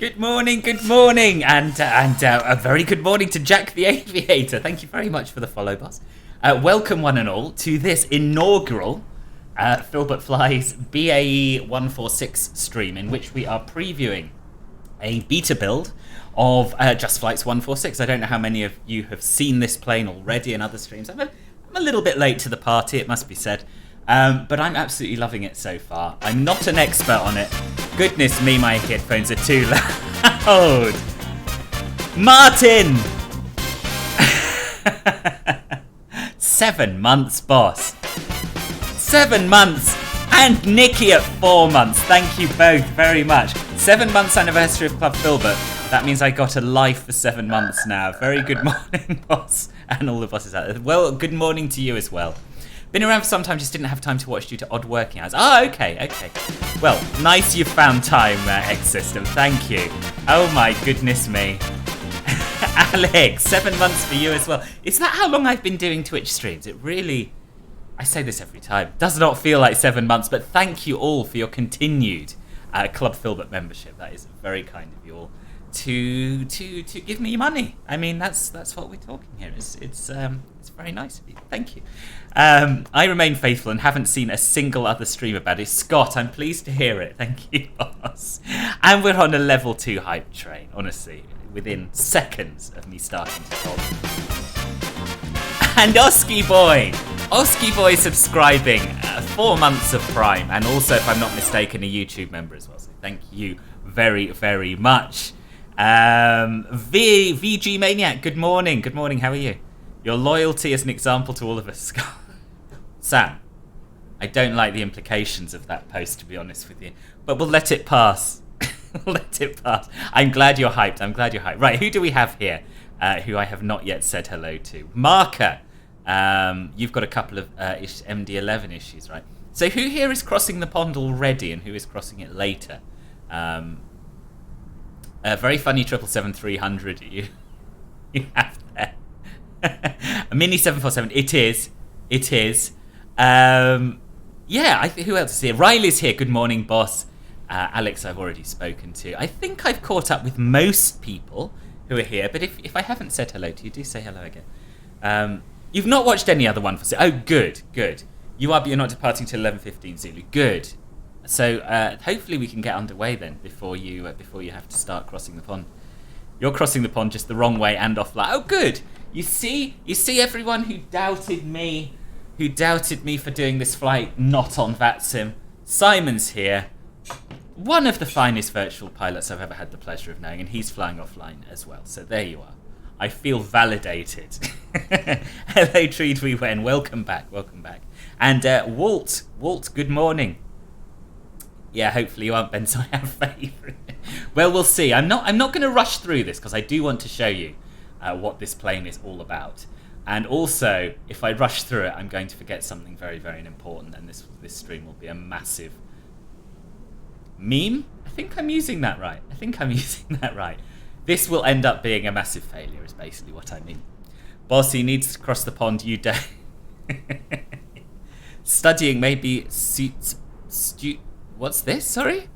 Good morning, and a very good morning to Jack the Aviator. Thank you very much for the follow, boss. Welcome one and all to this inaugural Filbert Flies BAe 146 stream, in which we are previewing a beta build of Just Flight's 146. I don't know how many of you have seen this plane already in other streams. I'm a little bit late to the party, it must be said. But I'm absolutely loving it so far. I'm not an expert on it. Goodness me, my headphones are too loud. Martin! 7 months, boss. 7 months. And Nikki at 4 months. Thank you both very much. 7 months anniversary of Club Filbert. That means I got a life for 7 months now. Very good morning, boss. And all the bosses out there. Well, good morning to you as well. Been around for some time, just didn't have time to watch due to odd working hours. Ah, okay. Well, nice you've found time, X-System. Thank you. Oh my goodness me. Alex, 7 months for you as well. Is that how long I've been doing Twitch streams? It really, I say this every time, does not feel like 7 months, but thank you all for your continued Club Filbert membership. That is very kind of you all to give me money. I mean, that's what we're talking here. It's very nice of you. Thank you. I remain faithful and haven't seen a single other stream about it. Scott, I'm pleased to hear it. Thank you, boss. And we're on a level 2 hype train, honestly, within seconds of me starting to talk. And Oski Boy subscribing, 4 months of Prime, and also, if I'm not mistaken, a YouTube member as well. So thank you very, very much. VG Maniac, good morning. How are you? Your loyalty is an example to all of us. Sam, I don't like the implications of that post, to be honest with you, but we'll let it pass. I'm glad you're hyped. Right, who do we have here who I have not yet said hello to? Marker, you've got a couple of MD-11 issues, right? So who here is crossing the pond already and who is crossing it later? Very funny 777-300 you have there. A Mini 747. It is. Yeah, who else is here? Riley's here. Good morning, boss. Alex, I've already spoken to. I think I've caught up with most people who are here, but if I haven't said hello to you, do say hello again. You've not watched any other one for... Oh, good. You're not departing till 11:15 Zulu. Good. So hopefully we can get underway then before you have to start crossing the pond. You're crossing the pond just the wrong way and offline. Oh, good. You see everyone who doubted me for doing this flight not on VATSIM. Simon's here. One of the finest virtual pilots I've ever had the pleasure of knowing, and he's flying offline as well. So there you are. I feel validated. Hello, Treat Wen. Welcome back. And Walt, good morning. Yeah, hopefully you aren't Ben, so I have faith. Well, we'll see. I'm not going to rush through this because I do want to show you what this plane is all about. And also, if I rush through it, I'm going to forget something very, very important, and this stream will be a massive meme. I think I'm using that right. This will end up being a massive failure, is basically what I mean. Bossy needs to cross the pond. You don't. Studying maybe suits. What's this? Sorry?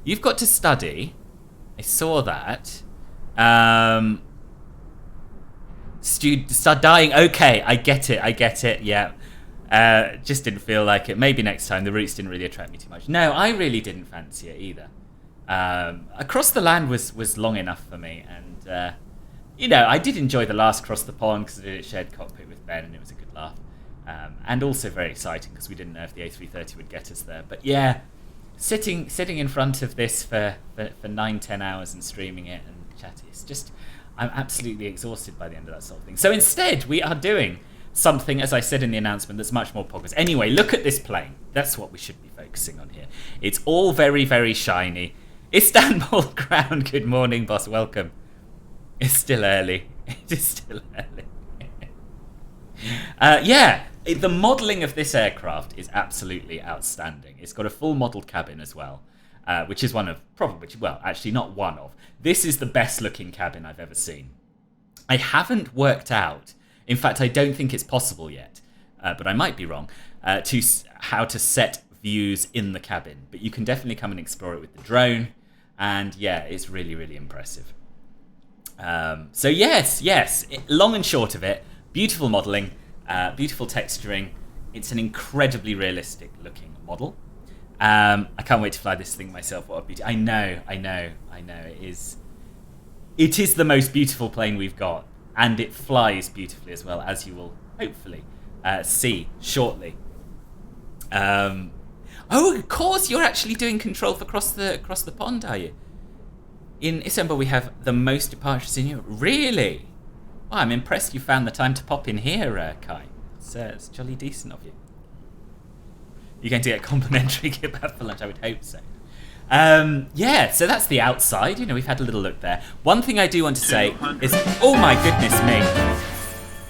You've got to study. I saw that. Start dying. Okay, I get it. Yeah. Just didn't feel like it. Maybe next time. The routes didn't really attract me too much. No, I really didn't fancy it either. Across the land was long enough for me. And, I did enjoy the last Cross the Pond because I did it shared cockpit with Ben and it was a good laugh. And also very exciting because we didn't know if the A330 would get us there. But yeah, sitting in front of this for 9-10 hours and streaming it and chatting, it's just, I'm absolutely exhausted by the end of that sort of thing. So instead, we are doing something, as I said in the announcement, that's much more progress. Anyway, look at this plane. That's what we should be focusing on here. It's all very, very shiny. Istanbul ground. Good morning, boss. Welcome. It's still early. Yeah, the modelling of this aircraft is absolutely outstanding. It's got a full modelled cabin as well, which is actually not one of. This is the best looking cabin I've ever seen. I haven't worked out, in fact, I don't think it's possible yet, but I might be wrong, how to set views in the cabin. But you can definitely come and explore it with the drone. And yeah, it's really, really impressive. So yes, long and short of it, beautiful modelling, beautiful texturing. It's an incredibly realistic looking model. I can't wait to fly this thing myself. What a beauty! I know. It is the most beautiful plane we've got, and it flies beautifully as well, as you will hopefully see shortly. Oh, of course, you're actually doing control for across the pond, are you? In Istanbul, we have the most departures in Europe. Really? Well, I'm impressed you found the time to pop in here, Kai. It's jolly decent of you. You're going to get complimentary kebab for lunch, I would hope so. Yeah, so that's the outside. You know, we've had a little look there. One thing I do want to say is, oh my goodness me,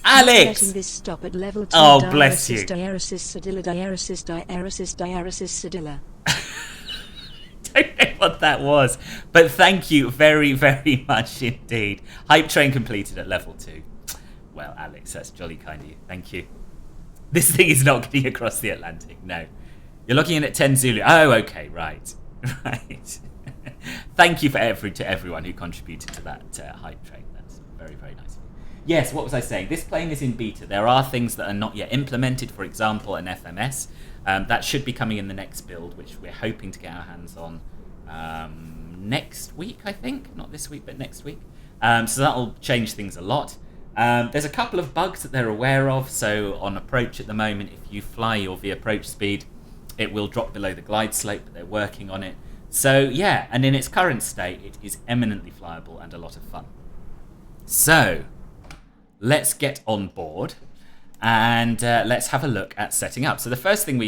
Alex! Letting this stop at level 2. Oh, bless you. Diaresis sedilla. Don't know what that was, but thank you very, very much indeed. Hype train completed at level 2. Well, Alex, that's jolly kind of you. Thank you. This thing is not getting across the Atlantic. No, you're looking in at 10 Zulu. Oh, okay, right. Thank you to everyone who contributed to that hype train. That's very, very nice. Yes, what was I saying? This plane is in beta. There are things that are not yet implemented. For example, an FMS. That should be coming in the next build, which we're hoping to get our hands on next week, I think. Not this week, but next week. So that'll change things a lot. There's a couple of bugs that they're aware of. So on approach at the moment, if you fly your V approach speed, it will drop below the glide slope, but they're working on it. So yeah, and in its current state, it is eminently flyable and a lot of fun. So let's get on board and let's have a look at setting up. So the first thing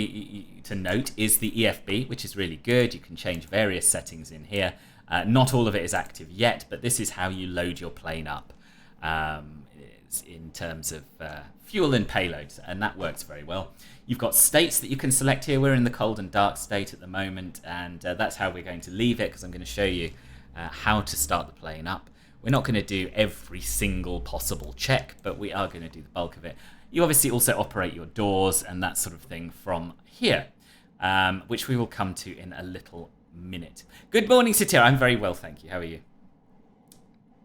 to note is the EFB, which is really good. You can change various settings in here. Not all of it is active yet, but this is how you load your plane up in terms of fuel and payloads, and that works very well. You've got states that you can select here. We're in the cold and dark state at the moment, and that's how we're going to leave it, because I'm going to show you how to start the plane up. We're not going to do every single possible check, but we are going to do the bulk of it. You obviously also operate your doors and that sort of thing from here, which we will come to in a little minute. Good morning, Satira. I'm very well, thank you. How are you?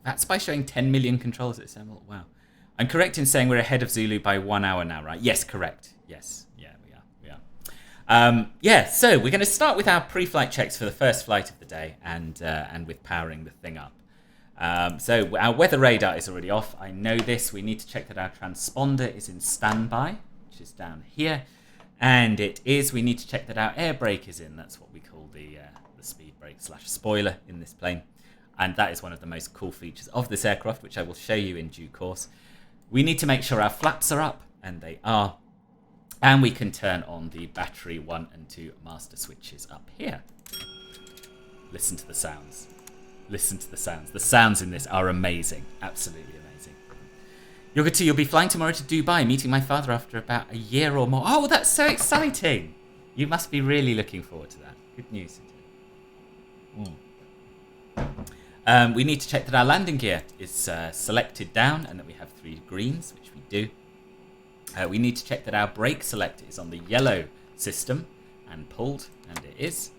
That's by showing 10 million controls at Istanbul. Wow. I'm correct in saying we're ahead of Zulu by 1 hour now, right? Yes, correct. Yes. Yeah, we are. Yeah, so we're going to start with our pre-flight checks for the first flight of the day and with powering the thing up. So our weather radar is already off. I know this. We need to check that our transponder is in standby, which is down here. And it is. We need to check that our air brake is in. That's what we call the speed brake / spoiler in this plane. And that is one of the most cool features of this aircraft, which I will show you in due course. We need to make sure our flaps are up, and they are. And we can turn on the battery 1 and 2 master switches up here. Listen to the sounds. Listen to the sounds. The sounds in this are amazing. Absolutely amazing. You'll be flying tomorrow to Dubai, meeting my father after about a year or more. Oh, that's so exciting. You must be really looking forward to that. Good news. We need to check that our landing gear is selected down and that we have 3 greens, which we do. We need to check that our brake selector is on the yellow system and pulled, and it is.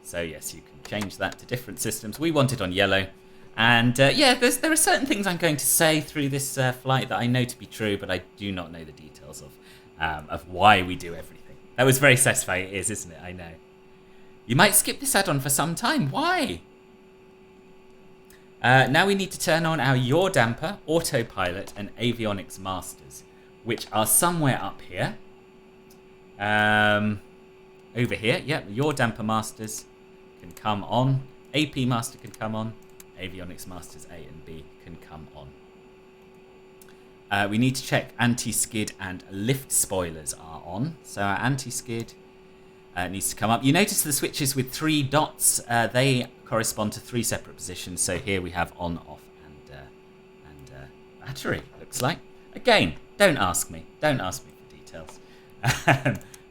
So yes, you can change that to different systems. We want it on yellow. And yeah, there are certain things I'm going to say through this flight that I know to be true, but I do not know the details of why we do everything. That was very satisfying. It is, isn't it? I know. You might skip this add-on for some time. Why? Now we need to turn on our yaw damper, autopilot, and avionics masters, which are somewhere up here. Over here, yep, yaw damper masters can come on. AP master can come on. Avionics masters A and B can come on. We need to check anti-skid and lift spoilers are on. So our anti-skid needs to come up. You notice the switches with 3 dots. They correspond to 3 separate positions. So here we have on, off, and battery, looks like. Again, don't ask me. Don't ask me for details.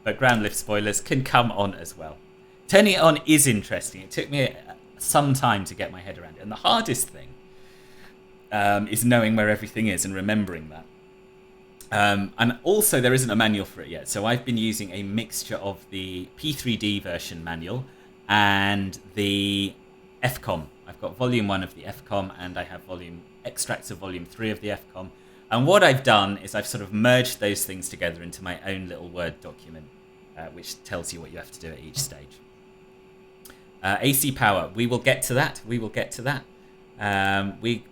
But ground lift spoilers can come on as well. Turning it on is interesting. It took me some time to get my head around it. And the hardest thing is knowing where everything is and remembering that. And also, there isn't a manual for it yet. So I've been using a mixture of the P3D version manual and the FCOM. I've got volume 1 of the FCOM, and I have extracts of volume 3 of the FCOM. And what I've done is I've sort of merged those things together into my own little Word document, which tells you what you have to do at each stage. AC power, we will get to that. We're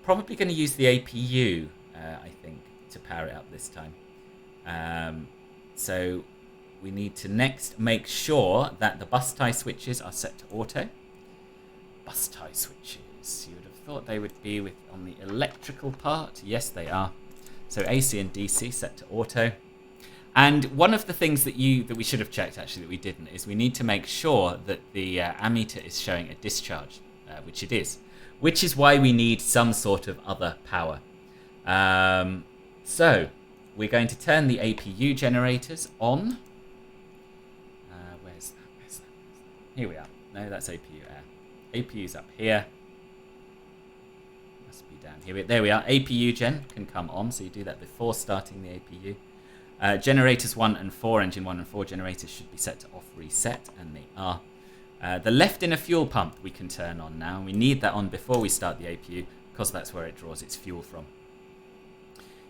probably going to use the APU, I think, to power it up this time. So we need to next make sure that the bus tie switches are set to auto. Bus tie switches, you would have thought they would be on the electrical part. Yes, they are. So AC and DC set to auto. And one of the things that we should have checked, actually, that we didn't, is we need to make sure that the ammeter is showing a discharge, which it is. Which is why we need some sort of other power. So we're going to turn the APU generators on. Where's that? Here we are. No, that's APU air. APU's up here. Must be down here. There we are. APU gen can come on, so you do that before starting the APU. Generators 1 and 4, engine 1 and 4 generators should be set to off reset, and they are. The left inner fuel pump we can turn on now. We need that on before we start the APU, because that's where it draws its fuel from.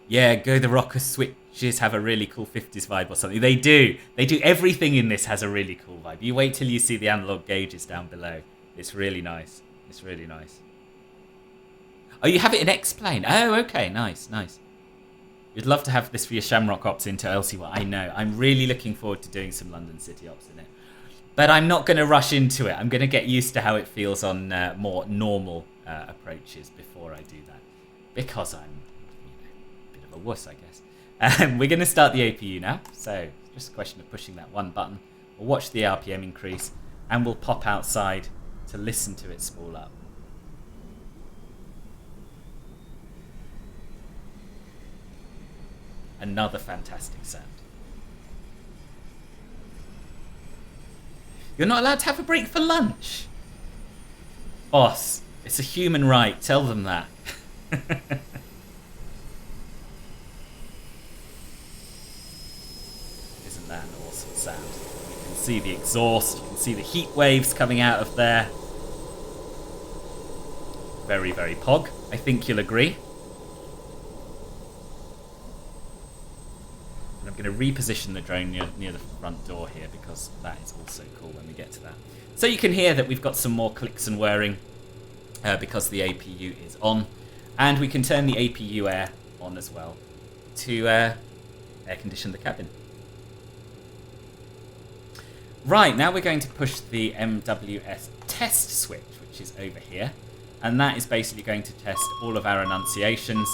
Yeah, Go the Rocker switches have a really cool 50s vibe or something. They do. Everything in this has a really cool vibe. You wait till you see the analog gauges down below. It's really nice. Oh, you have it in X-Plane. Oh, okay. Nice. You'd love to have this for your Shamrock ops into LC1. I know. I'm really looking forward to doing some London City ops in it. But I'm not going to rush into it. I'm going to get used to how it feels on more normal approaches before I do that. Because I'm a bit of a wuss, I guess. We're going to start the APU now. So just a question of pushing that one button. We'll watch the RPM increase. And we'll pop outside to listen to it spool up. Another fantastic sound. You're not allowed to have a break for lunch. Boss, it's a human right. Tell them that. Isn't that an awesome sound? You can see the exhaust. You can see the heat waves coming out of there. Very, very pog. I think you'll agree. I'm going to reposition the drone near the front door here, because that is also cool when we get to that. So you can hear that we've got some more clicks and whirring because the APU is on. And we can turn the APU air on as well to air condition the cabin. Right, now we're going to push the MWS test switch, which is over here. And that is basically going to test all of our enunciations.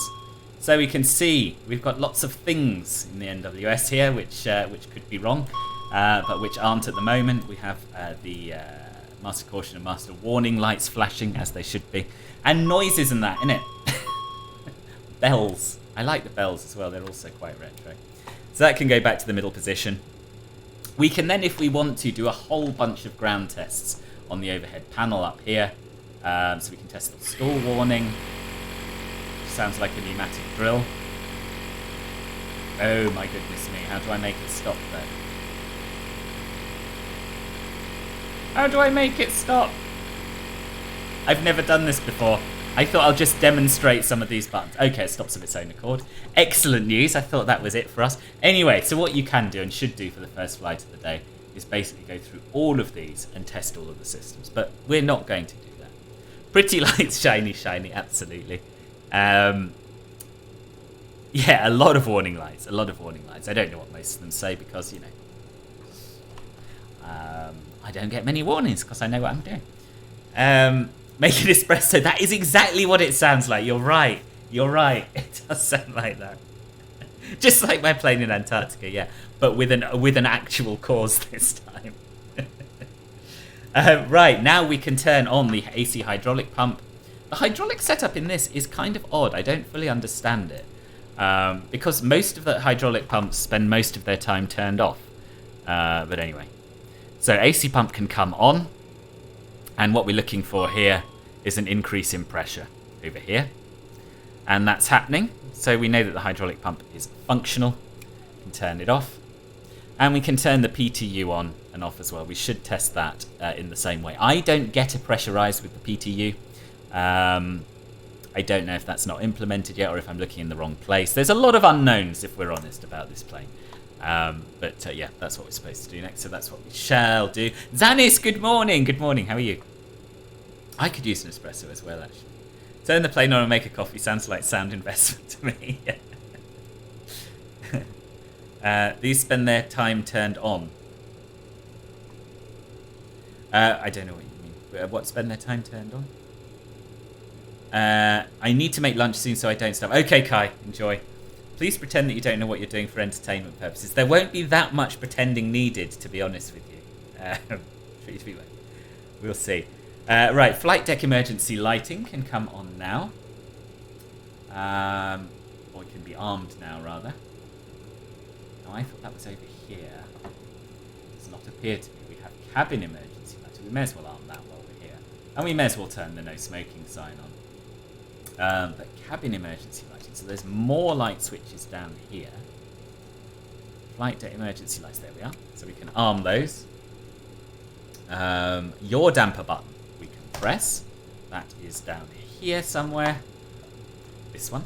So we can see we've got lots of things in the NWS here which could be wrong, but which aren't at the moment. We have the master caution and master warning lights flashing, as they should be, and noises and that, innit? Bells. I like the bells as well. They're also quite retro. So that can go back to the middle position. We can then, if we want to, do a whole bunch of ground tests on the overhead panel up here. So we can test the stall warning. Sounds like a pneumatic drill. Oh my goodness me, how do I make it stop though? How do I make it stop? I've never done this before. I thought I'll just demonstrate some of these buttons. Okay, it stops of its own accord. Excellent news, I thought that was it for us. Anyway, so what you can do and should do for the first flight of the day is basically go through all of these and test all of the systems. But we're not going to do that. Pretty lights, shiny, absolutely. Yeah, a lot of warning lights. I don't know what most of them say because, you know, I don't get many warnings because I know what I'm doing. Make an espresso. That is exactly what it sounds like. You're right. It does sound like that. Just like my plane in Antarctica, yeah. But with an actual cause this time. Right, now we can turn on the AC hydraulic pump. The hydraulic setup in this is kind of odd. I don't fully understand it. Because most of the hydraulic pumps spend most of their time turned off. But anyway. So AC pump can come on. And what we're looking for here is an increase in pressure over here. And that's happening. So we know that the hydraulic pump is functional. We can turn it off. And we can turn the PTU on and off as well. We should test that in the same way. I don't get a pressurized with the PTU. I don't know if that's not implemented yet or if I'm looking in the wrong place. There's a lot of unknowns, if we're honest, about this plane. But yeah, that's what we're supposed to do next, so that's what we shall do. Zanis, good morning. Good morning. How are you? I could use an espresso as well, actually. Turn the plane on and make a coffee sounds like sound investment to me. These spend their time turned on. I don't know what you mean. What, spend their time turned on? I need to make lunch soon so I don't stop. Okay, Kai, enjoy. Please pretend that you don't know what you're doing for entertainment purposes. There won't be that much pretending needed, to be honest with you. We'll see. Right, flight deck emergency lighting can come on now. Or it can be armed now, rather. Oh, I thought that was over here. It does not appear to be. We have cabin emergency lighting. We may as well arm that while we're here. And we may as well turn the no smoking sign on. But cabin emergency lighting. So there's more light switches down here. Flight deck emergency lights. There we are. So we can arm those. Your damper button we can press. That is down here somewhere. This one.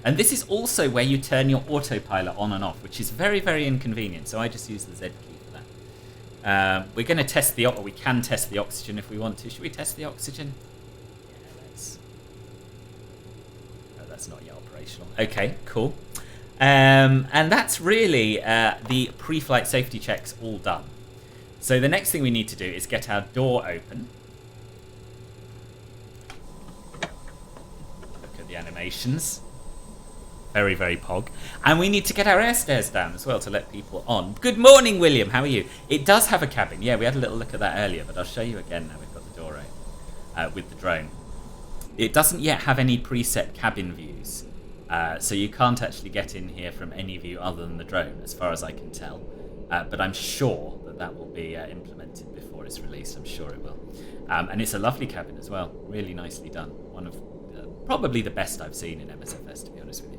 And this is also where you turn your autopilot on and off, which is very, very inconvenient. So I just use the Z key for that. We're going to test the, or we can test the oxygen if we want to. Should we test the oxygen? Yeah, let's. Oh, that's not yet operational. Okay, cool. And that's really the pre-flight safety checks all done. So the next thing we need to do is get our door open. Look at the animations. Very, very pog. And we need to get our air stairs down as well to let people on. Good morning, William. How are you? It does have a cabin. Yeah, we had a little look at that earlier, but I'll show you again now we've got the door open with the drone. It doesn't yet have any preset cabin views. So you can't actually get in here from any view other than the drone, as far as I can tell. But I'm sure that that will be implemented before it's released. I'm sure it will. And it's a lovely cabin as well. Really nicely done. One of probably the best I've seen in MSFS, to be honest with you.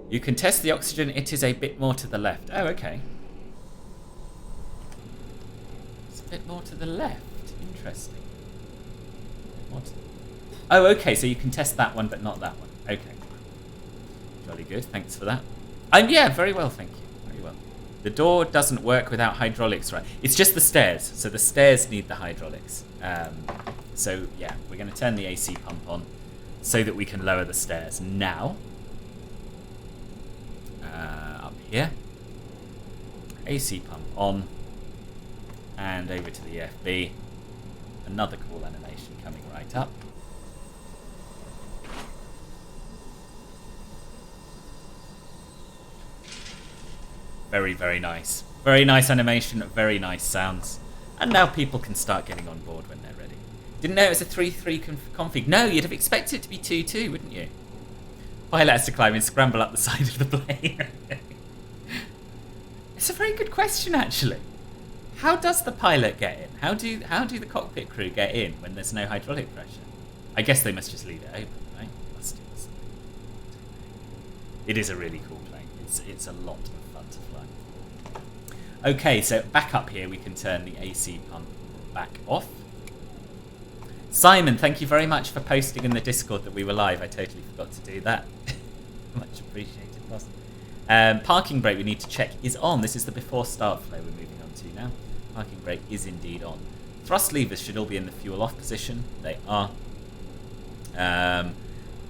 You can test the oxygen. It is a bit more to the left. Oh, okay. It's a bit more to the left. Interesting. Oh, okay. So you can test that one, but not that one. Okay. Jolly good. Thanks for that. Yeah, very well, thank you. Very well. The door doesn't work without hydraulics, right? It's just the stairs. So the stairs need the hydraulics. So, yeah, we're going to turn the AC pump on so that we can lower the stairs. Now, up here, AC pump on, and over to the FB. Another cool animation coming right up. Very, very nice. Very nice animation, very nice sounds. And now people can start getting on board when they're ready. Didn't know it was a 3-3 config. No, you'd have expected it to be 2-2, wouldn't you? Pilot has to climb and scramble up the side of the plane. It's a very good question, actually. How does the pilot get in? How do the cockpit crew get in when there's no hydraulic pressure? I guess they must just leave it open, right? It is a really cool plane. It's a lot of fun to fly. Okay, so back up here we can turn the AC pump back off. Simon, thank you very much for posting in the Discord that we were live. I totally forgot to do that. Much appreciated, boss. Parking brake we need to check is on. This is the before start flow we're moving on to now. Parking brake is indeed on. Thrust levers should all be in the fuel off position. They are.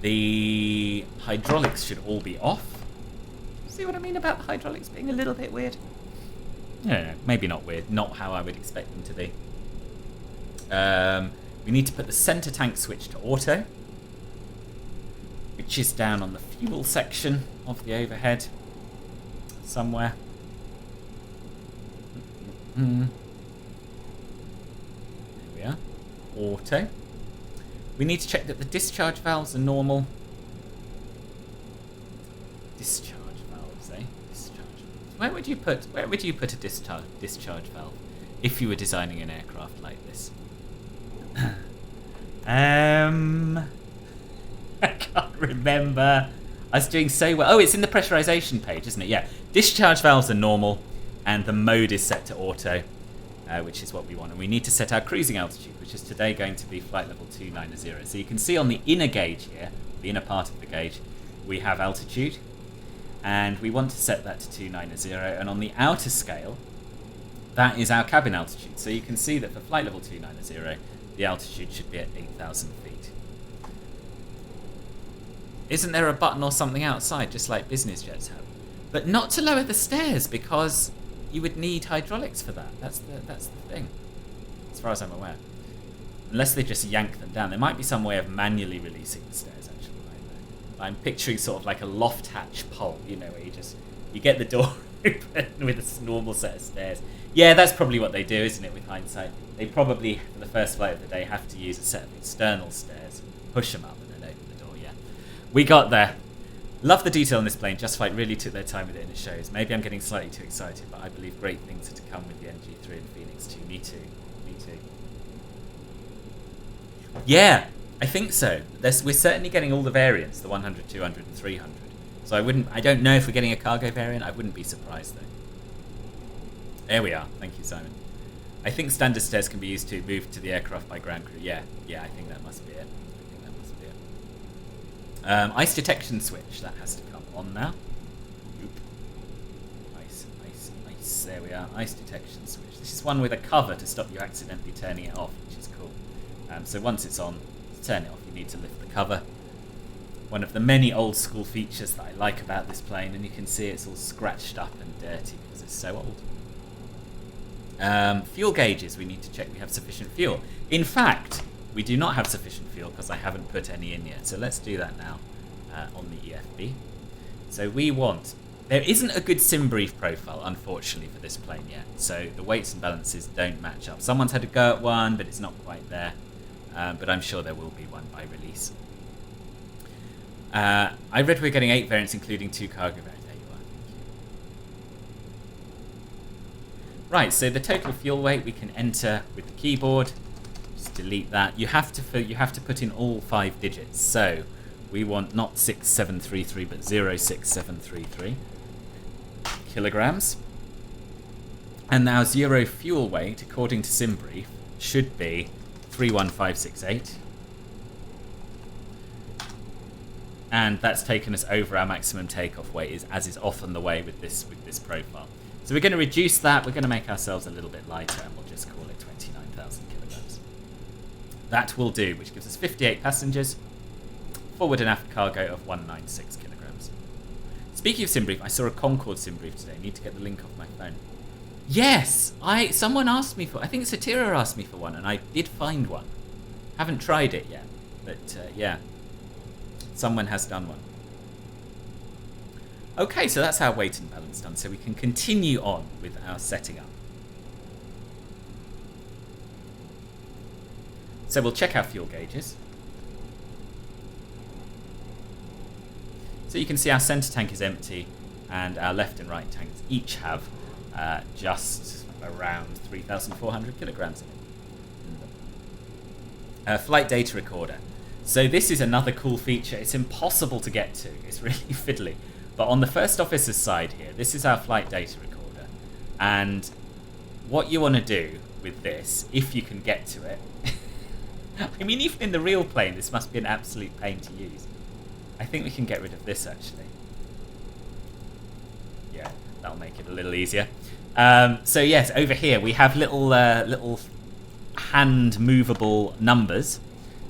The hydraulics should all be off. See what I mean about the hydraulics being a little bit weird? Yeah, maybe not weird. Not how I would expect them to be. We need to put the center tank switch to auto, which is down on the fuel section of the overhead somewhere. There we are. Auto. We need to check that the discharge valves are normal. Discharge valves, eh? Discharge valves. Where would you put a discharge valve if you were designing an aircraft like this? I can't remember. I was doing so well. Oh, it's in the pressurization page, isn't it? Yeah. Discharge valves are normal. and the mode is set to auto, which is what we want. And we need to set our cruising altitude, which is today going to be flight level 290. So you can see on the inner gauge here, the inner part of the gauge, we have altitude, and we want to set that to 290. And on the outer scale, that is our cabin altitude. So you can see that for flight level 290, the altitude should be at 8,000 feet. Isn't there a button or something outside, just like business jets have? But not to lower the stairs, because you would need hydraulics for that. That's the thing, as far as I'm aware. Unless they just yank them down. There might be some way of manually releasing the stairs, actually. Right there. I'm picturing sort of like a loft hatch pole, you know, where you get the door open with a normal set of stairs. Yeah, that's probably what they do, isn't it, with hindsight? They probably, for the first flight of the day, have to use a set of external stairs, push them up, and then open the door, yeah. We got there. Love the detail on this plane. Just Flight really took their time with it, and it shows. Maybe I'm getting slightly too excited, but I believe great things are to come with the NG3 and Phoenix 2. Me too. Me too. Yeah, I think so. We're certainly getting all the variants, the 100, 200, and 300. So I don't know if we're getting a cargo variant. I wouldn't be surprised, though. There we are. Thank you, Simon. I think standard stairs can be used to move to the aircraft by ground crew. Yeah, I think that must be it. Ice detection switch, that has to come on now. Oop. Ice. There we are, ice detection switch. This is one with a cover to stop you accidentally turning it off, which is cool. So once it's on, to turn it off, you need to lift the cover. One of the many old school features that I like about this plane, and you can see it's all scratched up and dirty because it's so old. Fuel gauges, we need to check we have sufficient fuel. In fact, we do not have sufficient fuel because I haven't put any in yet. So let's do that now on the EFB. So we want... There isn't a good sim brief profile, unfortunately, for this plane yet. So the weights and balances don't match up. Someone's had a go at one, but it's not quite there. But I'm sure there will be one by release. I read we're getting 8 variants, including 2 cargo variants. There you are. Right, so the total fuel weight we can enter with the keyboard. Just delete that. You have to put in all 5 digits. So we want not 6733 but 06733 kilograms. And now 0 fuel weight, according to SimBrief, should be 31568. And that's taken us over our maximum takeoff weight, as is often the way with this profile. So we're going to reduce that. We're going to make ourselves a little bit lighter, and we'll just call it 29,000 kilograms. That will do, which gives us 58 passengers, forward and aft cargo of 196 kilograms. Speaking of SimBrief, I saw a Concorde SimBrief today. I need to get the link off my phone. Yes, someone asked me for... I think Satira asked me for one, and I did find one. Haven't tried it yet, but yeah. Someone has done one. Okay, so that's our weight and balance done, so we can continue on with our setting up. So we'll check our fuel gauges. So you can see our center tank is empty, and our left and right tanks each have just around 3,400 kilograms in them. Flight data recorder. So this is another cool feature. It's impossible to get to. It's really fiddly. But on the first officer's side here, this is our flight data recorder. And what you want to do with this, if you can get to it... I mean, even in the real plane, this must be an absolute pain to use. I think we can get rid of this, actually. Yeah, that'll make it a little easier. So yes, over here we have little hand-movable numbers.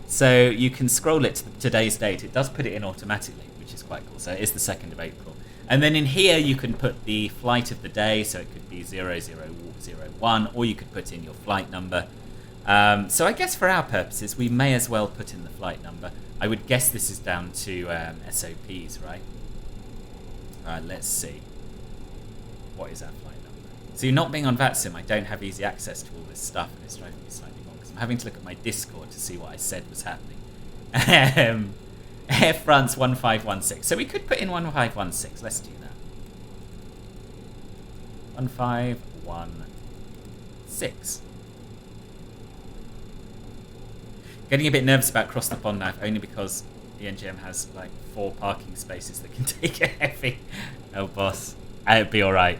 So you can scroll it to today's date. It does put it in automatically, which is quite cool. So it is the 2nd of April. And then in here you can put the flight of the day. So it could be 0001, or you could put in your flight number. So I guess for our purposes, we may as well put in the flight number. I would guess this is down to SOPs, right? Let's see. What is our flight number? So not being on VATSIM, I don't have easy access to all this stuff, and it's driving me slightly wrong, because I'm having to look at my Discord to see what I said was happening. Air France 1516. So we could put in 1516. Let's do that. 1516. Getting a bit nervous about cross the pond now, only because the NGM has like 4 parking spaces that can take a heavy. Oh, boss. It'll be alright.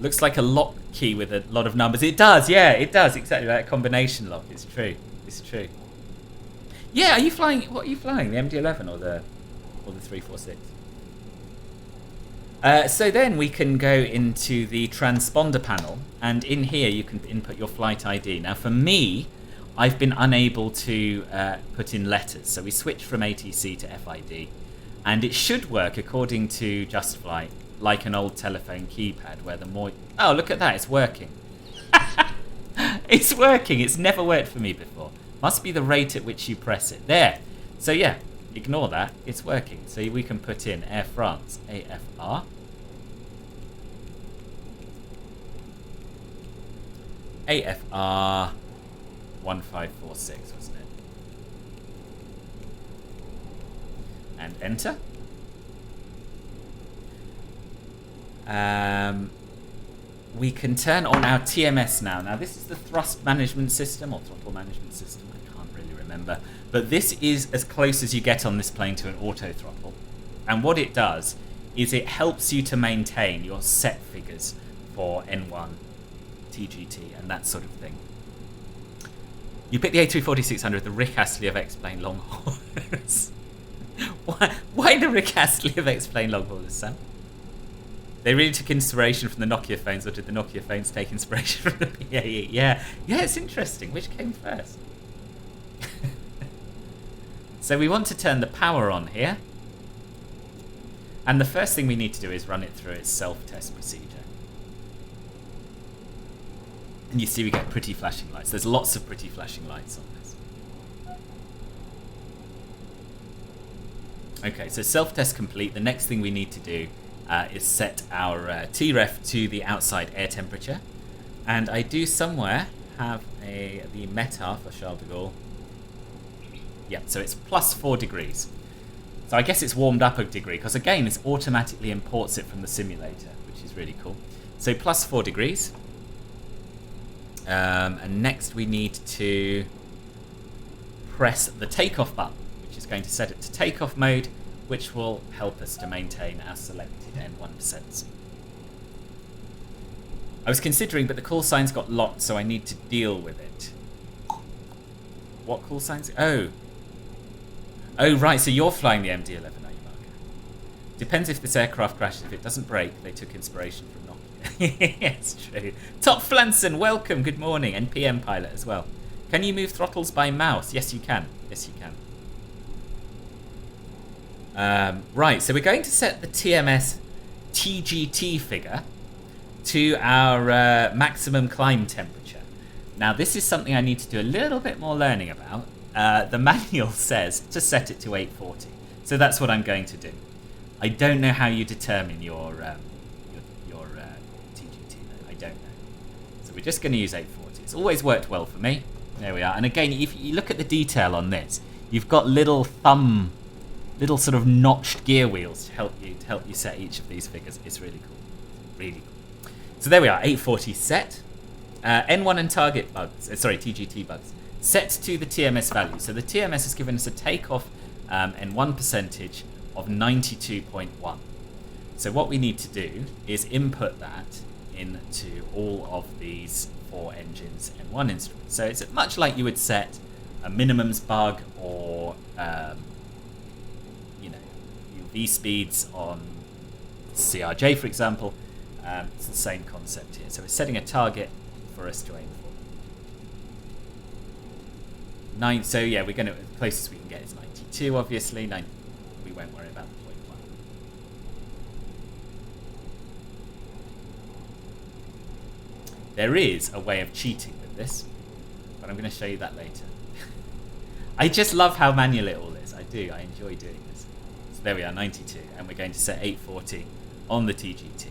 Looks like a lock key with a lot of numbers. It does, yeah, it does. Exactly like a combination lock. It's true. It's true. Yeah, are you flying? What are you flying? The MD-11 or the 346? So then we can go into the transponder panel, and in here you can input your flight ID. Now for me, I've been unable to put in letters, so we switch from ATC to FID, and it should work according to Just Flight, like an old telephone keypad, where the more... Oh, look at that, it's working. It's working, it's never worked for me before. Must be the rate at which you press it. There. So yeah, ignore that, it's working. So we can put in Air France, AFR. AFR 1546, wasn't it? And enter. We can turn on our TMS now. Now this is the thrust management system or throttle management system. I can't really remember. But this is as close as you get on this plane to an auto throttle. And what it does is it helps you to maintain your set figures for N1, TGT, and that sort of thing. You pick the A340-600, the Rick Astley of X-Plane long haulers. Why the Rick Astley of X-Plane long haulers, Sam? They really took inspiration from the Nokia phones, or did the Nokia phones take inspiration from the BAe? Yeah, it's interesting. Which came first? So we want to turn the power on here. And the first thing we need to do is run it through its self-test procedure. And you see we get pretty flashing lights. There's lots of pretty flashing lights on this. Okay, so self-test complete. The next thing we need to do is set our TREF to the outside air temperature. And I do somewhere have the META for Charles de Gaulle. Yeah, so it's plus 4 degrees. So I guess it's warmed up a degree, because again, this automatically imports it from the simulator, which is really cool. So plus 4 degrees. And next we need to press the takeoff button, which is going to set it to takeoff mode, which will help us to maintain our selected N1%. I was considering, but the call signs got locked, so I need to deal with it. What call signs? Oh, right, so you're flying the MD-11, are you, Mark? Depends if this aircraft crashes. If it doesn't break, they took inspiration from Nokia. It's true. Top Flanson, welcome, good morning, and PM pilot as well. Can you move throttles by mouse? Yes, you can. Yes, you can. Right, so we're going to set the TMS TGT figure to our maximum climb temperature. Now, this is something I need to do a little bit more learning about. The manual says to set it to 840, so that's what I'm going to do. I don't know how you determine your TGT, though. I don't know. So we're just going to use 840. It's always worked well for me. There we are. And again, if you look at the detail on this, you've got little sort of notched gear wheels to help you set each of these figures. It's really cool. Really cool. So there we are, 840 set. N1 and target bugs, TGT bugs, set to the TMS value. So the TMS has given us a takeoff N1 percentage of 92.1. So what we need to do is input that into all of these 4 engines N1 instruments. So it's much like you would set a minimums bug or UV speeds on CRJ, for example. It's the same concept here. So we're setting a target for us to aim for. So yeah, we're going to, the closest we can get is 92, obviously. We won't worry about the 0.1. There is a way of cheating with this, but I'm going to show you that later. I just love how manual it all is. I do. I enjoy doing this. So there we are, 92, and we're going to set 840 on the TGT.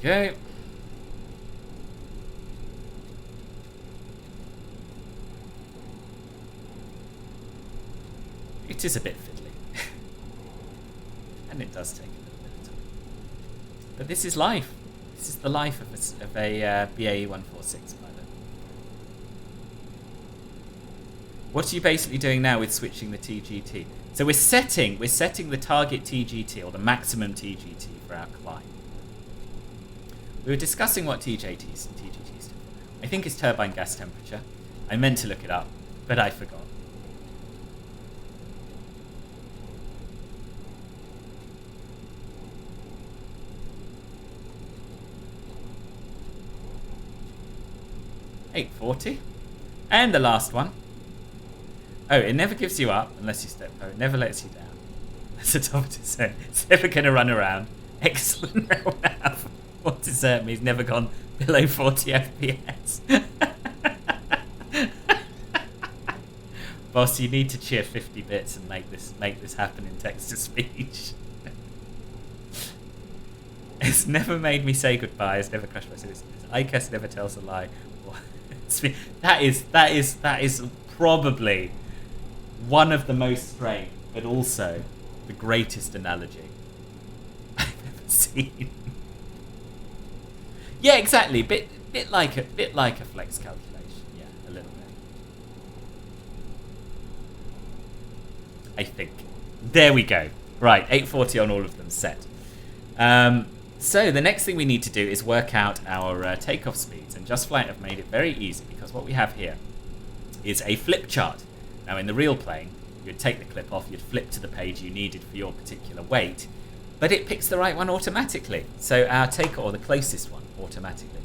There we go. It is a bit fiddly. And it does take a little bit of time. But this is life. This is the life of a BAE 146 pilot. What are you basically doing now with switching the TGT? So we're setting the target TGT, or the maximum TGT, for our climb. We were discussing what TGT stand for. I think it's turbine gas temperature. I meant to look it up, but I forgot. $840. And the last one. Oh, it never gives you up unless you step. Oh, it never lets you down. That's the top to say. It's never going to run around. Excellent nav. What does that mean? It's never gone below 40 FPS. Boss, you need to cheer 50 bits and make this happen in text-to-speech. It's never made me say goodbye. It's never crushed my citizens. ICAS never tells a lie. That is probably one of the most strange, but also the greatest analogy I've ever seen. Yeah, exactly. Bit like a flex calculation. Yeah, a little bit. I think. There we go. Right, 840 on all of them set. So the next thing we need to do is work out our takeoff speeds, and Just Flight have made it very easy, because what we have here is a flip chart. Now in the real plane, you'd take the clip off, you'd flip to the page you needed for your particular weight, but it picks the right one automatically. So our takeoff, or the closest one, automatically.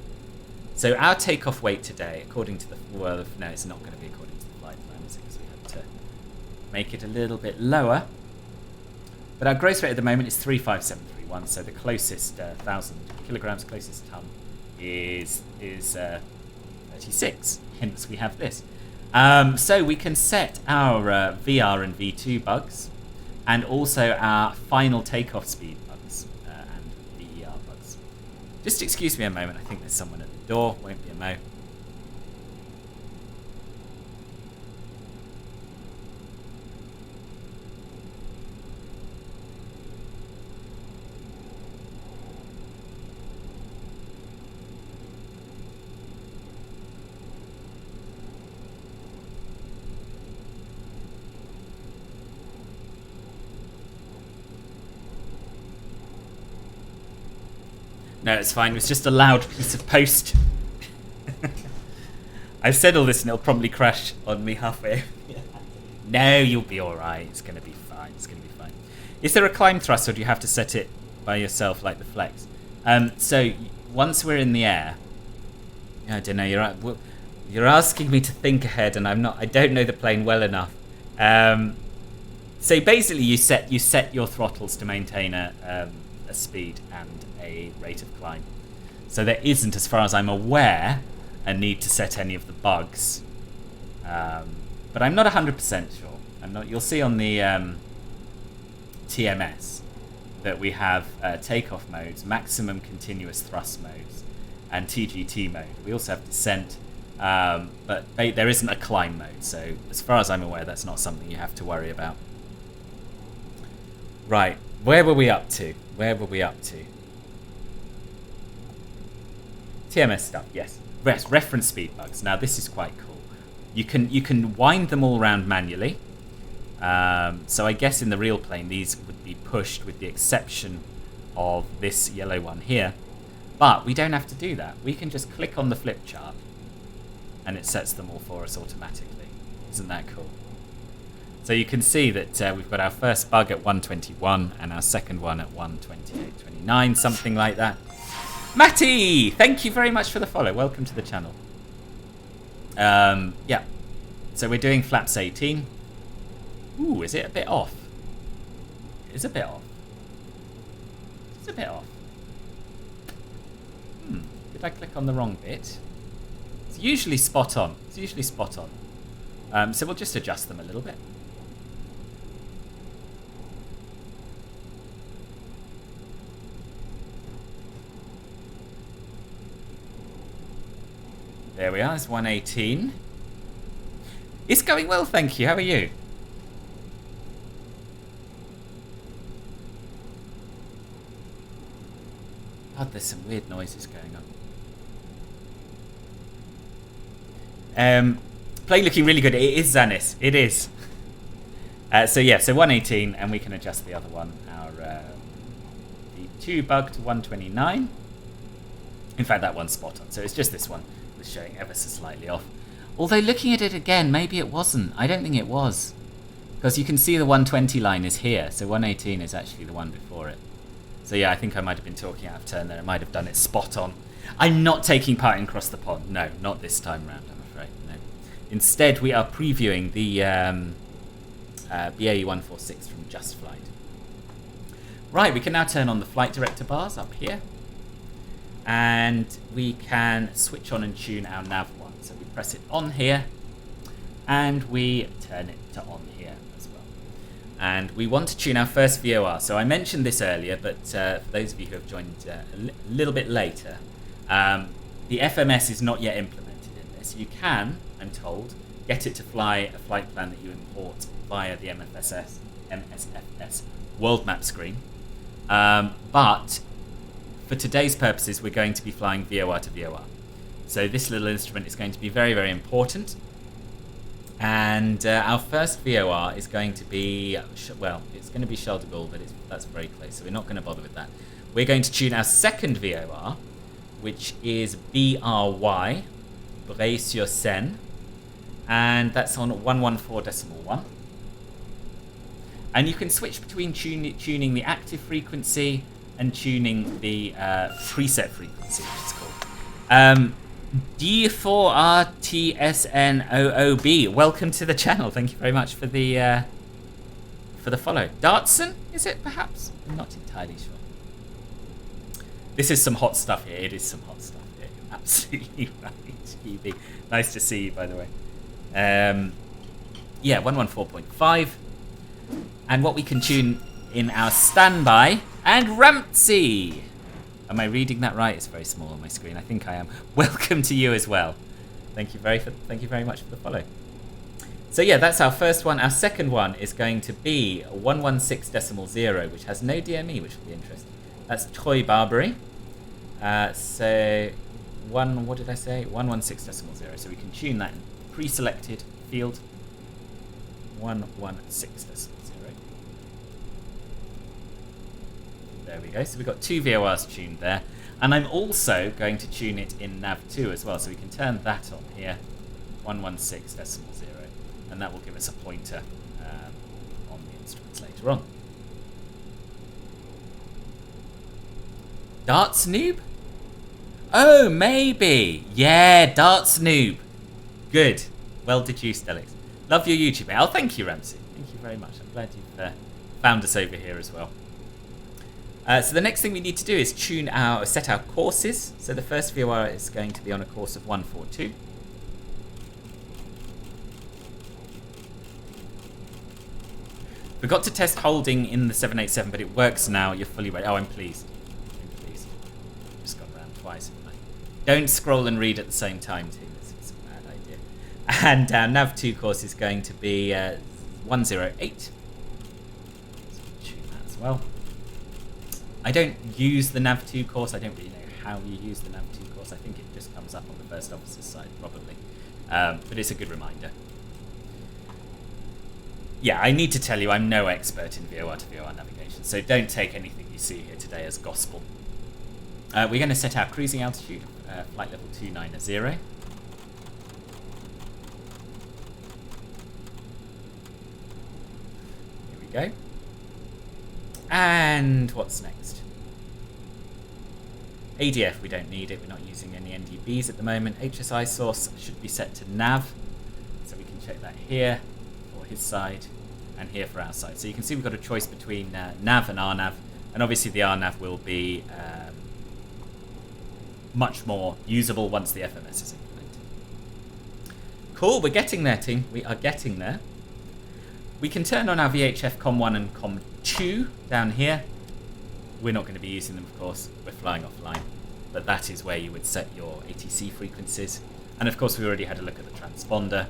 So our takeoff weight today, according to the, well, no, it's not going to be according to the flight plan, is it? Because we have to make it a little bit lower. But our gross rate at the moment is 35731, so the closest 1,000 kilograms, closest ton is 36. Hence we have this. So we can set our VR and V2 bugs, and also our final takeoff speed bugs and VER bugs. Just excuse me a moment. I think there's someone at the door. Won't be a mo. No, it's fine. It was just a loud piece of post. I've said all this and it'll probably crash on me halfway. No, you'll be alright. It's going to be fine. It's going to be fine. Is there a climb thrust, or do you have to set it by yourself like the Flex? So once we're in the air, I don't know. You're asking me to think ahead, and I don't know the plane well enough. So basically, you set your throttles to maintain a speed and a rate of climb. So there isn't, as far as I'm aware, a need to set any of the bugs. But I'm not 100% sure. I'm not. You'll see on the TMS that we have takeoff modes, maximum continuous thrust modes, and TGT mode. We also have descent, but there isn't a climb mode. So as far as I'm aware, that's not something you have to worry about. Right, where were we up to? TMS stuff, yes. Reference speed bugs. Now this is quite cool. You can wind them all around manually. So I guess in the real plane these would be pushed, with the exception of this yellow one here. But we don't have to do that. We can just click on the flip chart and it sets them all for us automatically. Isn't that cool? So you can see that we've got our first bug at 121 and our second one at 128.29, something like that. Matty, thank you very much for the follow. Welcome to the channel. Yeah. So we're doing flaps 18. Ooh, is it a bit off? It is a bit off. It's a bit off. Did I click on the wrong bit? It's usually spot on. So we'll just adjust them a little bit. There we are, it's 118. It's going well, thank you. How are you? there's some weird noises going on. Plane looking really good. It is Zanis. It is. So 118, and we can adjust the other one. Our the 2 bug to 129. In fact, that one's spot on. So it's just this one was showing ever so slightly off. Although looking at it again, maybe it wasn't. I don't think it was. Because you can see the 120 line is here. So 118 is actually the one before it. So yeah, I think I might have been talking out of turn there. I might have done it spot on. I'm not taking part in Cross the Pond. No, not this time round, I'm afraid. No. Instead, we are previewing the BAe 146 from Just Flight. Right, we can now turn on the flight director bars up here. And we can switch on and tune our nav one. So we press it on here, and we turn it to on here as well. And we want to tune our first VOR. So I mentioned this earlier, but for those of you who have joined a little bit later, the FMS is not yet implemented in this. You can, I'm told, get it to fly a flight plan that you import via the MSFS world map screen. But for today's purposes, we're going to be flying VOR to VOR. So this little instrument is going to be very, very important. And our first VOR is going to be, well, it's going to be Charles de Gaulle, but that's very close, so we're not going to bother with that. We're going to tune our second VOR, which is BRY, Bray-sur-Seine, and that's on 114.1. And you can switch between tuning the active frequency and tuning the preset frequency, which it's called. D4RTSNOOB, welcome to the channel. Thank you very much for the follow. Dartson, is it perhaps? I'm not entirely sure. This is some hot stuff here. It is some hot stuff here. You're absolutely right, GB. Nice to see you, by the way. 114.5. And what we can tune in our standby and Ramsey. Am I reading that right? It's very small on my screen. I think I am. Welcome to you as well. Thank you very much for the follow. So yeah, that's our first one. Our second one is going to be 116.0, which has no DME, which will be interesting. That's Troy Barbary. What did I say? 116.0. So we can tune that in pre-selected field. 116.0. There we go. So we've got 2 VORs tuned there. And I'm also going to tune it in nav2 as well. So we can turn that on here. 116.0. And that will give us a pointer on the instruments later on. Darts noob? Oh, maybe. Yeah, darts noob. Good. Well deduced, Alex. Love your YouTube. Oh, thank you, Ramsey. Thank you very much. I'm glad you've found us over here as well. So the next thing we need to do is set our courses. So the first VOR is going to be on a course of 142. Forgot to test holding in the 787, but it works now. You're fully ready. Oh, I'm pleased. Just got around twice, haven't I? Don't scroll and read at the same time, team. It's a bad idea. And our nav2 course is going to be 108. So tune that as well. I don't use the nav2 course. I don't really know how you use the nav2 course. I think it just comes up on the first officer's side, probably. But it's a good reminder. Yeah, I need to tell you, I'm no expert in VOR to VOR navigation, so don't take anything you see here today as gospel. We're going to set our cruising altitude, flight level 290. Here we go. And what's next? ADF, we don't need it. We're not using any NDBs at the moment. HSI source should be set to nav. So we can check that here for his side and here for our side. So you can see we've got a choice between nav and RNAV. And obviously the RNAV will be much more usable once the FMS is implemented. Cool, we're getting there, team. We are getting there. We can turn on our VHF COM1 and COM2 down here. We're not going to be using them, of course. We're flying offline. But that is where you would set your ATC frequencies. And of course, we already had a look at the transponder.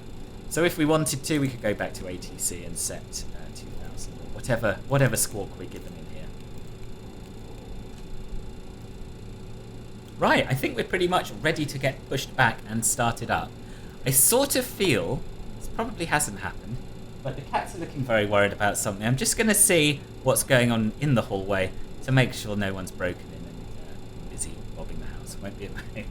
So if we wanted to, we could go back to ATC and set 2000 or whatever squawk we're given in here. Right, I think we're pretty much ready to get pushed back and started up. I sort of feel, this probably hasn't happened, but the cats are looking very worried about something. I'm just going to see what's going on in the hallway to make sure no one's broken in and busy robbing the house. It won't be a moment.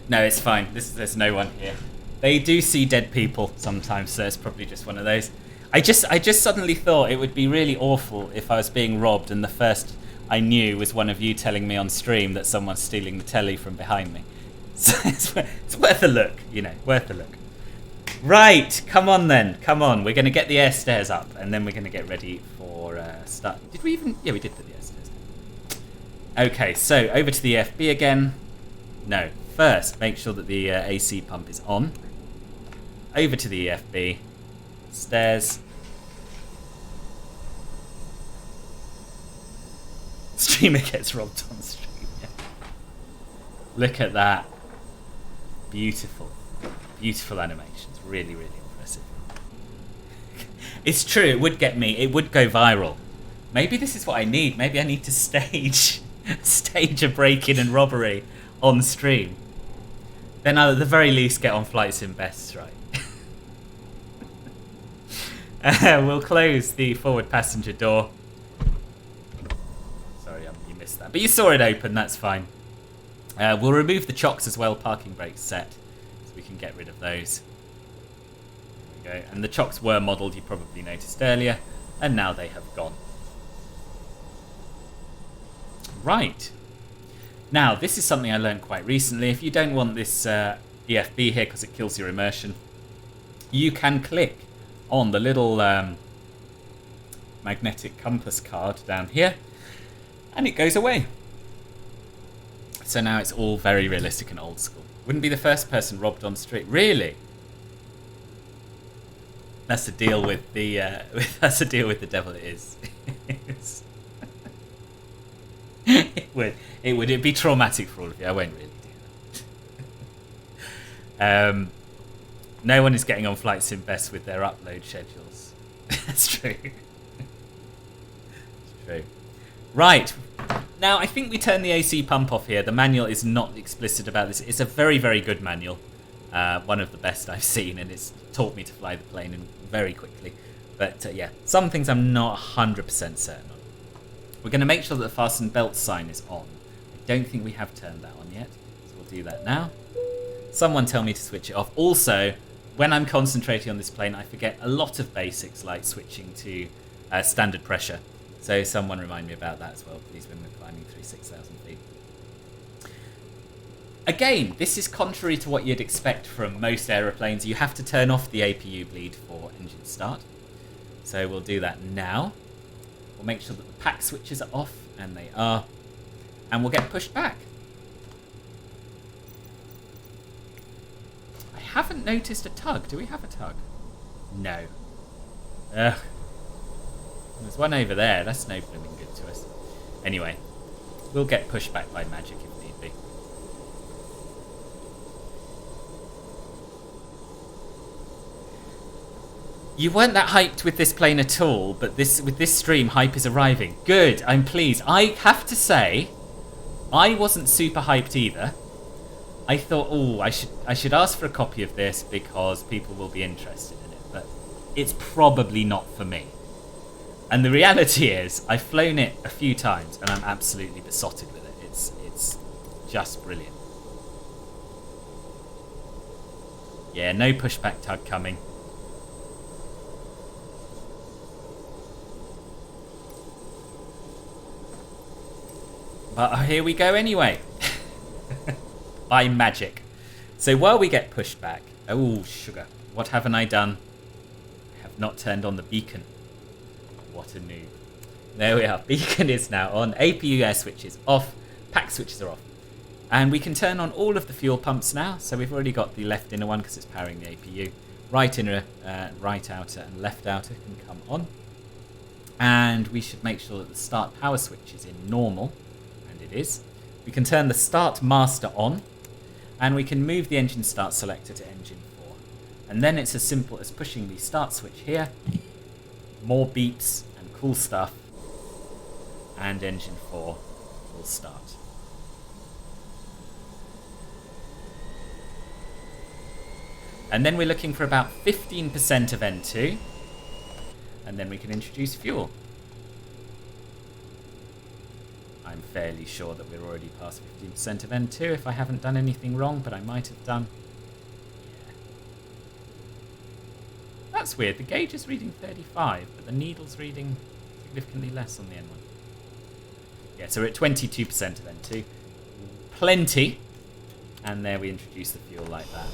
No, it's fine. There's no one here. They do see dead people sometimes, so it's probably just one of those. I just suddenly thought it would be really awful if I was being robbed and the first I knew was one of you telling me on stream that someone's stealing the telly from behind me. So it's worth a look, you know, worth a look. Right, come on then, come on. We're going to get the air stairs up and then we're going to get ready for start. Did we even? Yeah, we did put the air stairs down. Okay, so over to the FB again. No. First, make sure that the AC pump is on. Over to the EFB. Stairs. Streamer gets robbed on stream. Yeah. Look at that. Beautiful. Beautiful animations. Really, really impressive. It's true, it would get me. It would go viral. Maybe this is what I need. Maybe I need to stage a break-in and robbery on stream. Then I'll at the very least get on Flight Sim Best, right? We'll close the forward passenger door. Sorry, you missed that. But you saw it open, that's fine. We'll remove the chocks as well, parking brakes set, so we can get rid of those. There we go. And the chocks were modelled, you probably noticed earlier, and now they have gone. Right. Now, this is something I learned quite recently. If you don't want this EFB here because it kills your immersion, you can click on the little magnetic compass card down here, and it goes away. So now it's all very realistic and old school. Wouldn't be the first person robbed on street. Really? That's the deal with the that's the deal with the devil. It is. It'd be traumatic for all of you. I won't really do that. No one is getting on Flight Sim Best with their upload schedules. That's true. It's true. Right. Now, I think we turn the AC pump off here. The manual is not explicit about this. It's a very, very good manual. One of the best I've seen, and it's taught me to fly the plane very quickly. But yeah, some things I'm not 100% certain on. We're going to make sure that the fasten belt sign is on. I don't think we have turned that on yet, so we'll do that now. Someone tell me to switch it off. Also, when I'm concentrating on this plane, I forget a lot of basics like switching to standard pressure. So someone remind me about that as well, please, when we're climbing through 6,000 feet. Again, this is contrary to what you'd expect from most aeroplanes. You have to turn off the APU bleed for engine start. So we'll do that now. We'll make sure that the pack switches are off, and they are. And we'll get pushed back. I haven't noticed a tug. Do we have a tug? No. Ugh. There's one over there. That's no blooming good to us. Anyway, we'll get pushed back by magic if need be. You weren't that hyped with this plane at all, but with this stream, hype is arriving. Good, I'm pleased. I have to say, I wasn't super hyped either. I thought, oh, I should ask for a copy of this because people will be interested in it, but it's probably not for me. And the reality is, I've flown it a few times and I'm absolutely besotted with it. It's just brilliant. Yeah, no pushback tug coming. But here we go anyway. By magic. So while we get pushed back... Oh, sugar. What haven't I done? I have not turned on the beacon. What a noob. There we are. Beacon is now on. APU air switch is off. Pack switches are off. And we can turn on all of the fuel pumps now. So we've already got the left inner one because it's powering the APU. Right inner, right outer and left outer can come on. And we should make sure that the start power switch is in normal. And it is. We can turn the start master on. And we can move the engine start selector to engine 4. And then it's as simple as pushing the start switch here. More beeps and cool stuff. And engine 4 will start. And then we're looking for about 15% of N2. And then we can introduce fuel. I'm fairly sure that we're already past 15% of N2 if I haven't done anything wrong, but I might have done. Yeah. That's weird. The gauge is reading 35, but the needle's reading significantly less on the N1. Yeah, so we're at 22% of N2. Plenty. And there we introduce the fuel like that.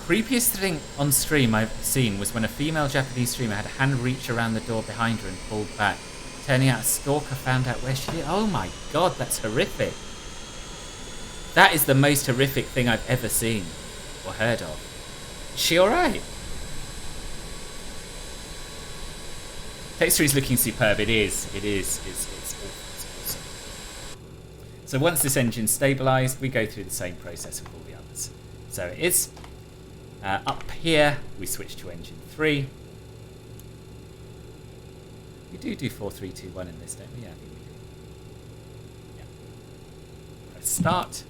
Creepiest thing on stream I've seen was when a female Japanese streamer had a hand reach around the door behind her and pulled back. Turning out a stalker found out where she is. Oh my god, that's horrific. That is the most horrific thing I've ever seen or heard of. Is she alright? Texture is looking superb. It is. It is. It's awesome. So once this engine's stabilised, we go through the same process with all the others. So it is. Up here, we switch to engine 3. We do 4, 3, 2, 1 in this, don't we? Yeah, I think we do. Yeah. Press start.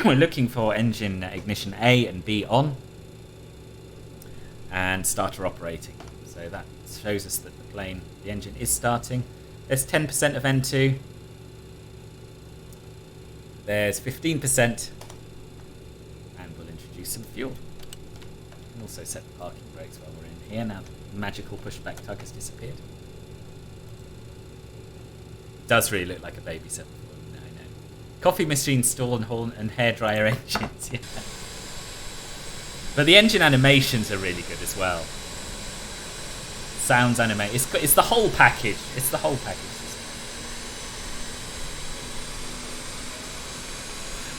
We're looking for engine ignition A and B on. And starter operating. So that shows us that the engine is starting. There's 10% of N2. There's 15%. And we'll introduce some fuel. And also set the parking brakes while we're in here. Now the magical pushback tug has disappeared. Does really look like a baby set before. No, I know. Coffee machine, stall and horn and hairdryer engines. Yeah. But the engine animations are really good as well. Sounds animate. It's the whole package. It's the whole package.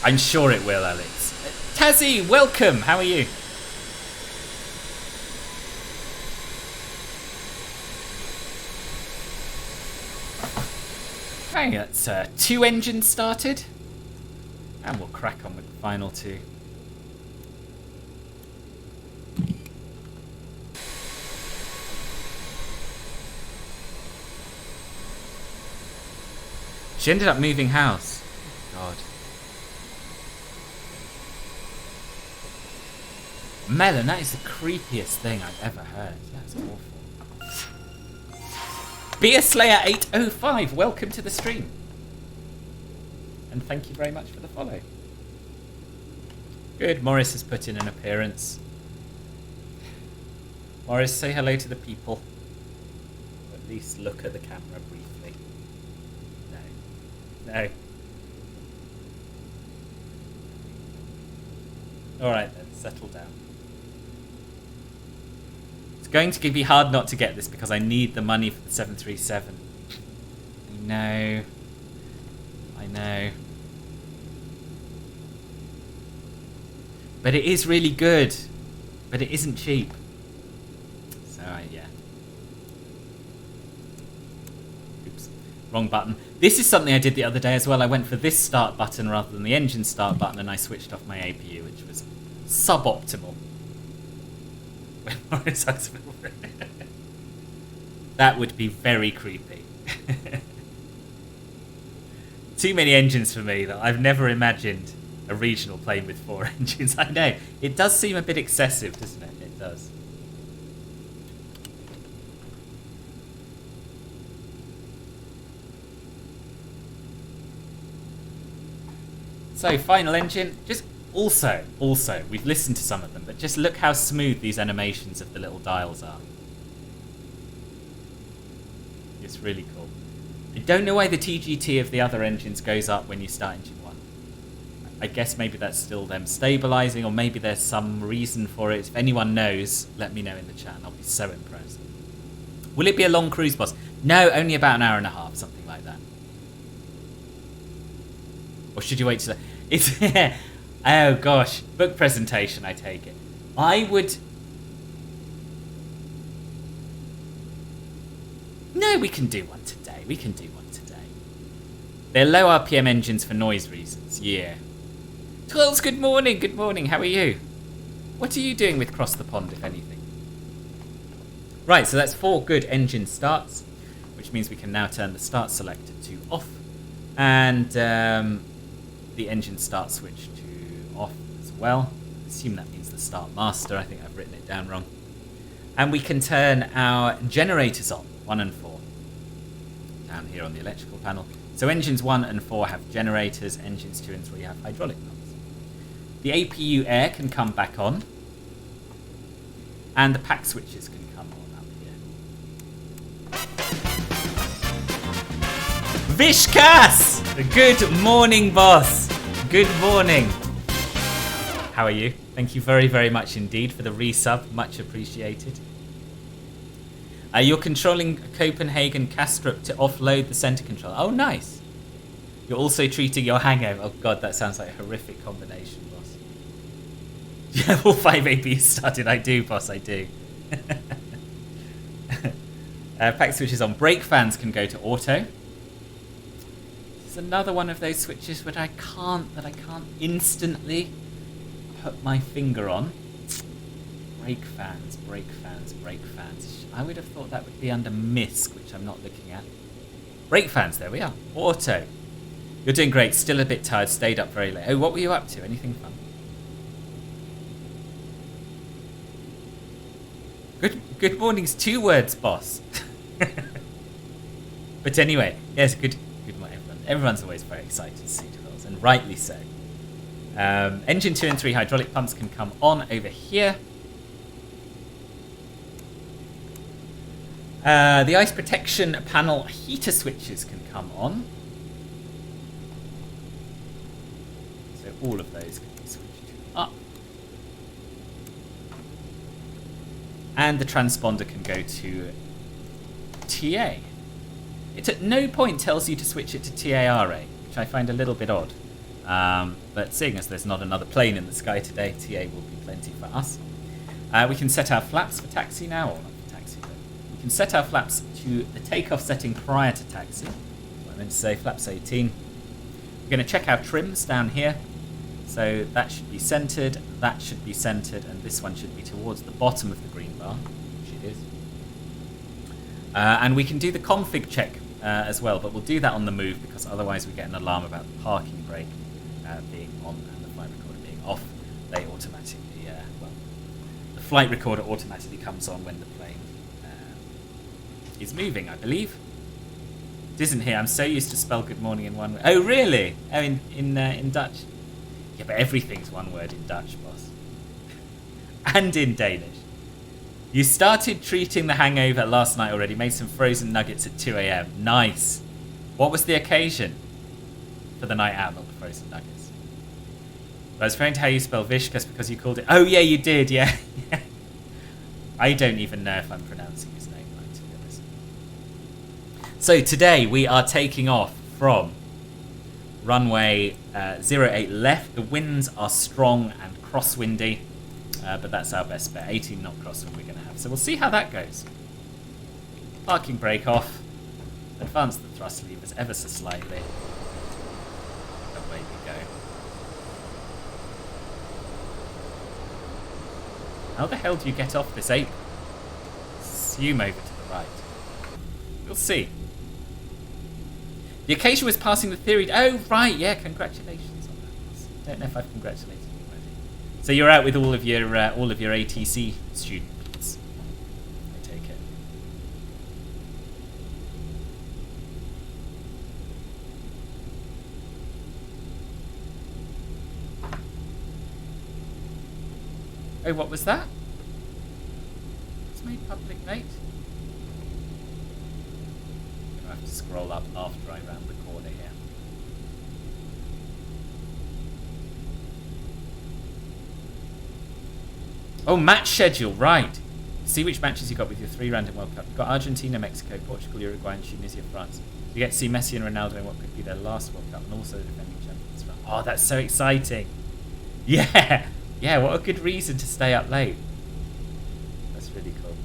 I'm sure it will, Alex. Tazzy, welcome. How are you? Okay, that's 2 engines started. And we'll crack on with the final 2. She ended up moving house. God. Melon, that is the creepiest thing I've ever heard. That's awful. Beer Slayer 805, welcome to the stream. And thank you very much for the follow. Good, Morris has put in an appearance. Morris, say hello to the people. Or at least look at the camera briefly. No. Alright then, settle down. It's going to be hard not to get this because I need the money for the 737. I know. But it is really good. But it isn't cheap. So, yeah. Oops. Wrong button. This is something I did the other day as well. I went for this start button rather than the engine start button and I switched off my APU, which was suboptimal. That would be very creepy. Too many engines for me that I've never imagined a regional plane with 4 engines. I know. It does seem a bit excessive, doesn't it? It does. So, final engine. Just also, we've listened to some of them, but just look how smooth these animations of the little dials are. It's really cool. I don't know why the TGT of the other engines goes up when you start engine 1. I guess maybe that's still them stabilizing, or maybe there's some reason for it. If anyone knows, let me know in the chat. I'll be so impressed. Will it be a long cruise, boss? No, only about an hour and a half, something like that. Or should you wait till... It's... Oh, gosh. Book presentation, I take it. I would... No, we can do one today. We can do one today. They're low RPM engines for noise reasons. Yeah. Twirls, good morning. Good morning. How are you? What are you doing with Cross the Pond, if anything? Right, so that's 4 good engine starts, which means we can now turn the start selector to off, and the engine start switch to off as well. I assume that means the start master. I think I've written it down wrong. And we can turn our generators on, 1 and 4, down here on the electrical panel. So engines 1 and 4 have generators, engines 2 and 3 have hydraulic pumps. The APU air can come back on, and the pack switches can come on up here. Vishkas! Good morning, boss. Good morning. How are you? Thank you very, very much indeed for the resub. Much appreciated. You're controlling Copenhagen Kastrup to offload the center control. Oh, nice. You're also treating your hangover. Oh, God, that sounds like a horrific combination, boss. You have all 5 APs started. I do, boss, I do. Pack switches on. Brake fans can go to auto. This is another one of those switches that I can't instantly put my finger on. Brake fans, brake fans, brake fans. I would have thought that would be under MISC, which I'm not looking at. Brake fans, there we are. Auto. You're doing great. Still a bit tired. Stayed up very late. Oh, what were you up to? Anything fun? Good morning's 2 words, boss. But anyway, yes, good morning, everyone. Everyone's always very excited to see twirls, and rightly so. Engine 2 and 3 hydraulic pumps can come on over here. The ice protection panel heater switches can come on. So all of those can be switched up. And the transponder can go to TA. It at no point tells you to switch it to TARA, which I find a little bit odd. But seeing as there's not another plane in the sky today, TA will be plenty for us. We can set our flaps for taxi now, or not for taxi, but we can set our flaps to the takeoff setting prior to taxi. I meant to say flaps 18. We're going to check our trims down here. So that should be centered, that should be centered, and this one should be towards the bottom of the green bar, which it is. And we can do the config check as well, but we'll do that on the move because otherwise we get an alarm about the parking brake being on and the flight recorder being off. They automatically, the flight recorder automatically comes on when the plane is moving, I believe. It isn't here. I'm so used to spell good morning in one word. Oh, really? Oh, in Dutch? Yeah, but everything's one word in Dutch, boss. And in Danish. You started treating the hangover last night already. Made some frozen nuggets at 2 a.m. Nice. What was the occasion for the night out, not the frozen nuggets? I was referring to how you spell Vishkas because you called it... Oh, yeah, you did, yeah. I don't even know if I'm pronouncing his name right, to be honest. So today we are taking off from runway 08 left. The winds are strong and crosswindy, but that's our best bet. 18 knot crosswind we're going to have. So we'll see how that goes. Parking brake off. Advance the thrust levers ever so slightly. Away we go. How the hell do you get off this apron? Assume over to the right. We'll see. The occasion was passing the theory. Oh, right, yeah, congratulations on that. Don't know if I've congratulated you already. So you're out with all of your ATC students, I take it. Oh, what was that? It's made public, mate. have to scroll up after I round the corner here. Oh, match schedule, right. See which matches you got with your 3 random World Cup. You've got Argentina, Mexico, Portugal, Uruguay, and Tunisia, France. You get to see Messi and Ronaldo in what could be their last World Cup, and also the defending champions. France. Oh, that's so exciting. Yeah. Yeah, what a good reason to stay up late. That's really cool.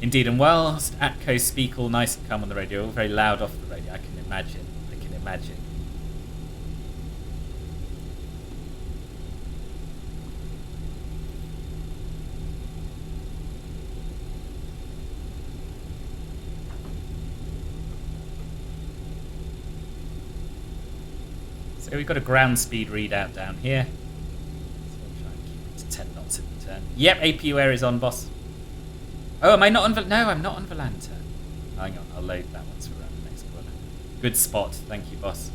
Indeed, and whilst Atco speak all nice and calm on the radio, all very loud off the radio, I can imagine. So we've got a ground speed readout down here. So we'll try and keep it to 10 knots in the turn. Yep, APU air is on, boss. Oh, am I not on... No, I'm not on Volanta. Hang on, I'll load that once we're around the next corner. Good spot. Thank you, boss.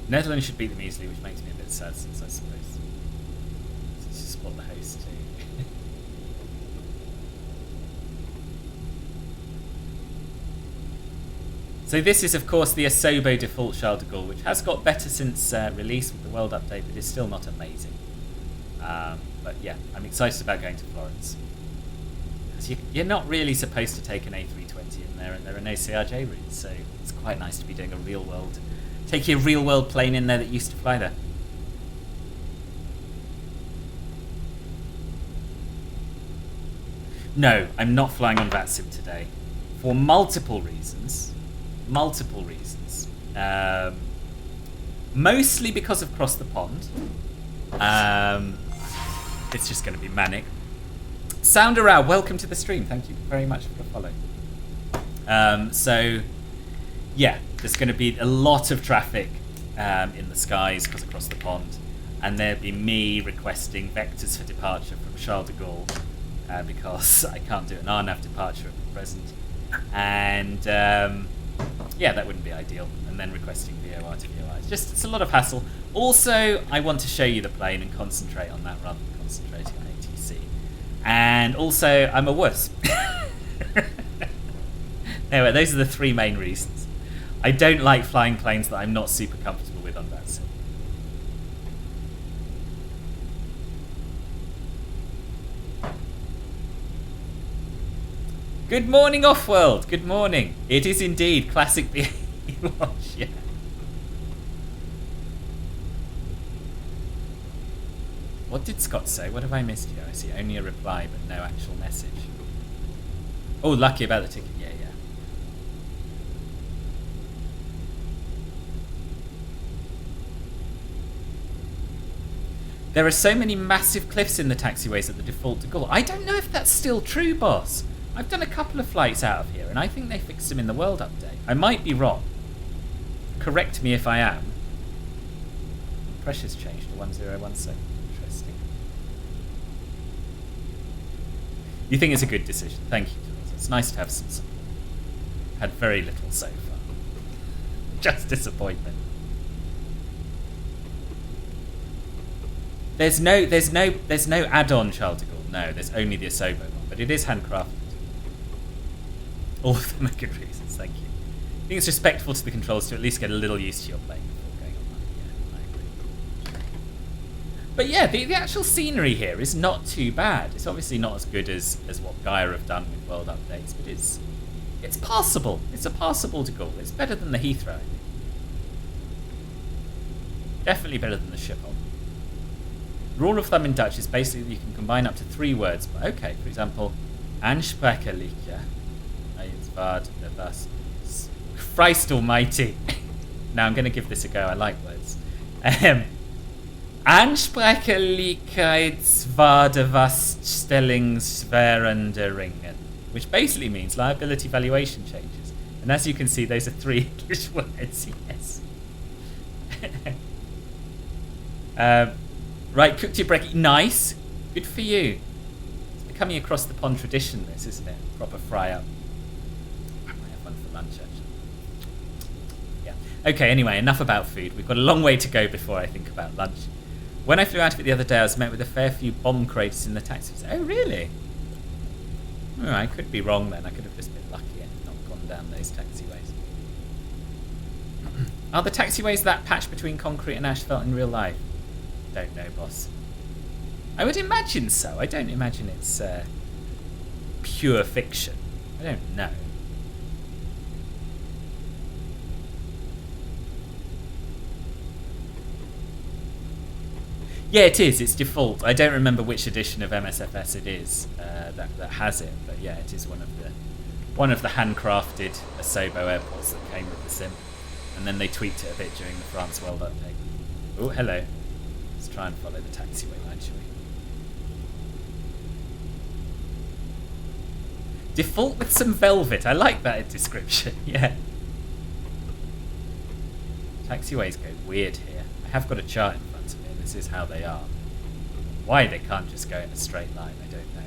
Netherlands should beat them easily, which makes me a bit sad since I suppose since you spot the host too. So this is of course the Asobo default Charles de Gaulle, which has got better since release with the world update, but is still not amazing. But yeah, I'm excited about going to Florence. Because you're not really supposed to take an A320 in there, and there are no CRJ routes, so it's quite nice to be doing a real world... Take your real-world plane in there that used to fly there. No, I'm not flying on VATSIM today. For multiple reasons. Multiple reasons. Mostly because of Cross the Pond. It's just going to be manic. Soundarow, welcome to the stream. Thank you very much for the follow. So, yeah. There's going to be a lot of traffic in the skies because across the pond, and there'll be me requesting vectors for departure from Charles de Gaulle because I can't do an RNAV departure at present, and yeah, that wouldn't be ideal. And then requesting VOR to VOR. It's a lot of hassle. Also, I want to show you the plane and concentrate on that rather than concentrating on ATC. And also, I'm a wuss. Anyway, those are the 3 main reasons. I don't like flying planes that I'm not super comfortable with on that sim. Good morning, Offworld. Good morning. It is indeed classic BAe launch, yeah. What did Scott say? What have I missed here? I see only a reply, but no actual message. Oh, lucky about the ticket. Yeah. There are so many massive cliffs in the taxiways at the default de Gaulle. I don't know if that's still true, boss. I've done a couple of flights out of here, and I think they fixed them in the world update. I might be wrong. Correct me if I am. Pressure's changed to 1017. Interesting. You think it's a good decision? Thank you, Jules. It's nice to have some support. Had very little so far. Just disappointment. There's no add-on Charles de Gaulle. No, there's only the Asobo one, but it is handcrafted. All of them are good reasons. Thank you. I think it's respectful to the controls to at least get a little used to your plane before going on that. Yeah, I agree. But yeah, the actual scenery here is not too bad. It's obviously not as good as what Gaia have done with world updates, but it's passable. It's a passable de Gaulle. It's better than the Heathrow, I think. Definitely better than the Schiphol. Rule of thumb in Dutch is basically you can combine up to 3 words. But okay, for example, aansprakelijke. Christ almighty. Now I'm going to give this a go. I like words. Aansprakelijkheidswaardeverstellingsveranderingen, which basically means liability valuation changes. And as you can see, those are 3 English words. Yes. Right, cooked your brekkie. Nice. Good for you. coming across the pond tradition, this, isn't it? Proper fry up. I might have one for lunch, actually. Yeah. Okay, anyway, enough about food. We've got a long way to go before I think about lunch. When I flew out of it the other day, I was met with a fair few bomb crates in the taxis. Oh, really? Oh, I could be wrong then. I could have just been lucky and not gone down those taxiways. Are the taxiways that patch between concrete and asphalt in real life? Don't know, boss. I would imagine so. I don't imagine it's pure fiction. I don't know. Yeah, it is. It's default. I don't remember which edition of MSFS it is that has it, but yeah, it is one of the handcrafted Asobo airports that came with the sim, and then they tweaked it a bit during the France World update. Oh, hello. Let's try and follow the taxiway line, shall we? Default with some velvet. I like that description. Yeah. Taxiways go weird here. I have got a chart in front of me. This is how they are. Why they can't just go in a straight line, I don't know.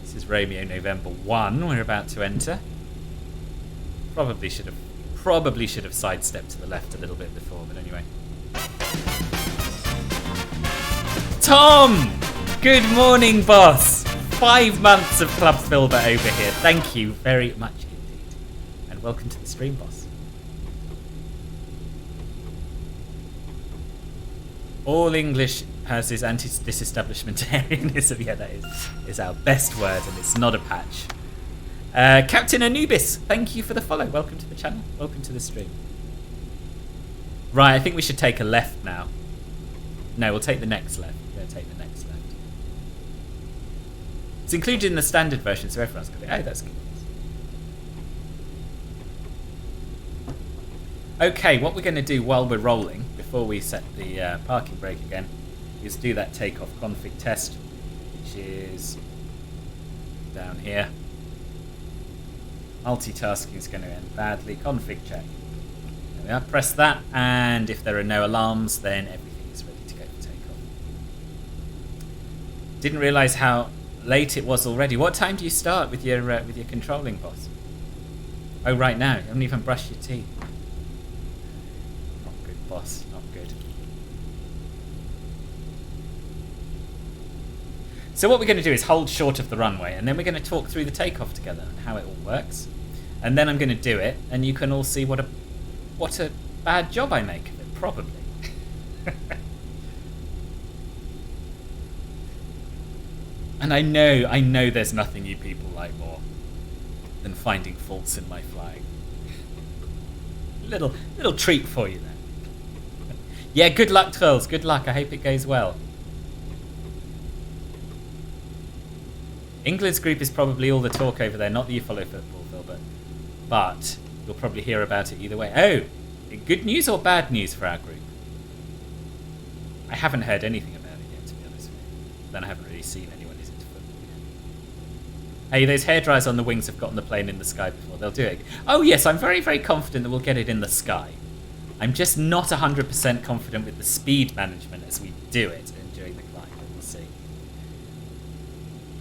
This is Romeo November 1. We're about to enter. Probably should have sidestepped to the left a little bit before, but anyway. Tom! Good morning, boss! 5 months of Club Filbert over here. Thank you very much indeed. And welcome to the stream, boss. All English has is anti-disestablishmentarianism. Yeah, that is our best word, and it's not a patch. Captain Anubis, thank you for the follow. Welcome to the channel. Welcome to the stream. Right, I think we should take a left now. No, we'll take the next left. We're going to take the next left. It's included in the standard version, so everyone's got it. Oh, that's good. Okay, what we're going to do while we're rolling, before we set the parking brake again, is do that takeoff config test, which is down here. Multitasking is going to end badly. Config check. There we are. Press that, and if there are no alarms, then everything is ready to go for takeoff. Didn't realise how late it was already. What time do you start with your controlling, boss? Oh, right now. You haven't even brushed your teeth. Not good, boss. Not good. So what we're going to do is hold short of the runway, and then we're going to talk through the takeoff together and how it all works. And then I'm going to do it, and you can all see what a bad job I make of it, probably. And I know there's nothing you people like more than finding faults in my flying. Little treat for you there. Yeah, good luck, Trolls. Good luck. I hope it goes well. England's group is probably all the talk over there. Not that you follow football, Philbert, but you'll probably hear about it either way. Oh, good news or bad news for our group? I haven't heard anything about it yet, to be honest with you. Then I haven't really seen anyone who's into football yet. Hey, those hairdryers on the wings have gotten the plane in the sky before. They'll do it. Oh yes, I'm very, very confident that we'll get it in the sky. I'm just not 100% confident with the speed management as we do it and during the climb, but we'll see.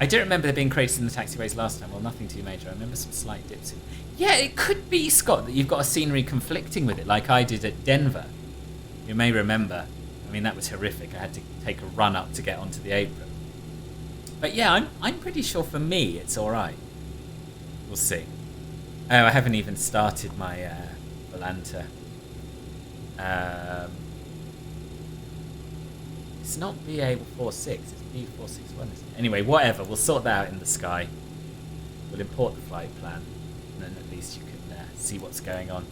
I don't remember there being craters in the taxiways last time. Well, nothing too major. I remember some slight dips in. Yeah, it could be, Scott, that you've got a scenery conflicting with it, like I did at Denver. You may remember. I mean, that was horrific. I had to take a run up to get onto the apron. But yeah, I'm pretty sure for me it's all right. We'll see. Oh, I haven't even started my Volanta. It's not BA46, it's B461, isn't it? Anyway, whatever. We'll sort that out in the sky. We'll import the flight plan, and then at least you can see what's going on.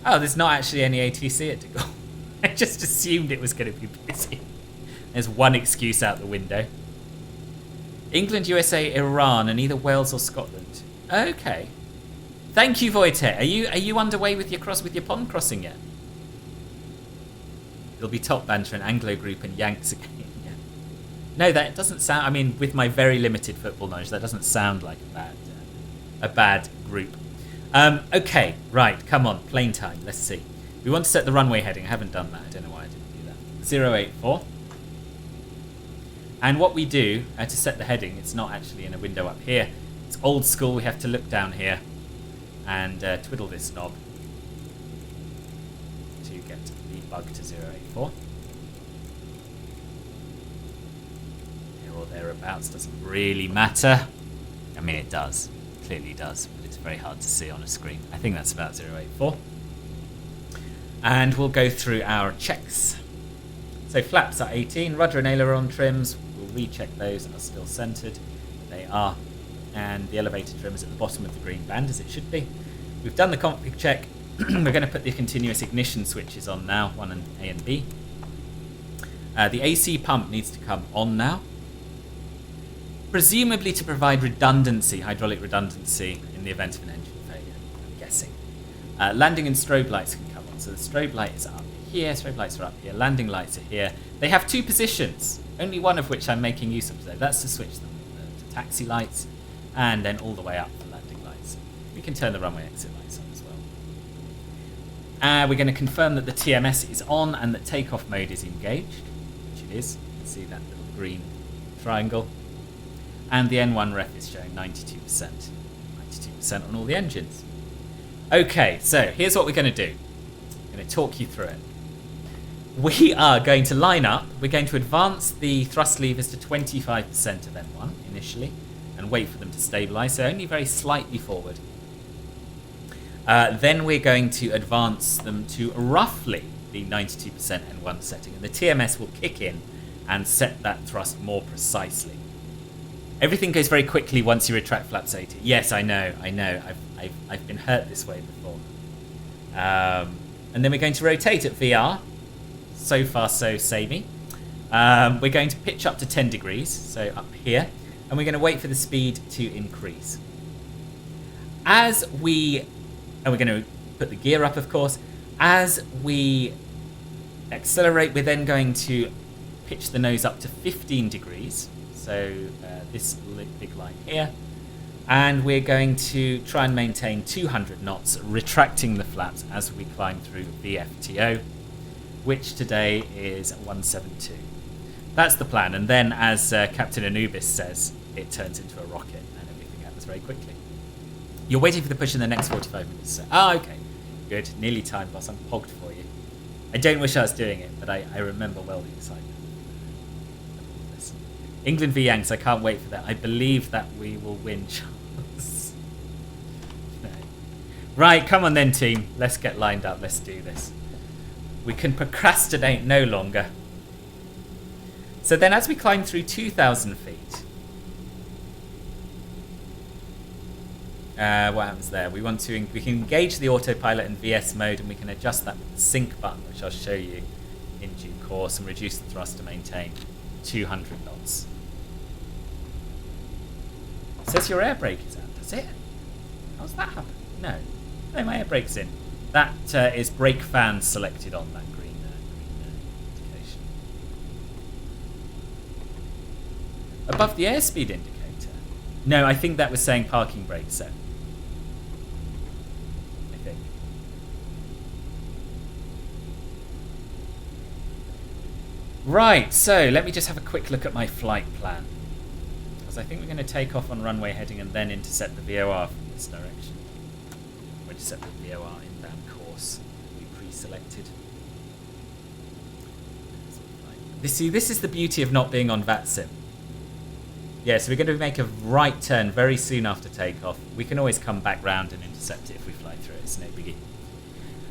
Oh, there's not actually any ATC at De Gaulle. I just assumed it was going to be busy. There's one excuse out the window. England, USA, Iran, and either Wales or Scotland. Okay. Thank you, Voiter. Are you underway with your pond crossing yet? It'll be Top Banter and Anglo Group and Yanks again. Yeah. No, that doesn't sound. I mean, with my very limited football knowledge, that doesn't sound like a bad group. Okay, right. Come on, plane time. Let's see. We want to set the runway heading. I haven't done that. I don't know why I didn't do that. 084. And what we do to set the heading, it's not actually in a window up here. It's old school. We have to look down here and twiddle this knob to get the bug to 084. Here or thereabouts, doesn't really matter. I mean, it does. Clearly does, but it's very hard to see on a screen. I think that's about 084. And we'll go through our checks. So flaps are 18, rudder and aileron trims, we'll recheck those are still centered. They are. And the elevator trim is at the bottom of the green band, as it should be. We've done the config check. We're going to put the continuous ignition switches on now, 1 and A and B. The AC pump needs to come on now, presumably to provide redundancy, hydraulic redundancy, in the event of an engine failure, I'm guessing. Landing and strobe lights can come on. So the strobe light is up here, strobe lights are up here, landing lights are here. They have 2 positions, only one of which I'm making use of today. That's to switch them to taxi lights, and then all the way up for landing lights. We can turn the runway exit lights on as well. We're going to confirm that the TMS is on and that takeoff mode is engaged, which it is. You can see that little green triangle. And the N1 ref is showing 92%. 92% on all the engines. Okay, so here's what we're going to do. I'm going to talk you through it. We are going to line up. We're going to advance the thrust levers to 25% of N1 initially and wait for them to stabilize, so only very slightly forward. Then we're going to advance them to roughly the 92% N1 setting, and the TMS will kick in and set that thrust more precisely. Everything goes very quickly once you retract flaps 80. Yes, I know. I've been hurt this way before. And then we're going to rotate at VR. So far, so samey. We're going to pitch up to 10 degrees, so up here, and we're going to wait for the speed to increase. And we're going to put the gear up, of course. As we accelerate, we're then going to pitch the nose up to 15 degrees. So this big line here. And we're going to try and maintain 200 knots, retracting the flaps as we climb through VFTO, which today is 172. That's the plan. And then, as Captain Anubis says, it turns into a rocket and everything happens very quickly. You're waiting for the push in the next 45 minutes. So. Oh, okay. Good. Nearly time, boss. I'm pogged for you. I don't wish I was doing it, but I remember well the excitement. England v Yanks, I can't wait for that. I believe that we will win, Charles. No. Right, come on then, team. Let's get lined up. Let's do this. We can procrastinate no longer. So then as we climb through 2,000 feet, what happens there? We can engage the autopilot in VS mode, and we can adjust that with the sync button, which I'll show you in due course, and reduce the thrust to maintain 200 knots. It says your air brake is out, does it? How's that happen? No, my air brake's in. That is brake fan selected on that green indication. Above the airspeed indicator? No, I think that was saying parking brake set. I think. Right, so let me just have a quick look at my flight plan. Because I think we're going to take off on runway heading and then intercept the VOR from this direction. Or intercept the VOR inbound course we pre-selected. This is the beauty of not being on VATSIM. Yeah, so we're going to make a right turn very soon after takeoff. We can always come back round and intercept it if we fly through it. It's no biggie.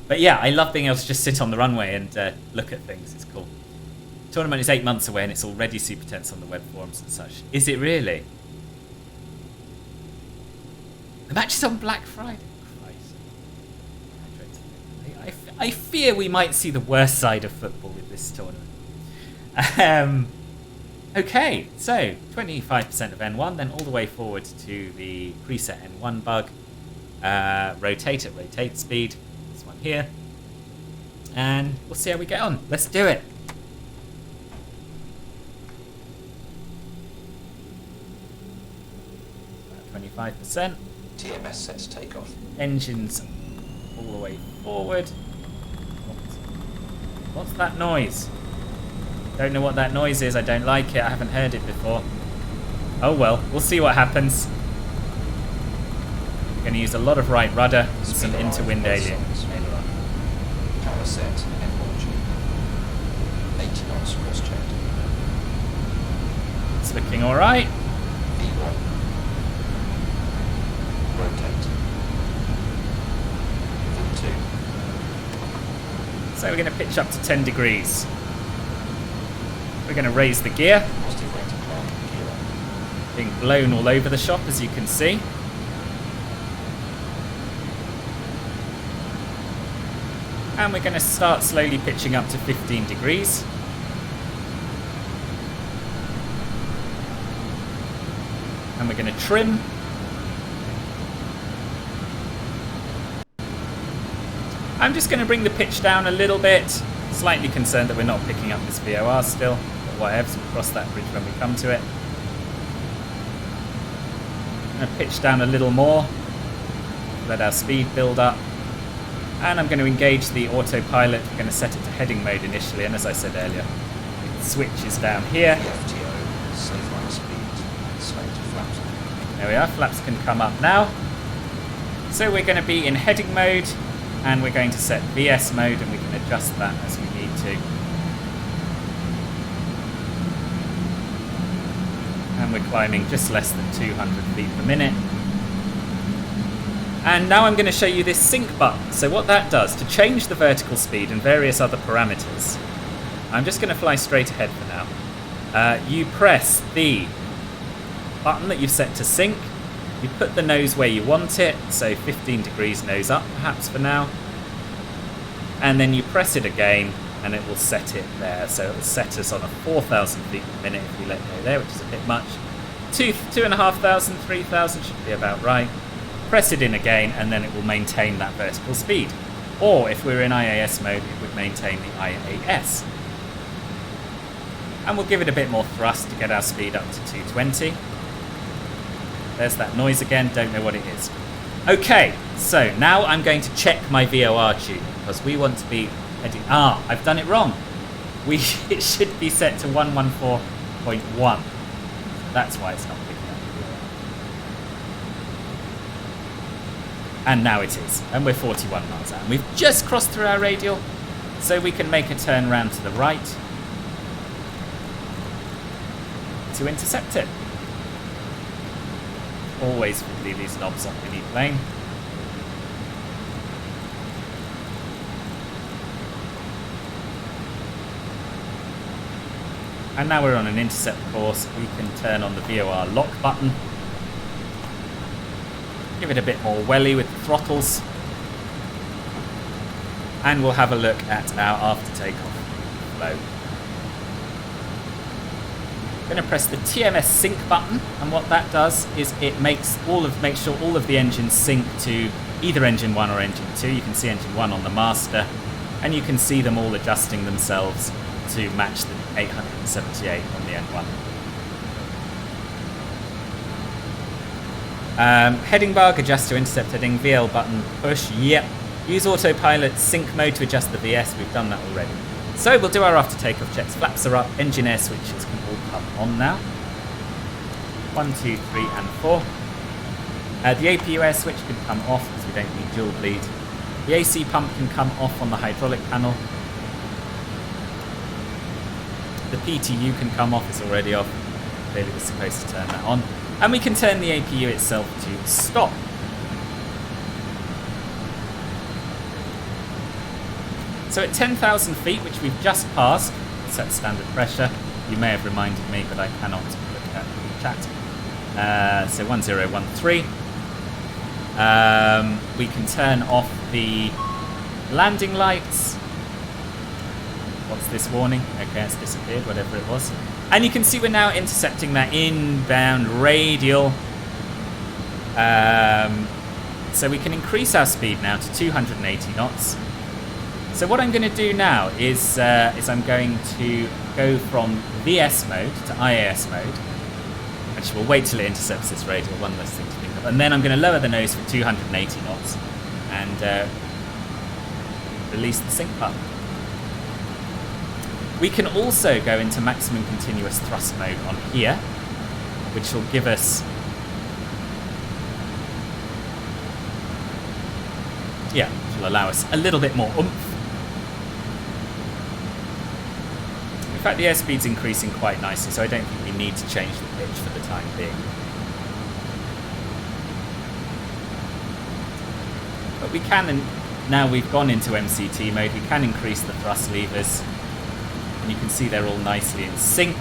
But yeah, I love being able to just sit on the runway and look at things. It's cool. Tournament is 8 months away and it's already super tense on the web forums and such. Is it really? The match is on Black Friday. Christ. I fear we might see the worst side of football with this tournament. Okay, so 25% of N1, then all the way forward to the preset N1 bug. Rotate at rotate speed. This one here. And we'll see how we get on. Let's do it. 25%. TMS sets takeoff. Engines all the way forward. What's that noise? Don't know what that noise is. I don't like it. I haven't heard it before. Oh well, we'll see what happens. We're going to use a lot of right rudder and some interwind aileron. Power set, M1G. 80 knots cross-checked. It's looking alright. V1. Rotate. V2. So we're going to pitch up to 10 degrees. We're going to raise the gear. Positive rate of climb, gear up. Being blown all over the shop, as you can see. And we're going to start slowly pitching up to 15 degrees. And we're going to trim. I'm just going to bring the pitch down a little bit. Slightly concerned that we're not picking up this VOR still. But whatever, so we'll cross that bridge when we come to it. I'm going to pitch down a little more. Let our speed build up. And I'm going to engage the autopilot. We're going to set it to heading mode initially. And as I said earlier, it switches down here. FTO, safe line speed, slow to flaps. There we are, flaps can come up now. So we're going to be in heading mode, and we're going to set VS mode, and we can adjust that as we need to. And we're climbing just less than 200 feet per minute. And now I'm going to show you this sync button. So what that does, to change the vertical speed and various other parameters, I'm just going to fly straight ahead for now. You press the button that you've set to sync. You put the nose where you want it, so 15 degrees nose up perhaps for now. And then you press it again and it will set it there. So it will set us on a 4,000 feet per minute if we let go there, which is a bit much. 2,500, 3,000 should be about right. Press it in again and then it will maintain that vertical speed. Or if we're in IAS mode, it would maintain the IAS. And we'll give it a bit more thrust to get our speed up to 220. There's that noise again, don't know what it is. Okay, so now I'm going to check my VOR tune because we want to be heading... I've done it wrong. It should be set to 114.1. That's why it's not picking up VOR. And now it is, and we're 41 miles out. And we've just crossed through our radial, so we can make a turn round to the right to intercept it. Always fiddly these knobs on any plane. And now we're on an intercept course. We can turn on the VOR lock button. Give it a bit more welly with the throttles. And we'll have a look at our after takeoff flow. I'm going to press the TMS sync button, and what that does is it makes sure all of the engines sync to either engine 1 or engine 2. You can see engine 1 on the master, and you can see them all adjusting themselves to match the 878 on the N1. Heading bar, adjust to intercept heading, VL button, push, yep. Use autopilot sync mode to adjust the VS, we've done that already. So we'll do our after takeoff checks. Flaps are up, engine air switches can all come on now. 1, 2, 3 and 4. The APU air switch can come off because we don't need dual bleed. The AC pump can come off on the hydraulic panel. The PTU can come off, it's already off. Clearly we're supposed to turn that on. And we can turn the APU itself to stop. So at 10,000 feet, which we've just passed, set standard pressure. You may have reminded me, but I cannot look at the chat. So 1013. We can turn off the landing lights. What's this warning? Okay, it's disappeared, whatever it was. And you can see we're now intercepting that inbound radial. So we can increase our speed now to 280 knots. So what I'm going to do now is I'm going to go from VS mode to IAS mode. Actually, we'll wait till it intercepts this radial, one less thing to think of. And then I'm going to lower the nose for 280 knots and release the sync button. We can also go into maximum continuous thrust mode on here, which will give us, yeah, which will allow us a little bit more oomph. In fact, the airspeed's increasing quite nicely, so I don't think we need to change the pitch for the time being. But we can, and now we've gone into MCT mode, we can increase the thrust levers. And you can see they're all nicely in sync.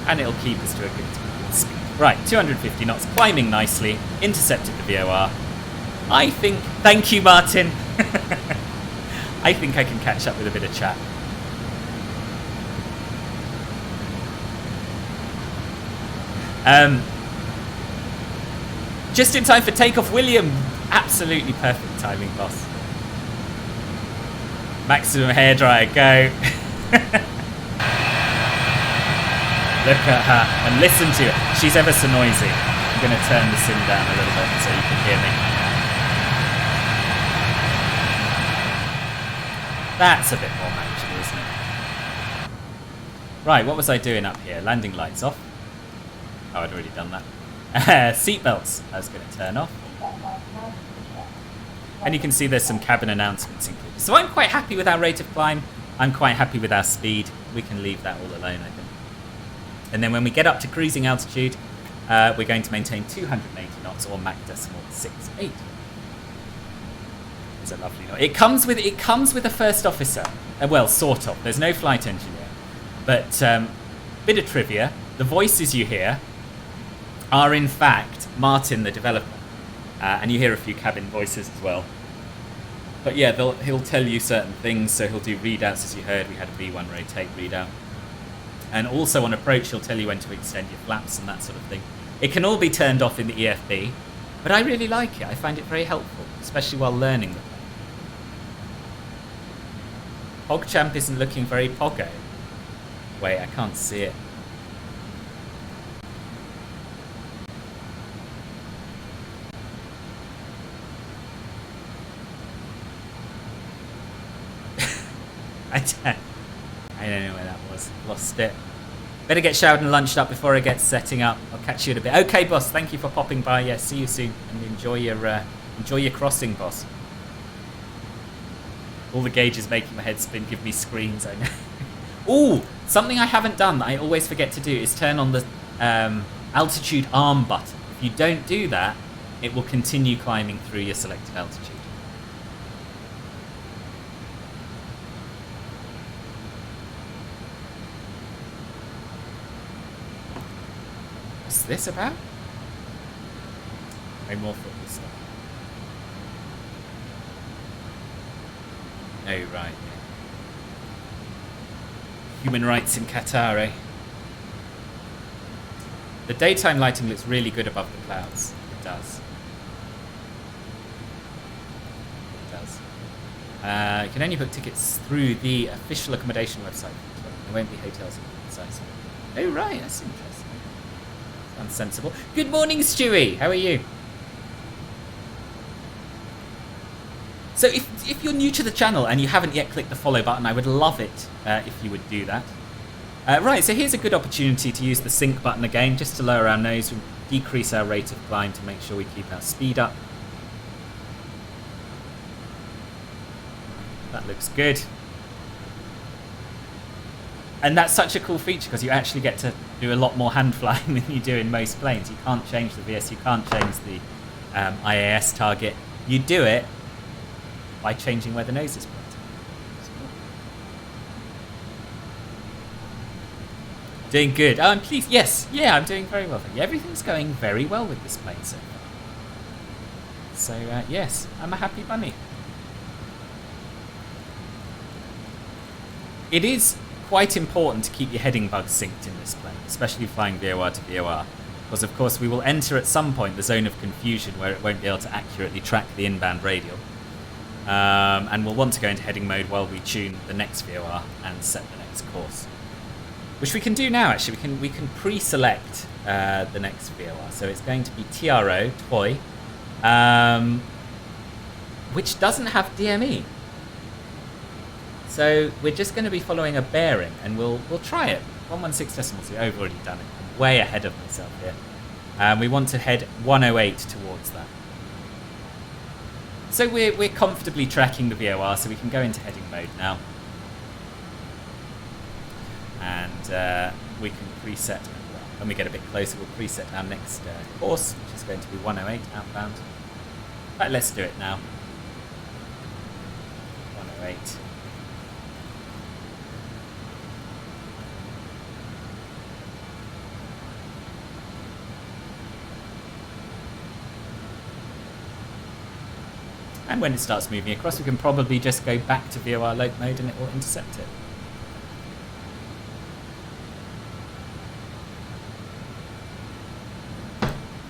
And it'll keep us to a good speed. Right, 250 knots, climbing nicely, intercepted the VOR. I think, thank you, Martin. I think I can catch up with a bit of chat. Just in time for takeoff, William. Absolutely perfect timing, boss. Maximum hairdryer, go. Look at her and listen to her. She's ever so noisy. I'm going to turn the sim down a little bit so you can hear me. That's a bit more manageable, isn't it? Right, what was I doing up here? Landing lights off. Oh, I'd already done that. Seatbelts, I was going to turn off. And you can see there's some cabin announcements included. So I'm quite happy with our rate of climb. I'm quite happy with our speed. We can leave that all alone, I think. And then when we get up to cruising altitude, we're going to maintain 280 knots or Mach decimal 68. It's a lovely note. It comes with a first officer. Well, sort of. There's no flight engineer. But bit of trivia. The voices you hear are in fact Martin, the developer. And you hear a few cabin voices as well. But yeah, he'll tell you certain things. So he'll do readouts, as you heard. We had a V1 rotate readout. And also on approach, he'll tell you when to extend your flaps and that sort of thing. It can all be turned off in the EFB. But I really like it. I find it very helpful, especially while learning the plane. PogChamp isn't looking very poggo. Wait, I can't see it. I don't know where that was. Lost it. Better get showered and lunched up before I get setting up. I'll catch you in a bit. Okay, boss. Thank you for popping by. Yeah, see you soon. And enjoy your crossing, boss. All the gauges making my head spin. Give me screens. I know. Ooh, something I haven't done that I always forget to do is turn on the altitude arm button. If you don't do that, it will continue climbing through your selected altitude. What's this about? No more football stuff. Oh, right. Yeah. Human rights in Qatar, eh? The daytime lighting looks really good above the clouds. It does. It does. You can only book tickets through the official accommodation website. There won't be hotels inside. Oh, right. That's interesting. Sounds sensible. Good morning, Stewie. How are you? So if you're new to the channel and you haven't yet clicked the follow button, I would love it if you would do that. Right, so here's a good opportunity to use the sync button again, just to lower our nose and decrease our rate of climb to make sure we keep our speed up. That looks good. And that's such a cool feature because you actually get to do a lot more hand flying than you do in most planes. You can't change the VS, you can't change the IAS target. You do it by changing where the nose is pointing. Doing good. Oh, I'm pleased. Yes, yeah, I'm doing very well. Thank you. Everything's going very well with this plane so far. So, yes, I'm a happy bunny. It is quite important to keep your heading bugs synced in this plane, especially flying VOR to VOR, because of course we will enter at some point the zone of confusion where it won't be able to accurately track the inbound radial. And we'll want to go into heading mode while we tune the next VOR and set the next course. Which we can do now, actually. We can pre-select the next VOR. So it's going to be TRO, TOI, which doesn't have DME. So we're just going to be following a bearing, and we'll try it. 116.2. I've already done it. I'm way ahead of myself here. We want to head 108 towards that. So we're comfortably tracking the VOR, so we can go into heading mode now. And we can preset, when we get a bit closer, we'll preset our next course, which is going to be 108 outbound. But let's do it now. 108. And when it starts moving across, we can probably just go back to VOR loc mode and it will intercept it.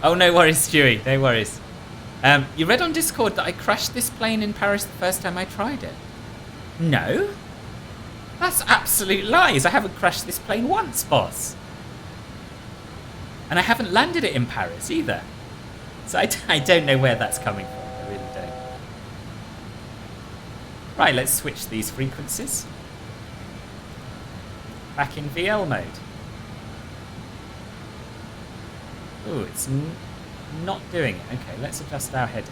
Oh, no worries, Stewie, no worries. You read on Discord that I crashed this plane in Paris the first time I tried it. No. That's absolute lies. I haven't crashed this plane once, boss. And I haven't landed it in Paris either. So I don't know where that's coming from. I really don't. Right, let's switch these frequencies. Back in VL mode. Ooh, it's not doing it. Okay, let's adjust our heading.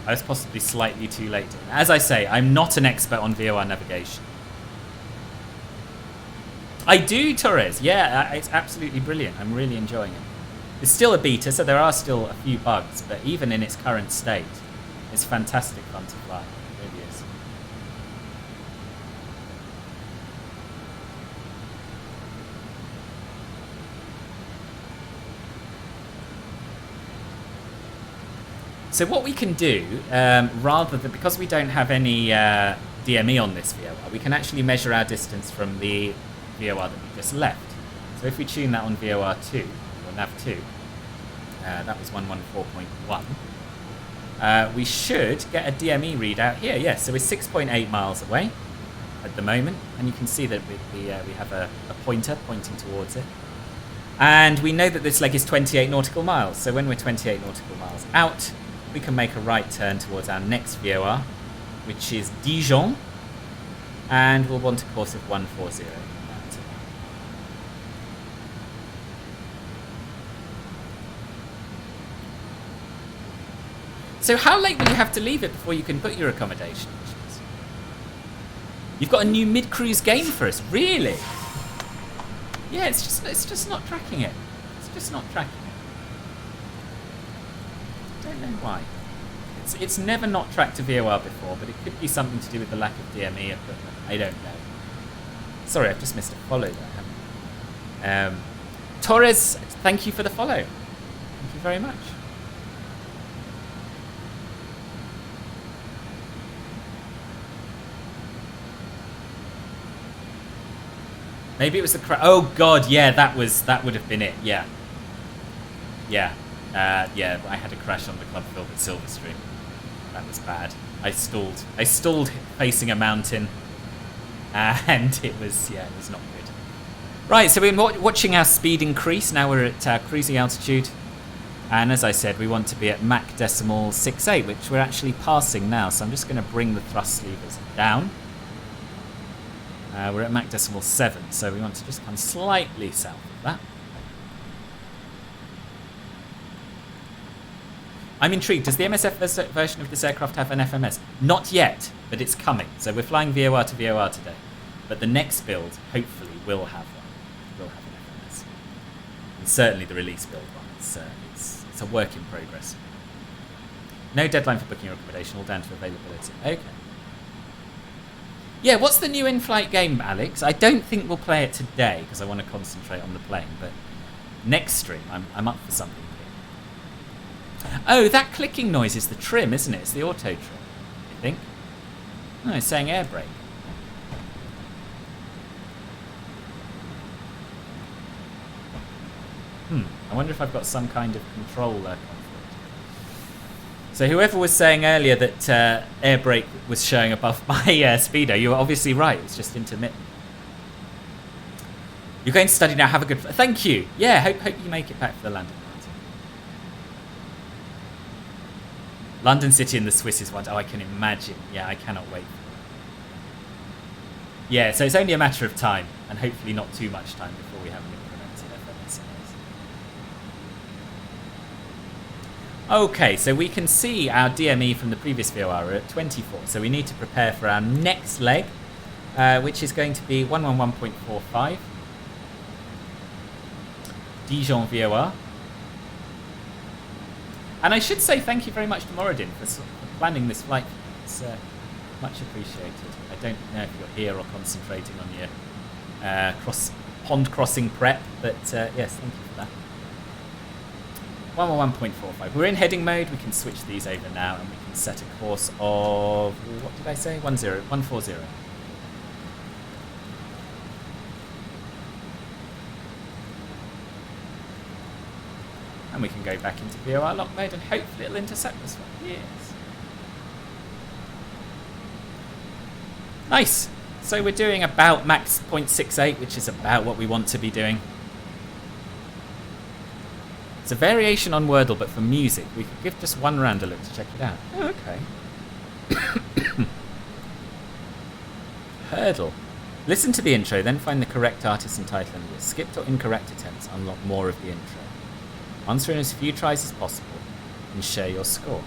I was possibly slightly too late. As I say, I'm not an expert on VOR navigation. I do, Torres. Yeah, it's absolutely brilliant. I'm really enjoying it. It's still a beta, so there are still a few bugs, but even in its current state, it's fantastic fun to fly. It really is. So what we can do, rather than, because we don't have any DME on this VOR, we can actually measure our distance from the VOR that we just left. So if we tune that on VOR 2, or nav 2, that was 114.1, we should get a DME readout here. Yes, so we're 6.8 miles away at the moment, and you can see that we have a pointer pointing towards it. And we know that this leg is 28 nautical miles, so when we're 28 nautical miles out, we can make a right turn towards our next VOR, which is Dijon, and we'll want a course of 140. So how late will you have to leave it before you can book your accommodation? You've got a new mid-cruise game for us, really? Yeah, it's just not tracking it. It's just not tracking it. Don't know why. It's never not tracked a VOR before, but it could be something to do with the lack of DME equipment. I don't know. Sorry, I've just missed a follow there, haven't I? Torres, thank you for the follow. Thank you very much. Maybe it was the crash. Oh god, yeah, that would have been it. Yeah. Yeah. Yeah, I had a crash on the club field at Silverstream. That was bad. I stalled facing a mountain, and it was not good. Right, so we're watching our speed increase. Now we're at cruising altitude, and as I said, we want to be at Mach 0.68, which we're actually passing now. So I'm just going to bring the thrust levers down. We're at Mach 0.7, so we want to just come slightly south of that. I'm intrigued. Does the MSFS version of this aircraft have an FMS? Not yet, but it's coming. So we're flying VOR to VOR today. But the next build, hopefully, will have one. Will have an FMS. And certainly the release build one. It's a work in progress. No deadline for booking your accommodation, all down to availability. Okay. Yeah, what's the new in-flight game, Alex? I don't think we'll play it today because I want to concentrate on the plane. But next stream, I'm up for something. Oh, that clicking noise is the trim, isn't it? It's the auto trim, I think. No, it's saying air brake. I wonder if I've got some kind of controller conflict. So whoever was saying earlier that air brake was showing above my speedo, you were obviously right. It's just intermittent. You're going to study now. Have a good... Thank you. Yeah, hope you make it back for the landing. London City and the Swiss is one. Oh, I can imagine. Yeah, I cannot wait. Yeah, so it's only a matter of time, and hopefully not too much time before we have an implemented FMS. Okay, so we can see our DME from the previous VOR at 24. So we need to prepare for our next leg, which is going to be 111.45. Dijon VOR. And I should say thank you very much to Moradin for planning this flight. It's much appreciated. I don't know if you're here or concentrating on your pond crossing prep, but yes, thank you for that. 111.45. We're in heading mode. We can switch these over now, and we can set a course of, what did I say? 140. And we can go back into VOR lock mode, and hopefully it'll intercept this one. Yes. Nice. So we're doing about max 0.68, which is about what we want to be doing. It's a variation on Wordle, but for music. We could give just one round a look to check it out. Oh, okay. Hurdle. Listen to the intro, then find the correct artist and title and list. Skipped or incorrect attempts unlock more of the intro. Answer in as few tries as possible and share your score.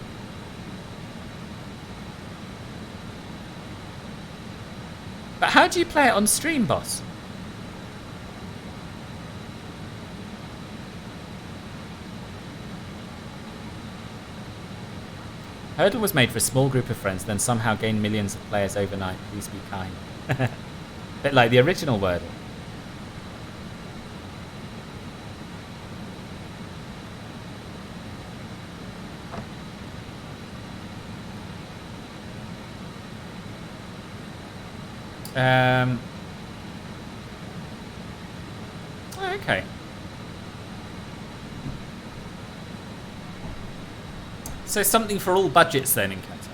But how do you play it on stream, boss? Hurdle was made for a small group of friends, then somehow gained millions of players overnight. Please be kind. Bit like the original Wordle. Okay. So something for all budgets then in Qatar.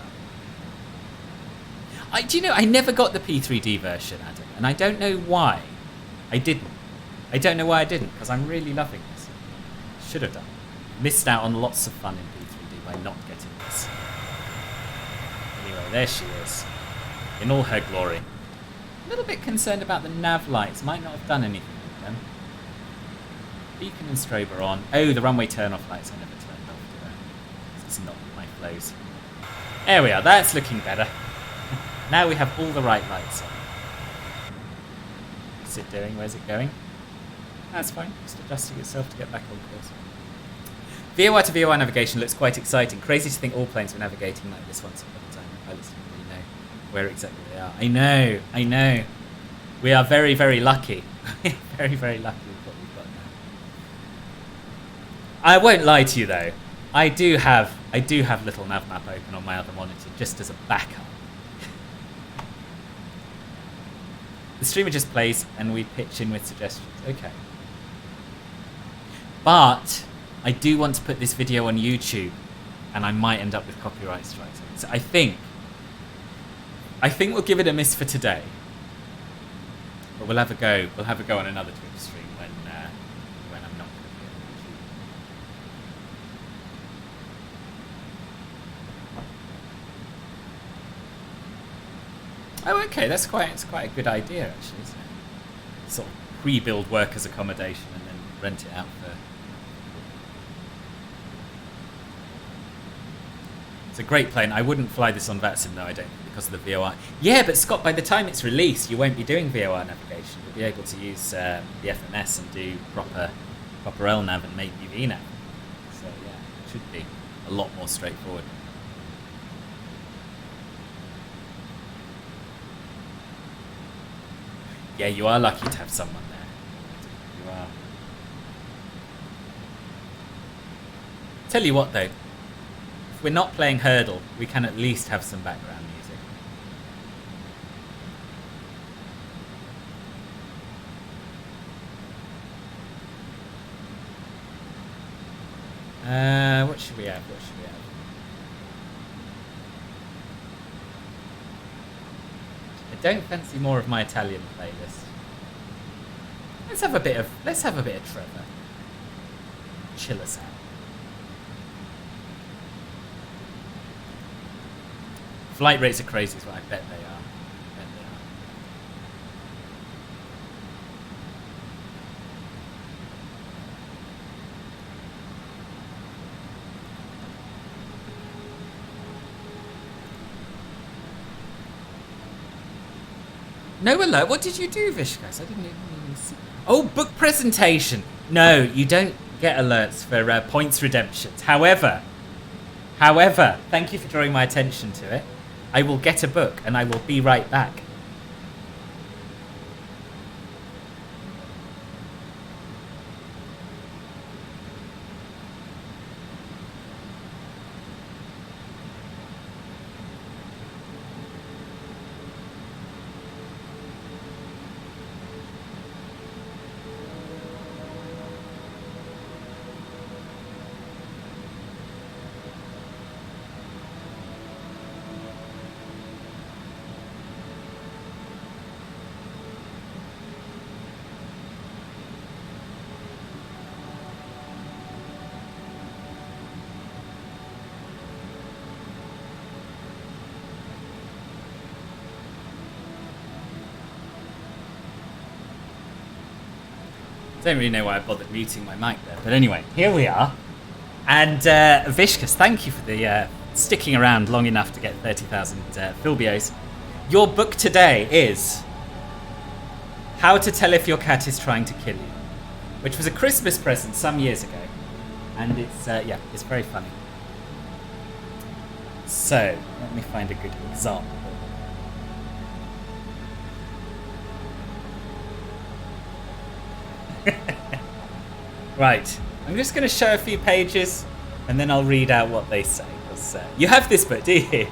Do you know, I never got the P3D version, Adam, and I don't know why I didn't. I don't know why I didn't, because I'm really loving this. Should have done. Missed out on lots of fun in P3D by not getting this. Anyway, there she is, in all her glory. A little bit concerned about the nav lights. Might not have done anything with them. Beacon and strobe are on. Oh, the runway turn-off lights I never turned off, did I? This is not my flows. There we are. That's looking better. Now we have all the right lights on. What's it doing? Where's it going? That's fine. Just adjusting itself to get back on course. VOR to VOR navigation looks quite exciting. Crazy to think all planes were navigating like this once upon a time. The pilots didn't really know where exactly they are. I know. We are very, very lucky. Very, very lucky with what we've got now. I won't lie to you though. I do have little nav map open on my other monitor just as a backup. The streamer just plays and we pitch in with suggestions. Okay. But I do want to put this video on YouTube, and I might end up with copyright strikes. So I think we'll give it a miss for today. But we'll have a go. We'll have a go on another Twitch stream when I'm not going to be on YouTube. Oh, okay. It's quite a good idea, actually, isn't it? Sort of pre-build workers' accommodation and then rent it out for. It's a great plane. I wouldn't fly this on VATSIM though, I don't think, because of the VOR. Yeah, but Scott, by the time it's released, you won't be doing VOR navigation. You'll be able to use the FMS and do proper LNAV and maybe VNAV. So yeah, it should be a lot more straightforward. Yeah, you are lucky to have someone there. You are. Tell you what though, if we're not playing Hurdle, we can at least have some background music. What should we have? I don't fancy more of my Italian playlist. Let's have a bit of Trevor. Chill us out. Flight rates are crazy as well. I bet they are. No alert. What did you do, Vishkas? I didn't even see. Oh, book presentation. No, you don't get alerts for points redemptions. However, thank you for drawing my attention to it. I will get a book and I will be right back. Don't really know why I bothered muting my mic there, but anyway, here we are. And Vishkas, thank you for the sticking around long enough to get 30,000 Philbios. Your book today is How to Tell If Your Cat Is Trying to Kill You, which was a Christmas present some years ago, and it's it's very funny. So let me find a good example. Right, I'm just going to show a few pages and then I'll read out what they say. You have this book, do you?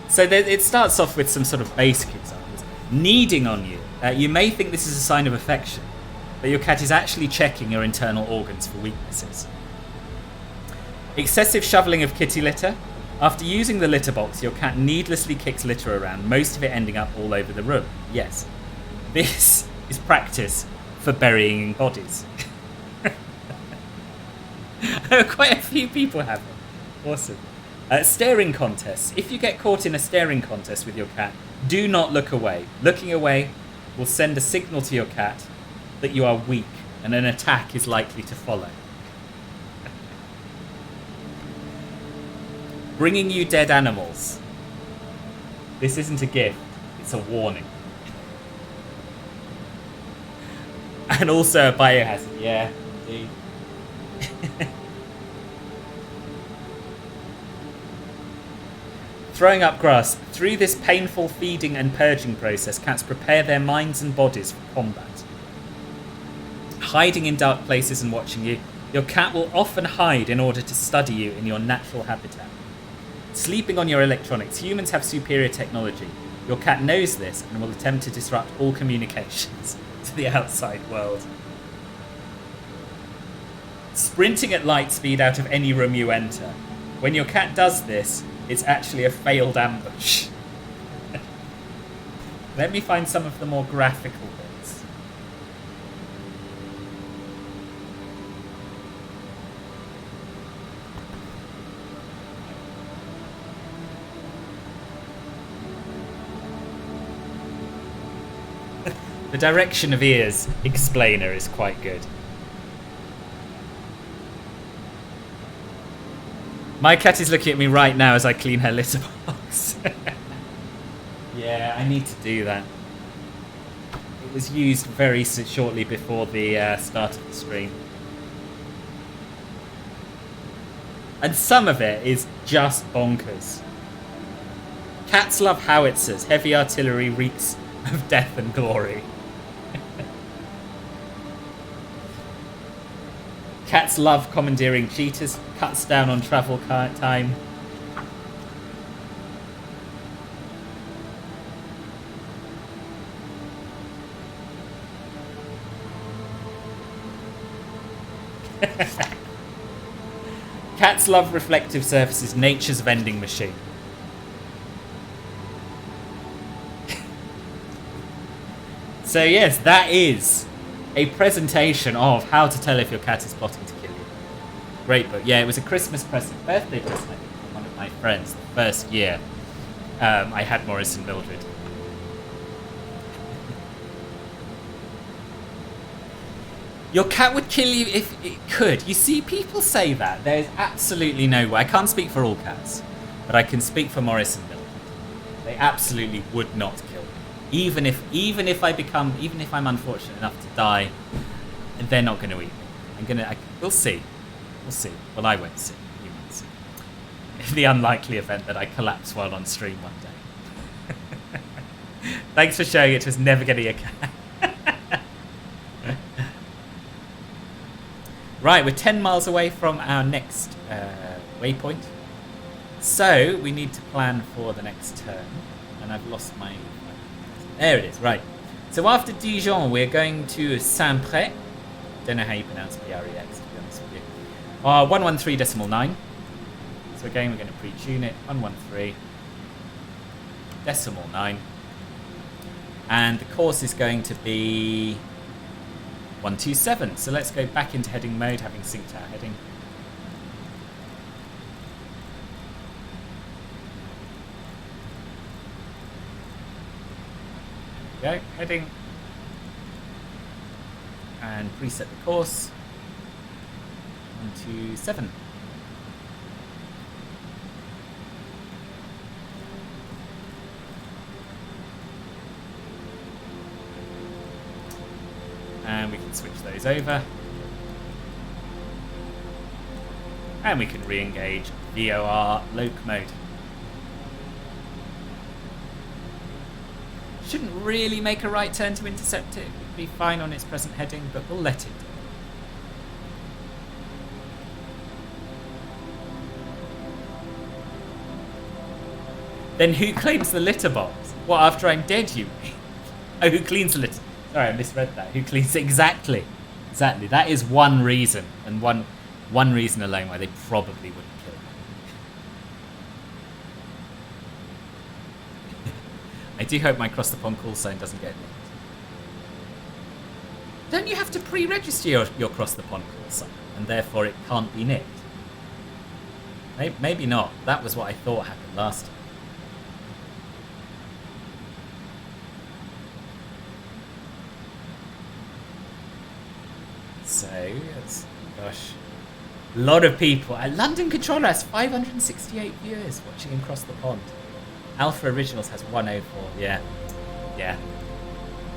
So it starts off with some sort of basic examples. Kneading on you. You may think this is a sign of affection, but your cat is actually checking your internal organs for weaknesses. Excessive shoveling of kitty litter. After using the litter box, your cat needlessly kicks litter around, most of it ending up all over the room. Yes, this is practice for burying bodies. Quite a few people have it. Awesome. Staring contests. If you get caught in a staring contest with your cat, do not look away. Looking away will send a signal to your cat that you are weak and an attack is likely to follow. Bringing you dead animals. This isn't a gift, it's a warning. And also a biohazard, yeah, indeed. Throwing up grass. Through this painful feeding and purging process, cats prepare their minds and bodies for combat. Hiding in dark places and watching you. Your cat will often hide in order to study you in your natural habitat. Sleeping on your electronics. Humans have superior technology. Your cat knows this and will attempt to disrupt all communications to the outside world. Sprinting at light speed out of any room you enter. When your cat does this, it's actually a failed ambush. Let me find some of the more graphical bits. The direction of ears explainer is quite good. My cat is looking at me right now as I clean her litter box. Yeah, I need to do that. It was used very shortly before the start of the stream. And some of it is just bonkers. Cats love howitzers. Heavy artillery reeks of death and glory. Cats love commandeering cheetahs, cuts down on travel time. Cats love reflective surfaces, nature's vending machine. So yes, that is a presentation of how to tell if your cat is plotting to kill you. Great book. Yeah, it was a Christmas present, birthday present, I think, from one of my friends the first year I had Morris and Mildred. Your cat would kill you if it could. You see, people say that. There's absolutely no way. I can't speak for all cats, but I can speak for Morris and Mildred. They absolutely would not kill me. Even if I'm unfortunate enough to die, they're not going to eat me. We'll see. We'll see. Well, I won't see. You might see. In the unlikely event that I collapse while on stream one day. Thanks for showing it was never getting a cat. Right, we're 10 miles away from our next waypoint. So we need to plan for the next turn. And I've lost my... There it is, right. So after Dijon, we're going to Saint-Pré. Don't know how you pronounce PREX, to be honest with you. 113.9. So again, we're going to pre-tune it. 113.9. And the course is going to be 127. So let's go back into heading mode, having synced our heading. There we go, heading. And preset the course. 127. And we can switch those over. And we can re-engage VOR loc mode. Shouldn't really make a right turn to intercept it. It would be fine on its present heading, but we'll let it do. Then who claims the litter box? What, after I'm dead, you mean? Oh, who cleans the litter? Sorry, I misread that. Who cleans it? Exactly. Exactly. That is one reason, and one reason alone why they probably wouldn't kill me. I do hope my cross the pond call sign doesn't get nicked. Don't you have to pre-register your cross the pond call sign, and therefore it can't be nicked? Maybe not. That was what I thought happened last time. So, that's, gosh, a lot of people. London Controller has 568 viewers watching him cross the pond. Alpha Originals has 104. Yeah.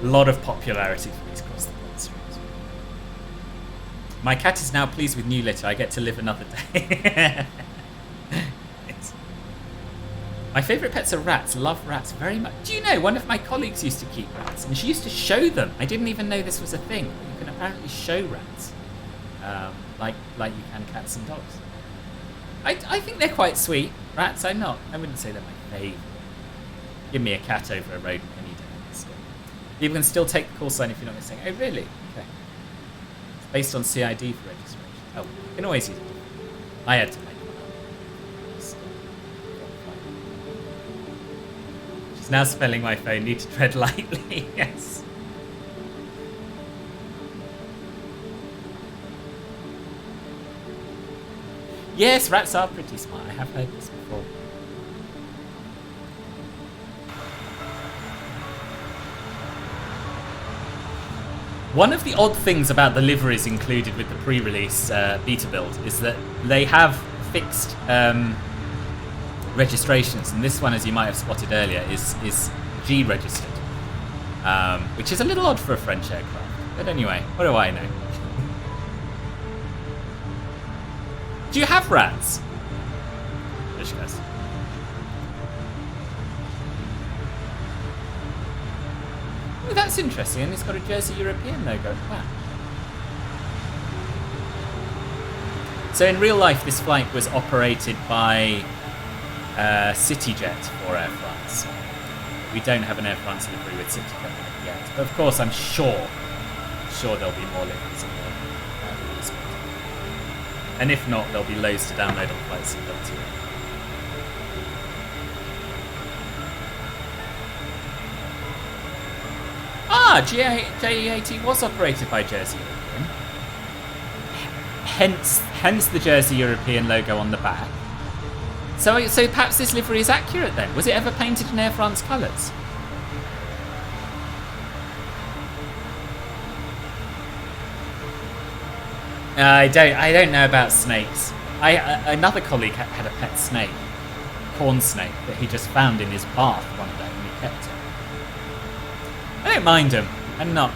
A lot of popularity for these cross the pond streams. My cat is now pleased with new litter. I get to live another day. My favourite pets are rats. Love rats very much. Do you know, one of my colleagues used to keep rats, and she used to show them. I didn't even know this was a thing. But you can apparently show rats, like you can cats and dogs. I think they're quite sweet. Rats, I wouldn't say they're my favourite. Give me a cat over a rodent any day. Still. You can still take the call sign if you're not missing. Oh, really? Okay. It's based on CID for registration. Oh, you can always use it. I had to make one up. She's now spelling my phone. Need to tread lightly. Yes. Yes, rats are pretty smart. I have heard this before. One of the odd things about the liveries included with the pre-release beta build is that they have fixed registrations, and this one, as you might have spotted earlier, is G registered, which is a little odd for a French aircraft. But anyway, what do I know? Do you have rats? Vishkas. Oh, that's interesting, and it's got a Jersey European logo. Wow. So in real life, this flight was operated by CityJet for Air France. We don't have an Air France livery with CityJet yet, but of course I'm sure there'll be more liveries in the release. And if not, there'll be loads to download on Flight Simulator. JE80 was operated by Jersey European. Hence the Jersey European logo on the back. So perhaps this livery is accurate then. Was it ever painted in Air France colours? I don't know about snakes. Another colleague had a pet snake, corn snake, that he just found in his bath one day and he kept it. I don't mind them. I'm not.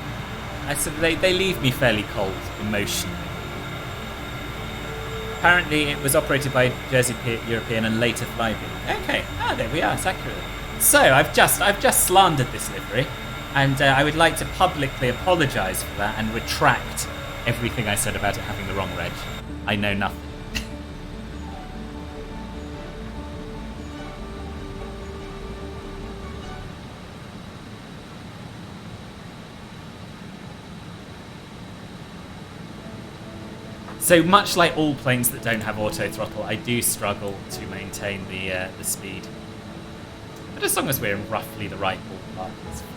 I said they leave me fairly cold emotionally. Apparently, it was operated by Jersey European and later Flight BAe. Okay, there we are. It's accurate. So I've just slandered this livery, and I would like to publicly apologise for that and retract everything I said about it having the wrong reg. I know nothing. So much like all planes that don't have auto throttle, I do struggle to maintain the speed. But as long as we're in roughly the right ballpark, it's fine.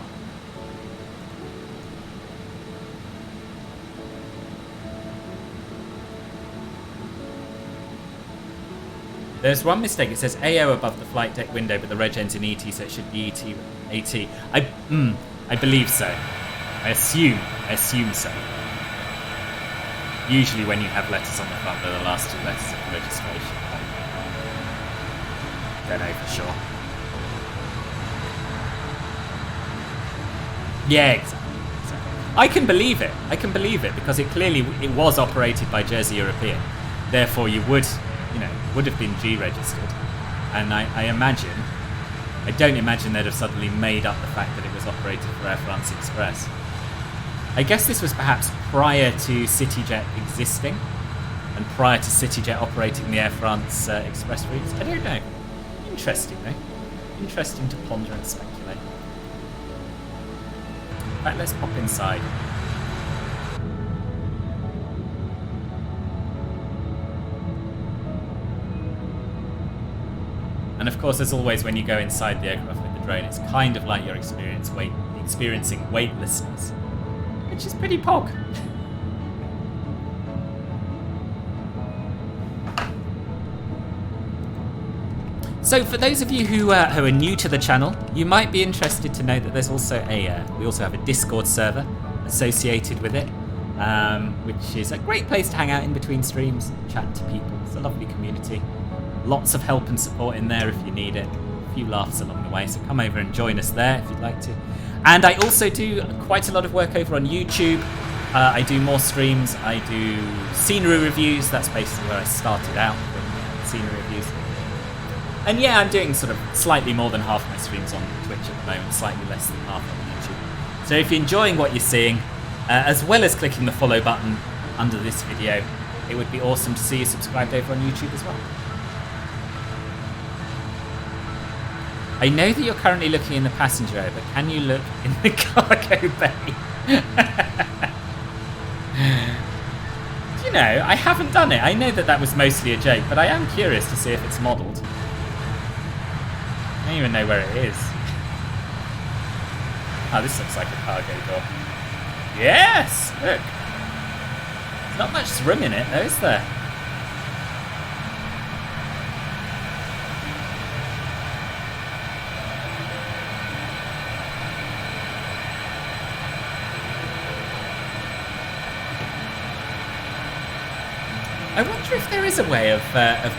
There's one mistake. It says AO above the flight deck window, but the reg ends in ET, so it should be AT. I believe so. I assume so. Usually when you have letters on the front, they're the last two letters of the registration. Don't know for sure. Yeah, exactly. I can believe it because it was operated by Jersey European. Therefore, you would have been G registered. And I don't imagine they'd have suddenly made up the fact that it was operated for Air France Express. I guess this was perhaps prior to CityJet existing and prior to CityJet operating the Air France Express routes. I don't know. Interesting, though. Interesting to ponder and speculate. In fact, let's pop inside. And of course, as always, when you go inside the aircraft with the drone, it's kind of like you're experiencing weightlessness. Which is pretty pog. So for those of you who are new to the channel, you might be interested to know that there's also we also have a Discord server associated with it, which is a great place to hang out in between streams, chat to people. It's a lovely community. Lots of help and support in there if you need it. A few laughs along the way, so come over and join us there if you'd like to. And I also do quite a lot of work over on YouTube. I do more streams. I do scenery reviews. That's basically where I started out, with scenery reviews. And yeah, I'm doing sort of slightly more than half my streams on Twitch at the moment, slightly less than half on YouTube. So if you're enjoying what you're seeing, as well as clicking the follow button under this video, it would be awesome to see you subscribed over on YouTube as well. I know that you're currently looking in the passenger area, but can you look in the cargo bay? You know, I haven't done it. I know that was mostly a joke, but I am curious to see if it's modelled. I don't even know where it is. Oh, this looks like a cargo door. Yes! Look. There's not much room in it, though, is there? I wonder if there is a way of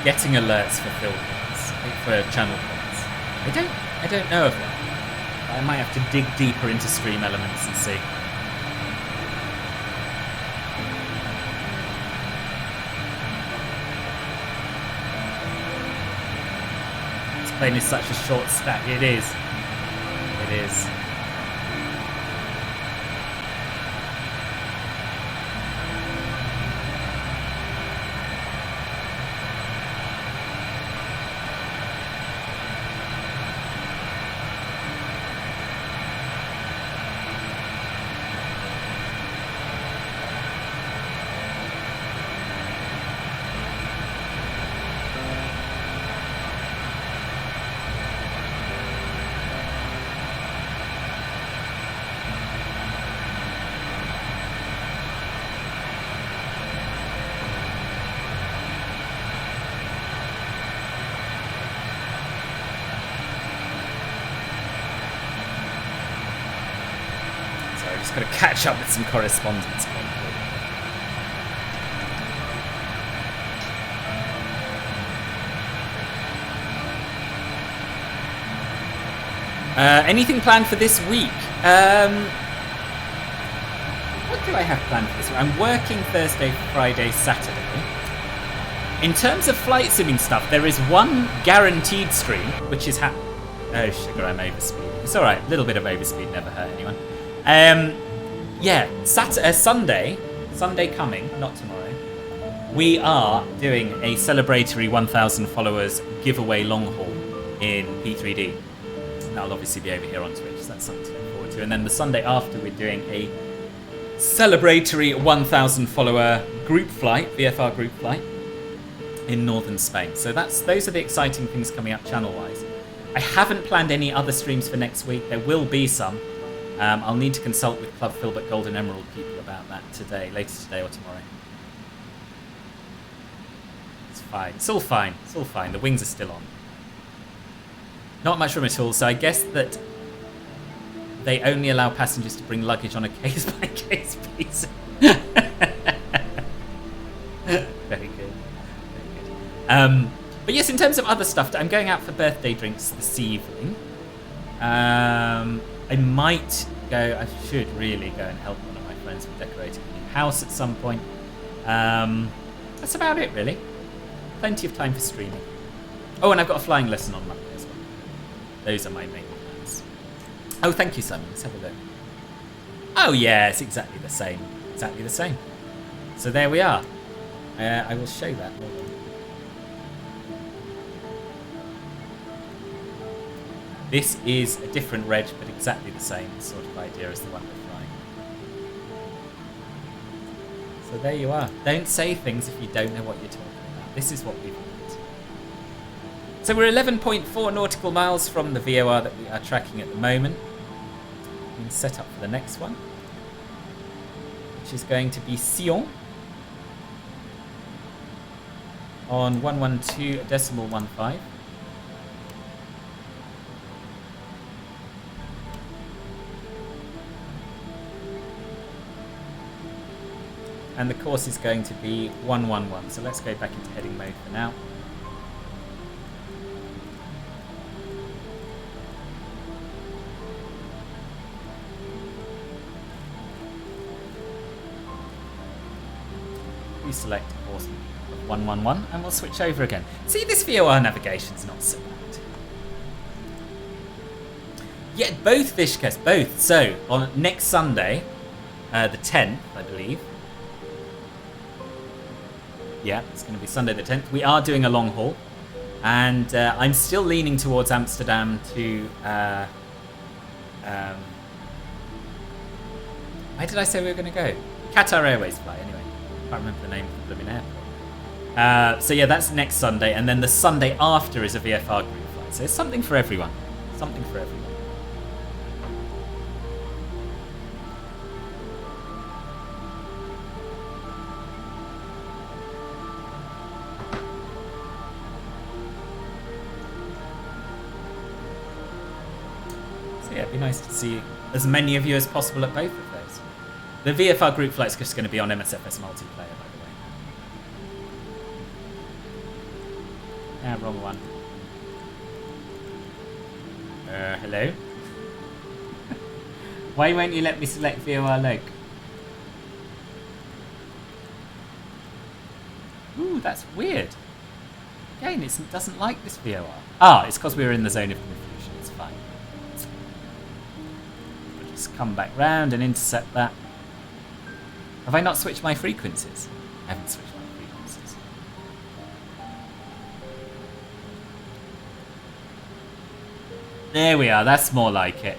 getting alerts for field points, for channel points. I don't know of one. I might have to dig deeper into stream elements and see. This plane is such a short stack. It is. It is. just got to catch up with some correspondence. Anything planned for this week? What do I have planned for this week? I'm working Thursday, Friday, Saturday. In terms of flight simming stuff, there is one guaranteed stream, which is oh, sugar, I'm overspeeding. It's alright, a little bit of overspeed never hurt anyone. Yeah, Sunday coming, not tomorrow, we are doing a celebratory 1,000 followers giveaway long haul in P3D. That'll obviously be over here on Twitch, so that's something to look forward to. And then the Sunday after, we're doing a celebratory 1,000 follower group flight, VFR group flight, in northern Spain. So those are the exciting things coming up channel-wise. I haven't planned any other streams for next week. There will be some. I'll need to consult with Club Filbert Gold and Emerald people about that later today or tomorrow. It's fine. It's all fine. It's all fine. The wings are still on. Not much room at all, so I guess that they only allow passengers to bring luggage on a case-by-case basis. Very good. But yes, in terms of other stuff, I'm going out for birthday drinks this evening. I should really go and help one of my friends with decorating a new house at some point. That's about it, really. Plenty of time for streaming. Oh, and I've got a flying lesson on Monday as well. Those are my main plans. Oh, thank you, Simon. Let's have a look. Oh, yeah, it's exactly the same. Exactly the same. So there we are. I will show that. Hold on. This is a different reg, but exactly the same sort of idea as the one we're flying. So there you are. Don't say things if you don't know what you're talking about. This is what we've got. So we're 11.4 nautical miles from the VOR that we are tracking at the moment. We can set up for the next one, which is going to be Sion on 112.15. And the course is going to be 111. So let's go back into heading mode for now. We select course of 111 and we'll switch over again. See, this VOR navigation's not so bad. Yeah, both Vishkas, both. So on next Sunday, the 10th, I believe. Yeah, it's going to be Sunday the 10th. We are doing a long haul, and I'm still leaning towards Amsterdam to. Where did I say we were going to go? Qatar Airways flight. Anyway, I can't remember the name of the blooming airport. So yeah, that's next Sunday, and then the Sunday after is a VFR group flight. So it's something for everyone. Something for everyone. Yeah, it'd be nice to see as many of you as possible at both of those. The VFR group flight's just going to be on MSFS multiplayer, by the way. Ah, wrong one. Hello? Why won't you let me select VOR Loc? Ooh, that's weird. Again, it doesn't like this VOR. Ah, it's because we were in the zone of confusion. It's fine. Come back round and intercept that. Have I not switched my frequencies? I haven't switched my frequencies. There we are, that's more like it.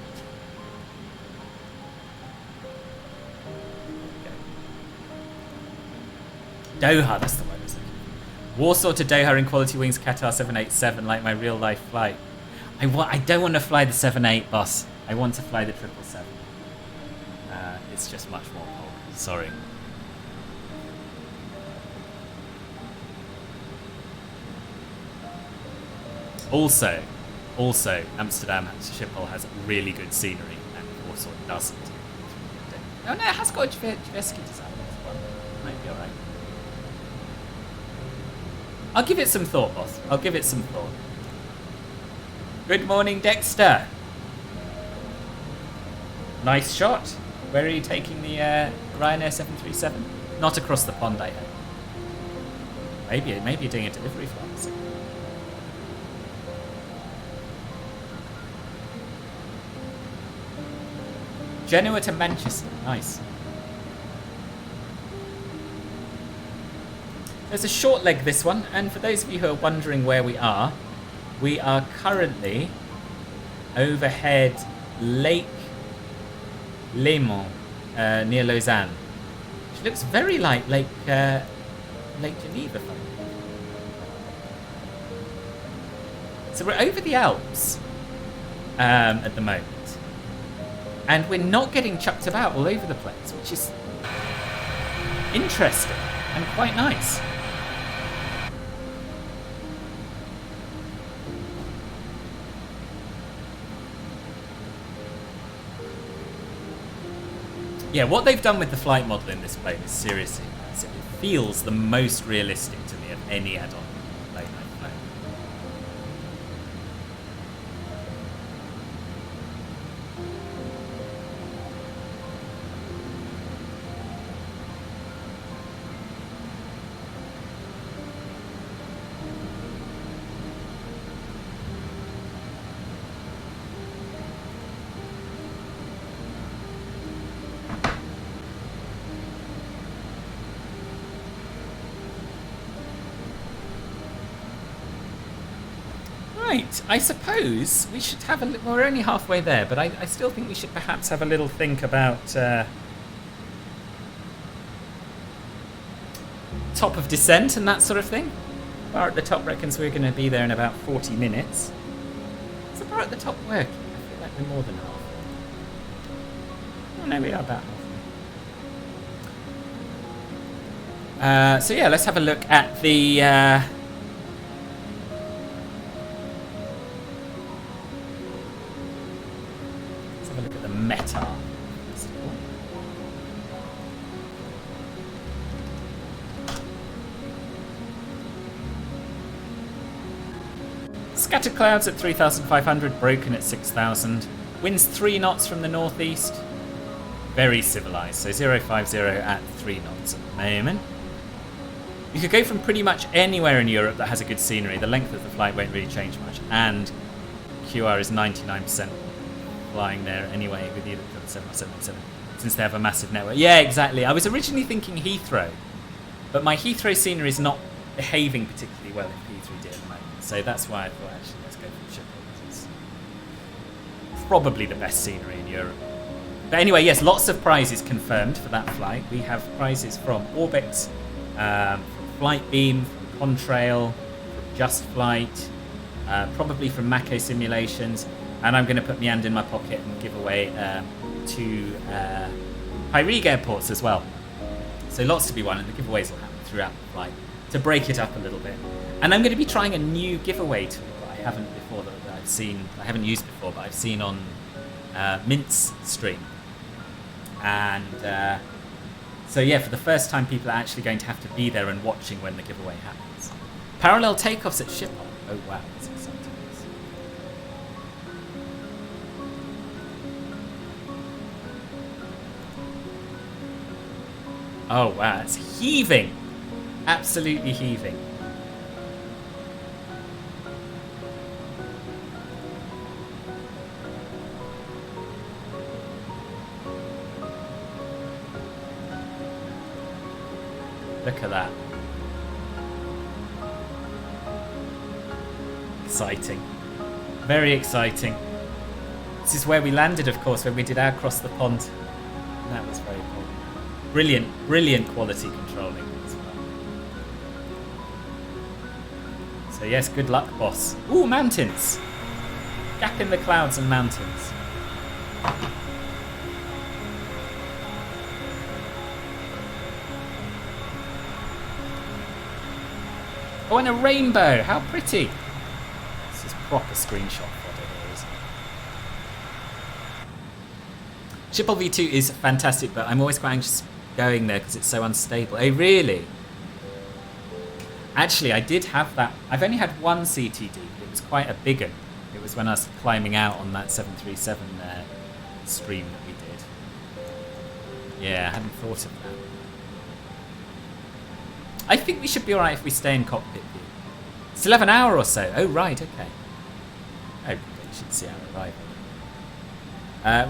Doha, that's the word I was looking for. Warsaw to Doha in Quality Wings Qatar 787, like my real life flight. I don't want to fly the 78, boss. I want to fly the 777. It's just much more cold. Sorry. Also, Amsterdam Schiphol has really good scenery, and Warsaw doesn't. Oh no, it has got a Javeski design as well. Might be alright. I'll give it some thought, boss. I'll give it some thought. Good morning, Dexter. Nice shot. Where are you taking the Ryanair 737? Not across the pond, I hope. Maybe you're doing a delivery flight. Genoa to Manchester. Nice. There's a short leg this one, and for those of you who are wondering where we are currently overhead Lake Léman, near Lausanne, which looks very like Lake Geneva. So we're over the Alps at the moment, and we're not getting chucked about all over the place, which is interesting and quite nice. Yeah, what they've done with the flight model in this plane is seriously impressive. It feels the most realistic to me of any add-on plane I've flown. Right, I suppose we should have a little... Well, we're only halfway there, but I still think we should perhaps have a little think about top of descent and that sort of thing. Bar at the top reckons we're going to be there in about 40 minutes. Is the bar at the top working? I feel like we're more than half. Oh no, we are about halfway. So yeah, let's have a look at the... Meta. Scattered clouds at 3,500, broken at 6,000. Winds 3 knots from the northeast. Very civilized, so 050 at 3 knots at the moment. You could go from pretty much anywhere in Europe that has a good scenery. The length of the flight won't really change much, and QR is 99% flying there anyway with either 777, since they have a massive network. Yeah, exactly. I was originally thinking Heathrow, but my Heathrow scenery is not behaving particularly well in P3D at the moment, so that's why I thought actually let's go for Schiphol. It's probably the best scenery in Europe. But anyway, yes, lots of prizes confirmed for that flight. We have prizes from Orbix, from Flight BAe, from Contrail, from Just Flight, probably from Mako Simulations. And I'm going to put my hand in my pocket and give away 2 Pyrig airports as well. So lots to be won, and the giveaways will happen throughout the flight to break it up a little bit. And I'm going to be trying a new giveaway tool that I haven't before, that I've seen, I haven't used before, but I've seen on Mint's stream. And so yeah, for the first time, people are actually going to have to be there and watching when the giveaway happens. Parallel takeoffs at Schiphol. Oh wow, that's exciting. Oh wow, it's heaving. Absolutely heaving. Look at that. Exciting. Very exciting. This is where we landed, of course, when we did our cross the pond. And that was very cool. Brilliant, brilliant quality controlling as well. So yes, good luck, boss. Ooh, mountains. Gap in the clouds and mountains. Oh, and a rainbow. How pretty. This is proper screenshot photo here, isn't it? Schiphol V2 is fantastic, but I'm always quite anxious going there because it's so unstable. Oh, really? Actually, I did have that. I've only had one CTD, but it was quite a big one. It was when I was climbing out on that 737 stream that we did. Yeah, I hadn't thought of that. I think we should be alright if we stay in cockpit view. Still have an hour or so. Oh, right, okay. Oh, you should see our arrival.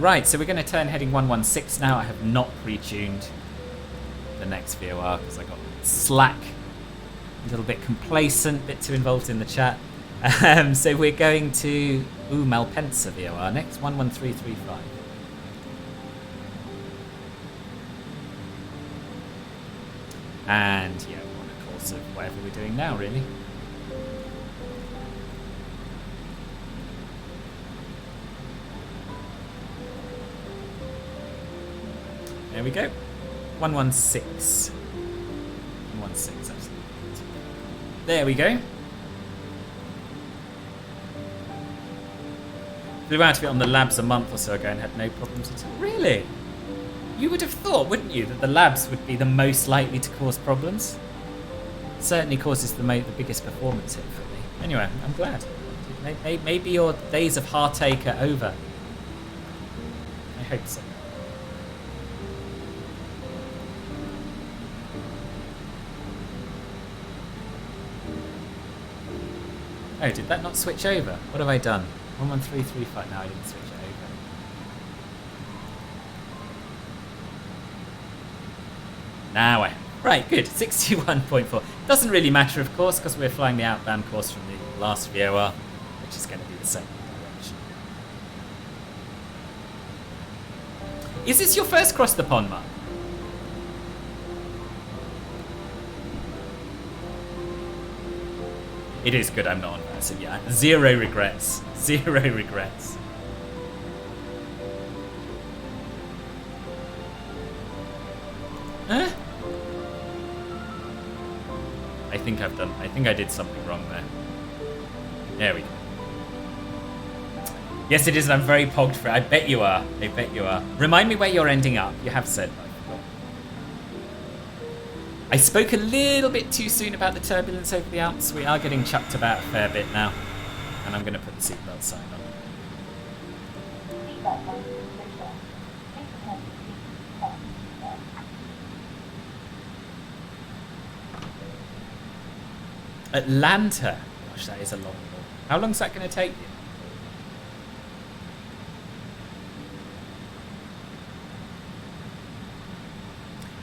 Right, so we're going to turn heading 116 now. I have not pre-tuned the next VOR because I got slack, a little bit complacent, a bit too involved in the chat. So we're going to Malpensa VOR next, 11335. And yeah, we're on a course of whatever we're doing now, really. There we go. 116. 116, absolutely. There we go. Flew out of it on the labs a month or so ago and had no problems at all. Really? You would have thought, wouldn't you, that the labs would be the most likely to cause problems? Certainly causes the biggest performance hit for me. Anyway, I'm glad. Maybe your days of heartache are over. I hope so. Oh, did that not switch over? What have I done? 11335. No, I didn't switch it over. Now I... Right, good. 61.4. Doesn't really matter, of course, because we're flying the outbound course from the last VOR, which is going to be the same direction. Is this your first cross the pond, Mark? It is good I'm not on Versa, yeah. Zero regrets. Zero regrets. Huh? I think I did something wrong there. There we go. Yes, it is, and I'm very pogged for it. I bet you are. I bet you are. Remind me where you're ending up. You have said, but I forgot. I spoke a little bit too soon about the turbulence over the Alps. We are getting chucked about a fair bit now. And I'm going to put the seatbelt sign on. Atlanta. Gosh, that is a long haul. How long is that going to take you?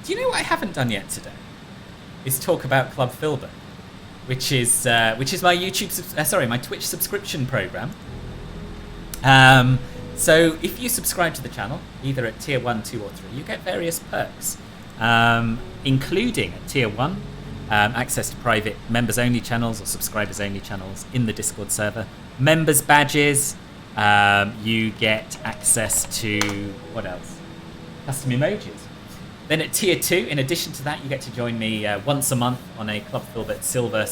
Do you know what I haven't done yet today? Is talk about Club Filbert, which is my my Twitch subscription program. So if you subscribe to the channel, either at tier 1, 2 or 3, you get various perks, including at tier 1, access to private members-only channels or subscribers-only channels in the Discord server, members badges, you get access to, what else? Custom emojis. Then at tier 2, in addition to that, you get to join me once a month on a Club Filbert Silver /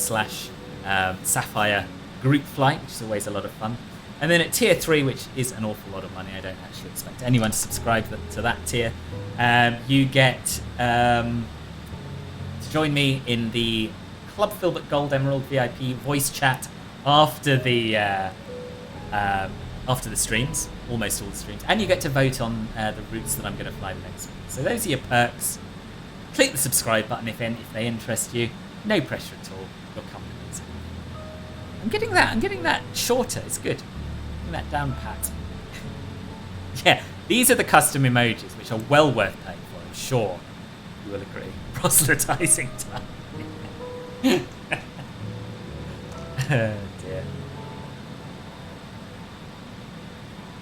Sapphire group flight, which is always a lot of fun. And then at tier 3, which is an awful lot of money, I don't actually expect anyone to subscribe to that tier, you get to join me in the Club Filbert Gold Emerald VIP voice chat after the streams, almost all the streams, and you get to vote on the routes that I'm going to fly the next week. So those are your perks. Click the subscribe button if they interest you. No pressure at all. You'll come with it. I'm getting that shorter. It's good. Getting that down pat. Yeah, these are the custom emojis, which are well worth paying for. I'm sure you will agree. Proselytizing time. Oh dear.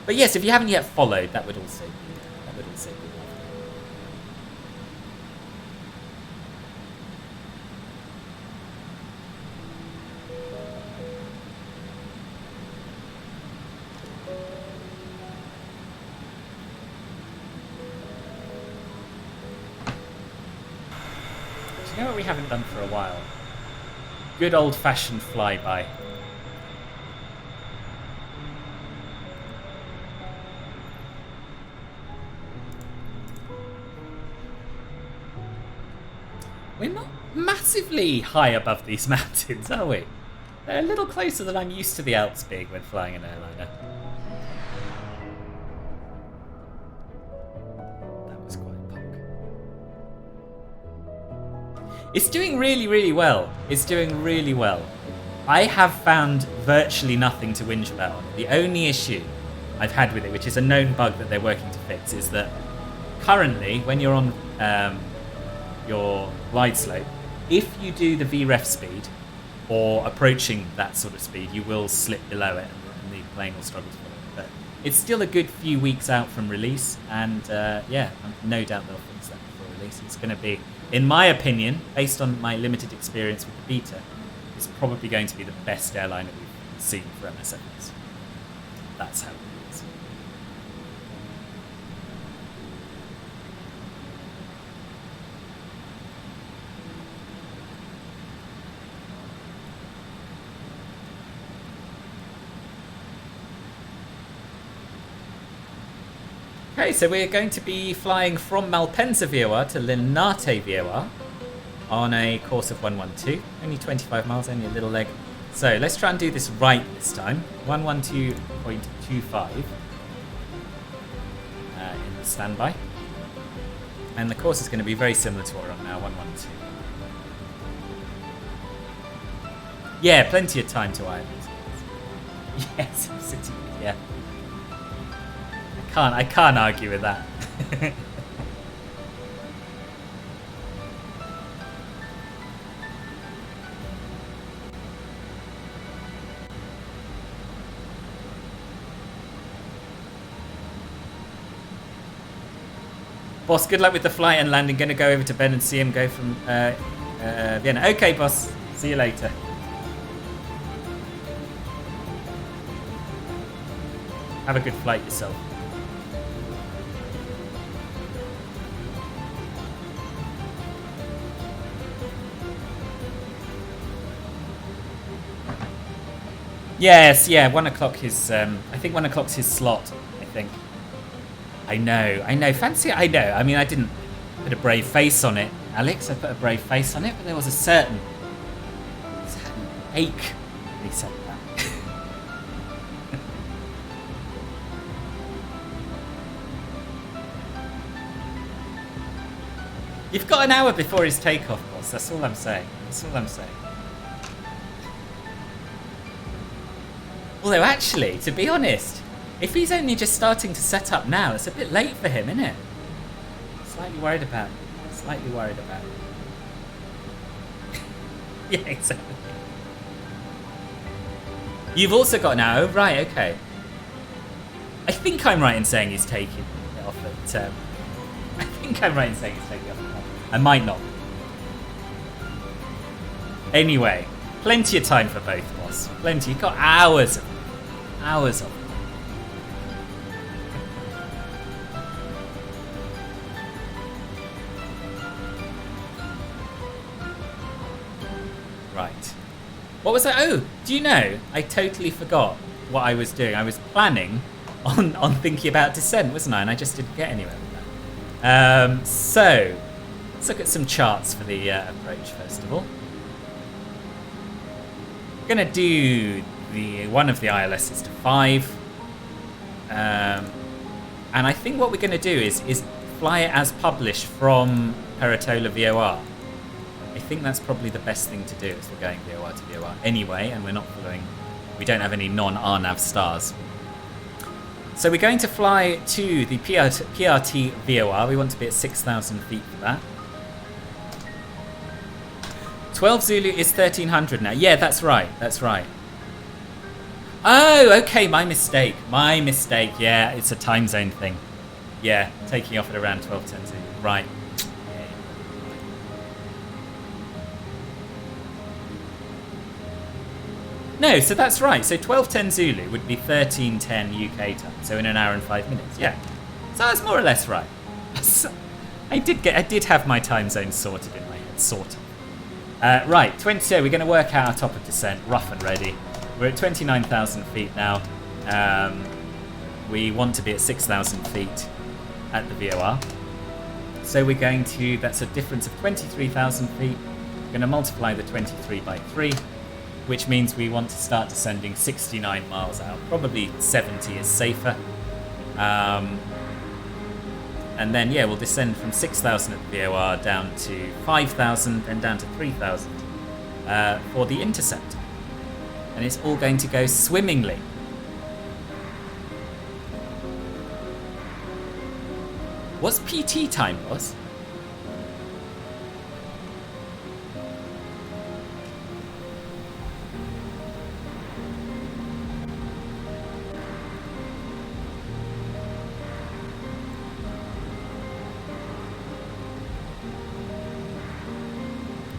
But yes, if you haven't yet followed, that would also be lovely. Do you know what we haven't done for a while? Good old-fashioned flyby. We're not massively high above these mountains, are we? They're a little closer than I'm used to the Alps being when flying an airliner. That was quite punk. It's doing really, really well. It's doing really well. I have found virtually nothing to whinge about on it. The only issue I've had with it, which is a known bug that they're working to fix, is that currently, when you're on your glide slope, if you do the VREF speed or approaching that sort of speed, you will slip below it and the plane will struggle to follow it. But it's still a good few weeks out from release, and yeah, no doubt they'll fix that before release. It's going to be, in my opinion, based on my limited experience with the beta, it's probably going to be the best airliner we've seen for MSFS. That's how it is. Okay, so we're going to be flying from Malpensa VOR to Linate VOR on a course of 112. Only 25 miles, only a little leg. So let's try and do this right this time. 112.25 in the standby. And the course is going to be very similar to what we're on now, 112. Yeah, plenty of time to Ireland. Yes, I'm sitting, yeah. I can't argue with that. Boss, good luck with the flight and landing. Going to go over to Ben and see him go from Vienna. Okay, boss. See you later. Have a good flight yourself. Yes, yeah, 1 o'clock is, I think 1 o'clock's his slot, I think. I know, fancy it, I know. I mean, I didn't put a brave face on it, Alex. I put a brave face on it, but there was a certain ache when he said that. You've got an hour before his takeoff, boss. That's all I'm saying. That's all I'm saying. Although, actually, to be honest, if he's only just starting to set up now, it's a bit late for him, isn't it? Slightly worried about it. Slightly worried about it. Yeah, exactly. You've also got an hour. Right, okay. I think I'm right in saying he's taking it off at... I think I'm right in saying he's taking it off at... I might not. Anyway, plenty of time for both, boss. Plenty. You've got hours of it. Hours of it. Right. What was I? Oh, do you know? I totally forgot what I was doing. I was planning on thinking about descent, wasn't I? And I just didn't get anywhere with that. So, let's look at some charts for the approach, first of all. Going to do one of the ILSs to 5. And I think what we're going to do is fly it as published from Peretola VOR. I think that's probably the best thing to do if we're going VOR to VOR anyway, and we're not following, we don't have any non-RNAV stars. So we're going to fly to the PRT VOR. We want to be at 6,000 feet for that. 12 Zulu is 1,300 now. Yeah, that's right. That's right. Oh, okay. My mistake. My mistake. Yeah, it's a time zone thing. Yeah, taking off at around 12:10 Zulu. Right. No, so that's right. So 12:10 Zulu would be 13:10 UK time. So in an hour and 5 minutes. Yeah. So that's more or less right. I did have my time zone sorted in my head, sort of. Right, 20. We're going to work out our top of descent, rough and ready. We're at 29,000 feet now. We want to be at 6,000 feet at the VOR. So we're going to, that's a difference of 23,000 feet. We're going to multiply the 23 by 3, which means we want to start descending 69 miles out. Probably 70 is safer. And then, yeah, we'll descend from 6,000 at the VOR down to 5,000, then down to 3,000 for the intercept. And it's all going to go swimmingly. What's PT time, boss?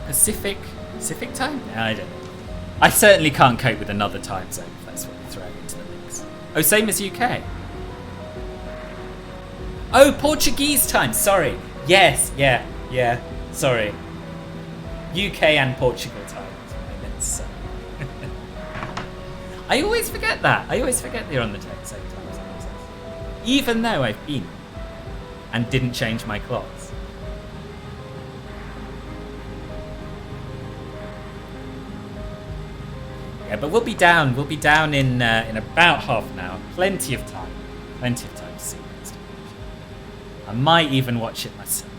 Pacific time? No, I don't know. I certainly can't cope with another time zone if that's what you're throwing into the mix. Oh, same as UK. Oh, Portuguese time. Sorry. Yes. Yeah. Sorry. UK and Portugal time. That's what I meant to say. I always forget that. I always forget they're on the same time zones. Even though I've been and didn't change my clocks. Yeah, but we'll be down. We'll be down in about half an hour. Plenty of time. Plenty of time to see next time. I might even watch it myself.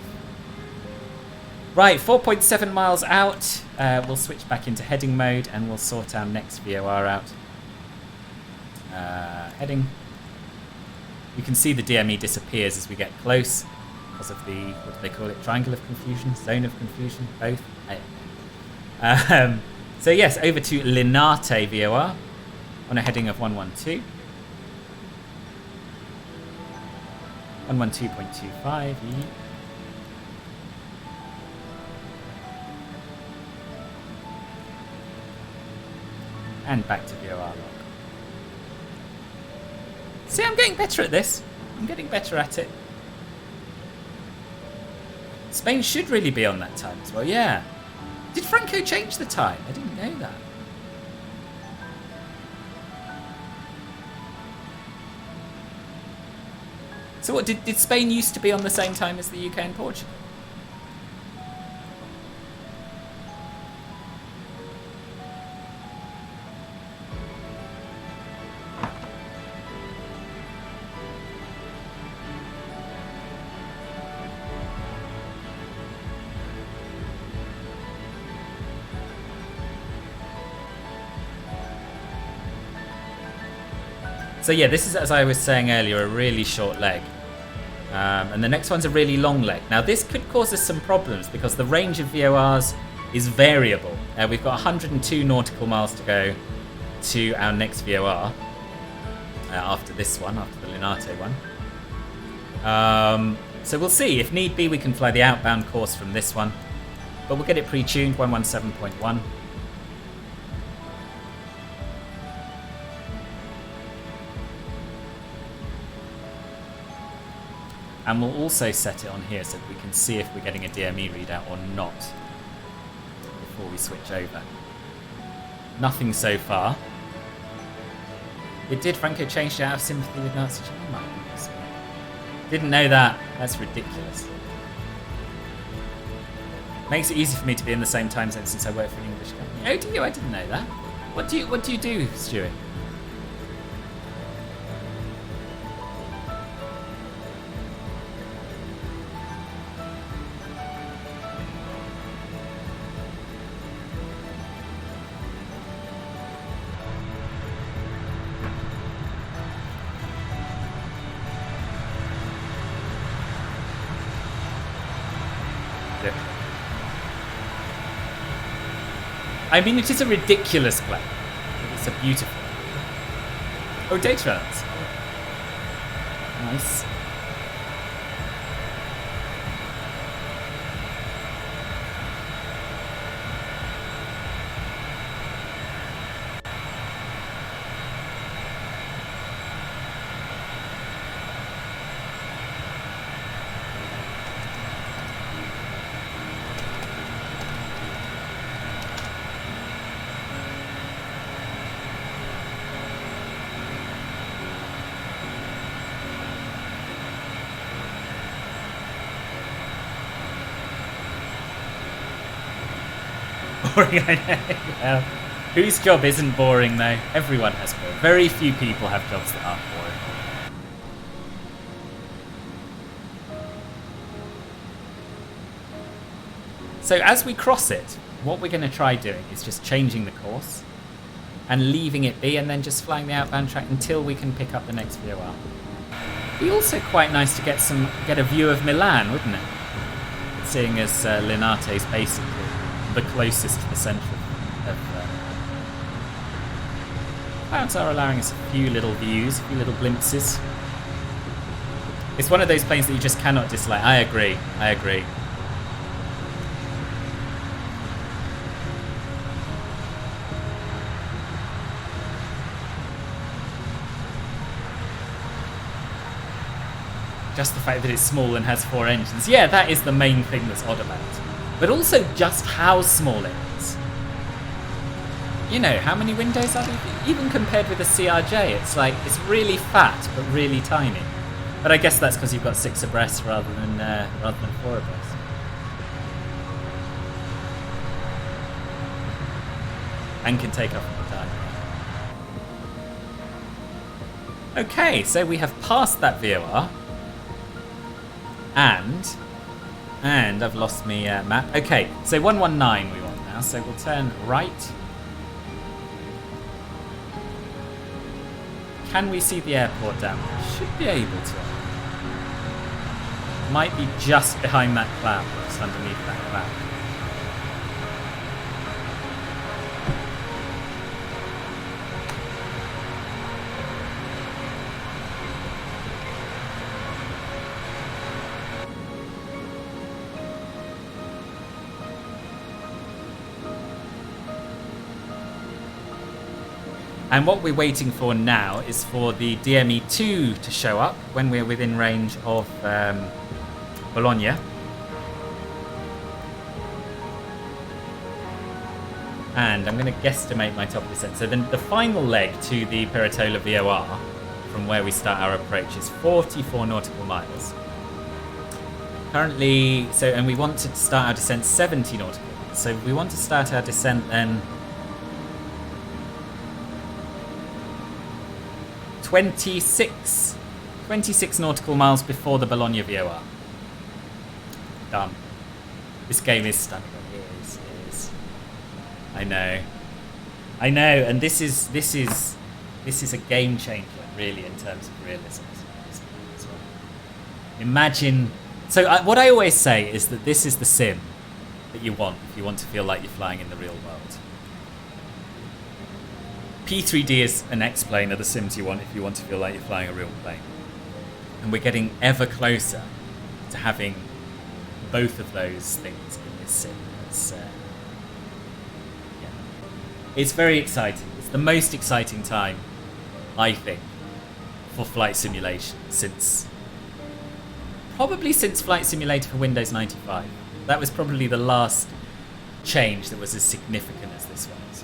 Right, 4.7 miles out. We'll switch back into heading mode and we'll sort our next VOR out. Heading. You can see the DME disappears as we get close because of the, what do they call it? Triangle of confusion? Zone of confusion? Both? I don't know. So yes, over to Linate VOR on a heading of 112. 112.25. And back to VOR log. See, I'm getting better at this. I'm getting better at it. Spain should really be on that time as well, yeah. Did Franco change the time? I didn't know that. So what, did Spain used to be on the same time as the UK and Portugal? So yeah, this is, as I was saying earlier, a really short leg. And the next one's a really long leg. Now this could cause us some problems because the range of VORs is variable. We've got 102 nautical miles to go to our next VOR after this one, after the Linate one. So we'll see. If need be, we can fly the outbound course from this one. But we'll get it pre-tuned, 117.1. And we'll also set it on here so that we can see if we're getting a DME readout or not before we switch over. Nothing so far. It did. Franco changed it out of sympathy with Nazi Germany. Oh my goodness. Didn't know that. That's ridiculous. Makes it easy for me to be in the same time zone since I work for an English company. Oh, do you? I didn't know that. What do you do, Stuart? I mean, it is a ridiculous play, but it's a beautiful. Oh, data runs. Nice. Boring, I know. Well, whose job isn't boring though? Everyone has boring. Very few people have jobs that aren't boring. So as we cross it, what we're going to try doing is just changing the course and leaving it be, and then just flying the outbound track until we can pick up the next VOR. Be also quite nice to get a view of Milan, wouldn't it? Seeing as Linate is basically the closest to the centre of clouds are allowing us a few little views, a few little glimpses. It's one of those planes that you just cannot dislike. I agree. Just the fact that it's small and has 4 engines. Yeah, that is the main thing that's odd about it. But also just how small it is. You know, how many windows are there? Even compared with a CRJ, it's really fat, but really tiny. But I guess that's because you've got 6 abreast rather than 4 abreast. And can take off on the time. Okay, so we have passed that VOR. And I've lost my map. Okay, so 119 we want now, so we'll turn right. Can we see the airport down there? Should be able to. Might be just behind that cloud, just underneath that cloud. And what we're waiting for now is for the DME2 to show up when we're within range of Bologna. And I'm going to guesstimate my top descent. So then the final leg to the Peretola VOR, from where we start our approach, is 44 nautical miles. Currently, and we want to start our descent 70 nautical miles. So we want to start our descent then 26 nautical miles before the Bologna VOR. Done. This game is stunning. It is. I know, and this is a game changer, really, in terms of realism. Imagine. So what I always say is that this is the sim that you want if you want to feel like you're flying in the real world. P3D is an X-plane are the sims you want if you want to feel like you're flying a real plane. And we're getting ever closer to having both of those things in this sim. It's very exciting. It's the most exciting time, I think, for flight simulation probably since Flight Simulator for Windows 95. That was probably the last change that was as significant as this one is.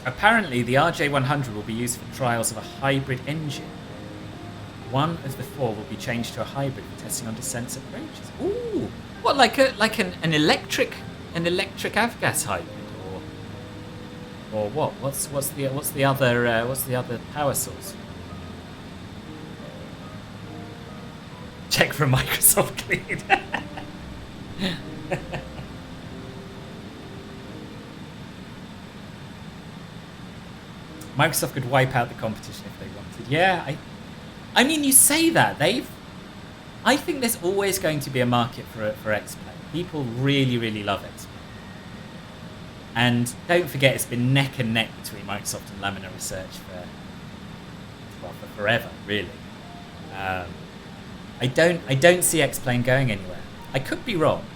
Apparently, the RJ100 will be used for trials of a hybrid engine. One of the 4 will be changed to a hybrid for testing on descents approaches. Ooh, what, like an electric avgas hybrid, or what? What's the other power source? Check for Microsoft clean. Microsoft could wipe out the competition if they wanted. Yeah, I mean, you say that. I think there's always going to be a market for X-Plane. People really, really love X-Plane. And don't forget, it's been neck and neck between Microsoft and Laminar Research for forever, really. I don't see X-Plane going anywhere. I could be wrong.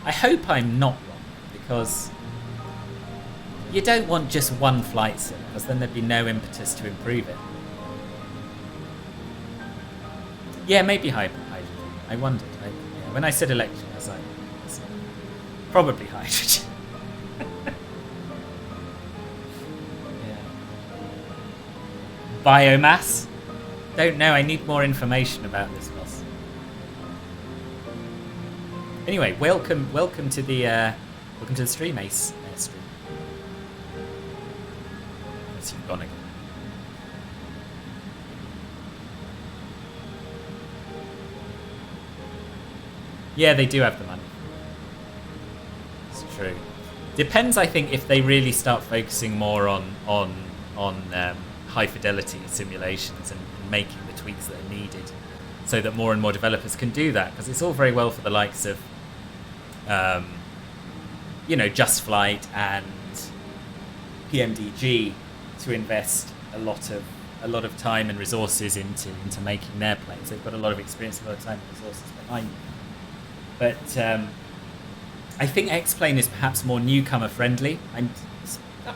I hope I'm not wrong, because you don't want just one flight sim, because then there'd be no impetus to improve it. Yeah, maybe hydrogen. I wondered. When I said electric, I was like, it's probably hydrogen. Yeah. Biomass? Don't know. I need more information about this, boss. Anyway, welcome to the stream, Ace. Stream. Unless you've gone again. Yeah, they do have the money. It's true. Depends, I think, if they really start focusing more on high fidelity simulations and making the tweaks that are needed, so that more and more developers can do that. Because it's all very well for the likes of, Just Flight and PMDG to invest a lot of time and resources into making their planes. They've got a lot of experience, a lot of time and resources behind them. But I think X-Plane is perhaps more newcomer friendly. I'm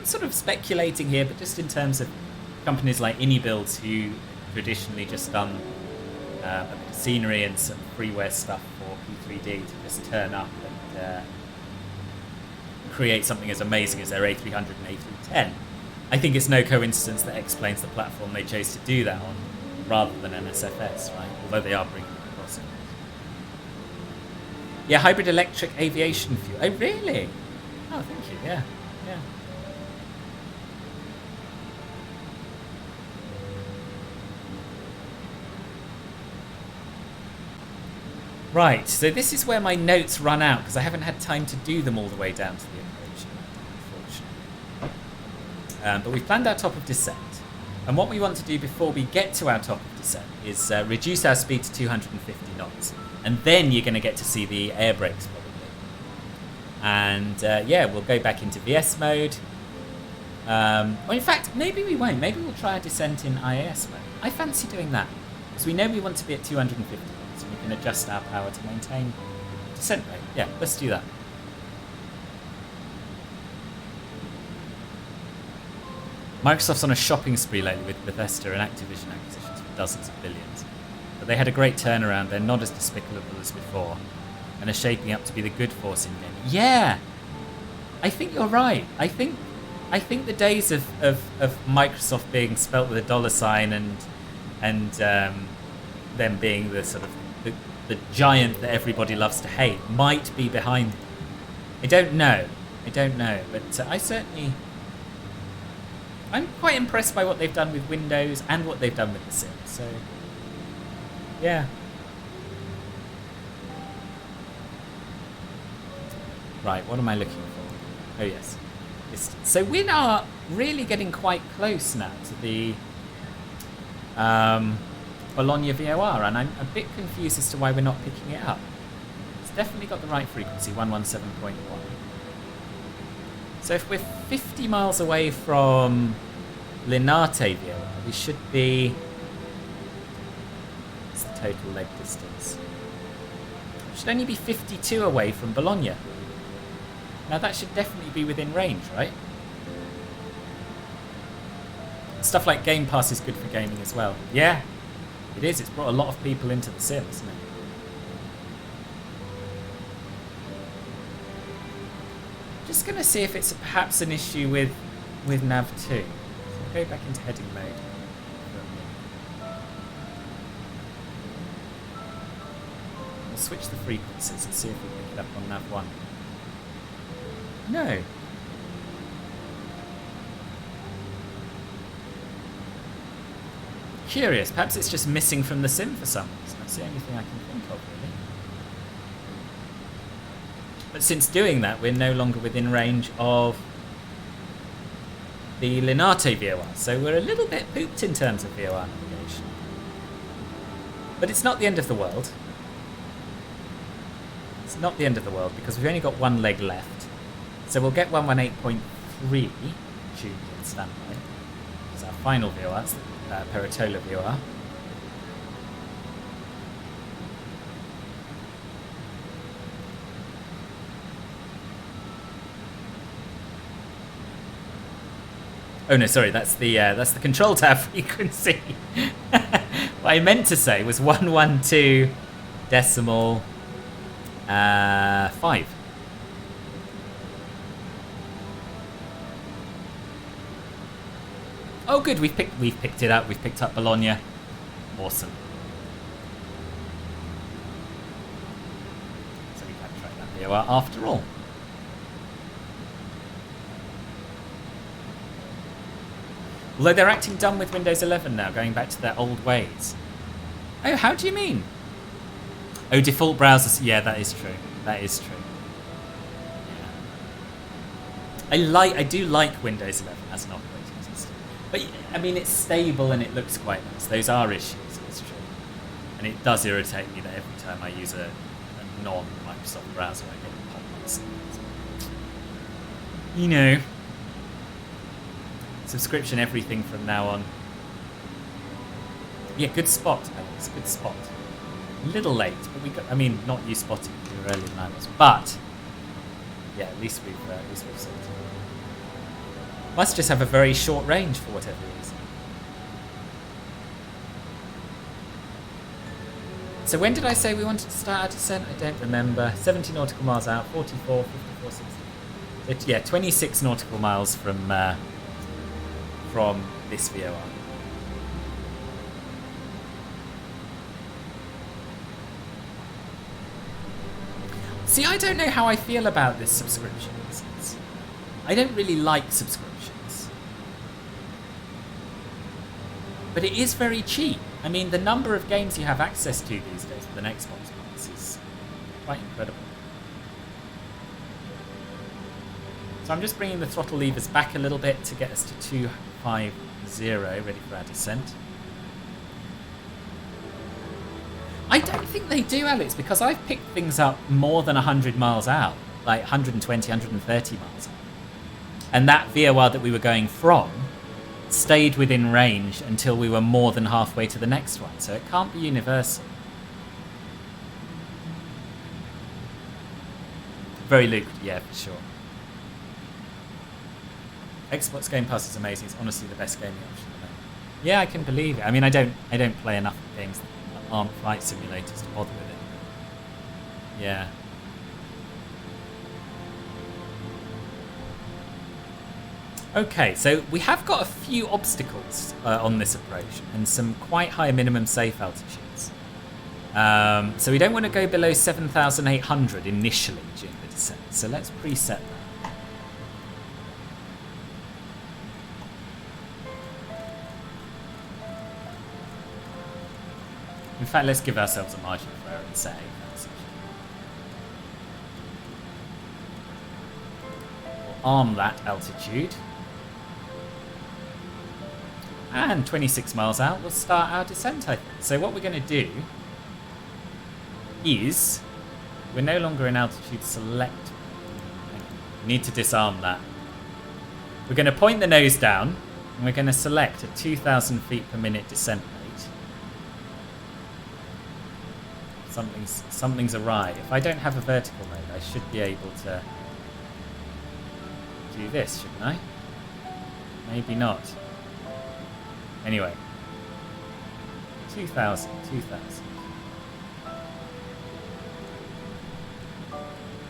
sort of speculating here, but just in terms of companies like Builds, who traditionally just done a bit of scenery and some freeware stuff for P3D to just turn up and create something as amazing as their A300 and A310. I think it's no coincidence that X-Plane's the platform they chose to do that on, rather than MSFS, right? Although they are bringing it across it. Yeah, hybrid electric aviation fuel. Oh, really? Oh, thank you. Yeah. Right, so this is where my notes run out, because I haven't had time to do them all the way down to the approach, unfortunately. But we've planned our top of descent. And what we want to do before we get to our top of descent is reduce our speed to 250 knots. And then you're going to get to see the air brakes, probably. And we'll go back into VS mode. Or in fact, maybe we won't. Maybe we'll try a descent in IAS mode. I fancy doing that. Because we know we want to be at 250 knots. And we can adjust our power to maintain descent rate. Yeah, let's do that. Microsoft's on a shopping spree lately with Bethesda and Activision acquisitions for dozens of billions. But they had a great turnaround. They're not as despicable as before, and are shaping up to be the good force in gaming. Yeah, I think you're right. I think the days of Microsoft being spelt with a $sign and them being the sort of the giant that everybody loves to hate might be behind them. I don't know, but I'm quite impressed by what they've done with Windows and what they've done with the Sims. So, yeah. Right, what am I looking for? Oh, yes. So we are really getting quite close now to the Bologna VOR, and I'm a bit confused as to why we're not picking it up. It's definitely got the right frequency, 117.1. So if we're 50 miles away from Linate VOR, we should be... What's the total leg distance? We should only be 52 away from Bologna. Now that should definitely be within range, right? Stuff like Game Pass is good for gaming as well. Yeah, it is. It's brought a lot of people into the sim, isn't it? Just going to see if it's perhaps an issue with nav2. So I'll go back into heading mode. We'll switch the frequencies and see if we pick it up on nav1. No. Curious. Perhaps it's just missing from the sim for some reason. That's the only thing I can think of, really. But since doing that, we're no longer within range of the Linate VOR, so we're a little bit pooped in terms of VOR navigation. But it's not the end of the world. It's not the end of the world, because we've only got one leg left. So we'll get 118.3 tuned in standby. It's our final VOR, it's the Peretola VOR. Oh no, sorry, that's the control tab frequency. What I meant to say was 112 decimal 5. Oh, good. We've picked it up. We've picked up Bologna. Awesome. So we can try that video after all. Although they're acting dumb with Windows 11 now, going back to their old ways. Oh, how do you mean? Oh, default browsers. Yeah, that is true. That is true. Yeah. I do like Windows 11 as an operating system. But, I mean, it's stable and it looks quite nice. Those are issues, it's true. And it does irritate me that every time I use a non-Microsoft browser, I get pop-ups. You know. Subscription everything from now on. Yeah, good spot, Alex. Good spot. A little late, but we got. I mean, not you spotting. We were earlier than I was, but yeah, at least we've sorted. Must just have a very short range for whatever reason. So when did I say we wanted to start our descent? I don't remember. 70 nautical miles out, 44, 54, 60. Yeah, 26 nautical miles from this VOR. See, I don't know how I feel about this subscription business. I don't really like subscriptions. But it is very cheap. I mean, the number of games you have access to these days with an Xbox Pass is quite incredible. So I'm just bringing the throttle levers back a little bit to get us to 250, ready for our descent. I don't think they do, Alex, because I've picked things up more than 100 miles out, like 120, 130 miles out. And that VOR that we were going from stayed within range until we were more than halfway to the next one, so it can't be universal. Very lucrative, yeah, for sure. Xbox Game Pass is amazing. It's honestly the best gaming option at the moment. Yeah, I can believe it. I mean, I don't play enough games that aren't flight simulators to bother with it. Yeah. Okay, so we have got a few obstacles on this approach and some quite high minimum safe altitudes. So we don't want to go below 7,800 initially during the descent. So let's preset that. In fact, let's give ourselves a margin of error and set 8,000. We'll arm that altitude. And 26 miles out, we'll start our descent, I think. So what we're going to do is, we're no longer in altitude select. We need to disarm that. We're going to point the nose down, and we're going to select a 2,000 feet per minute descent rate. Something's awry. If I don't have a vertical mode, I should be able to do this, shouldn't I? Maybe not. Anyway. 2,000.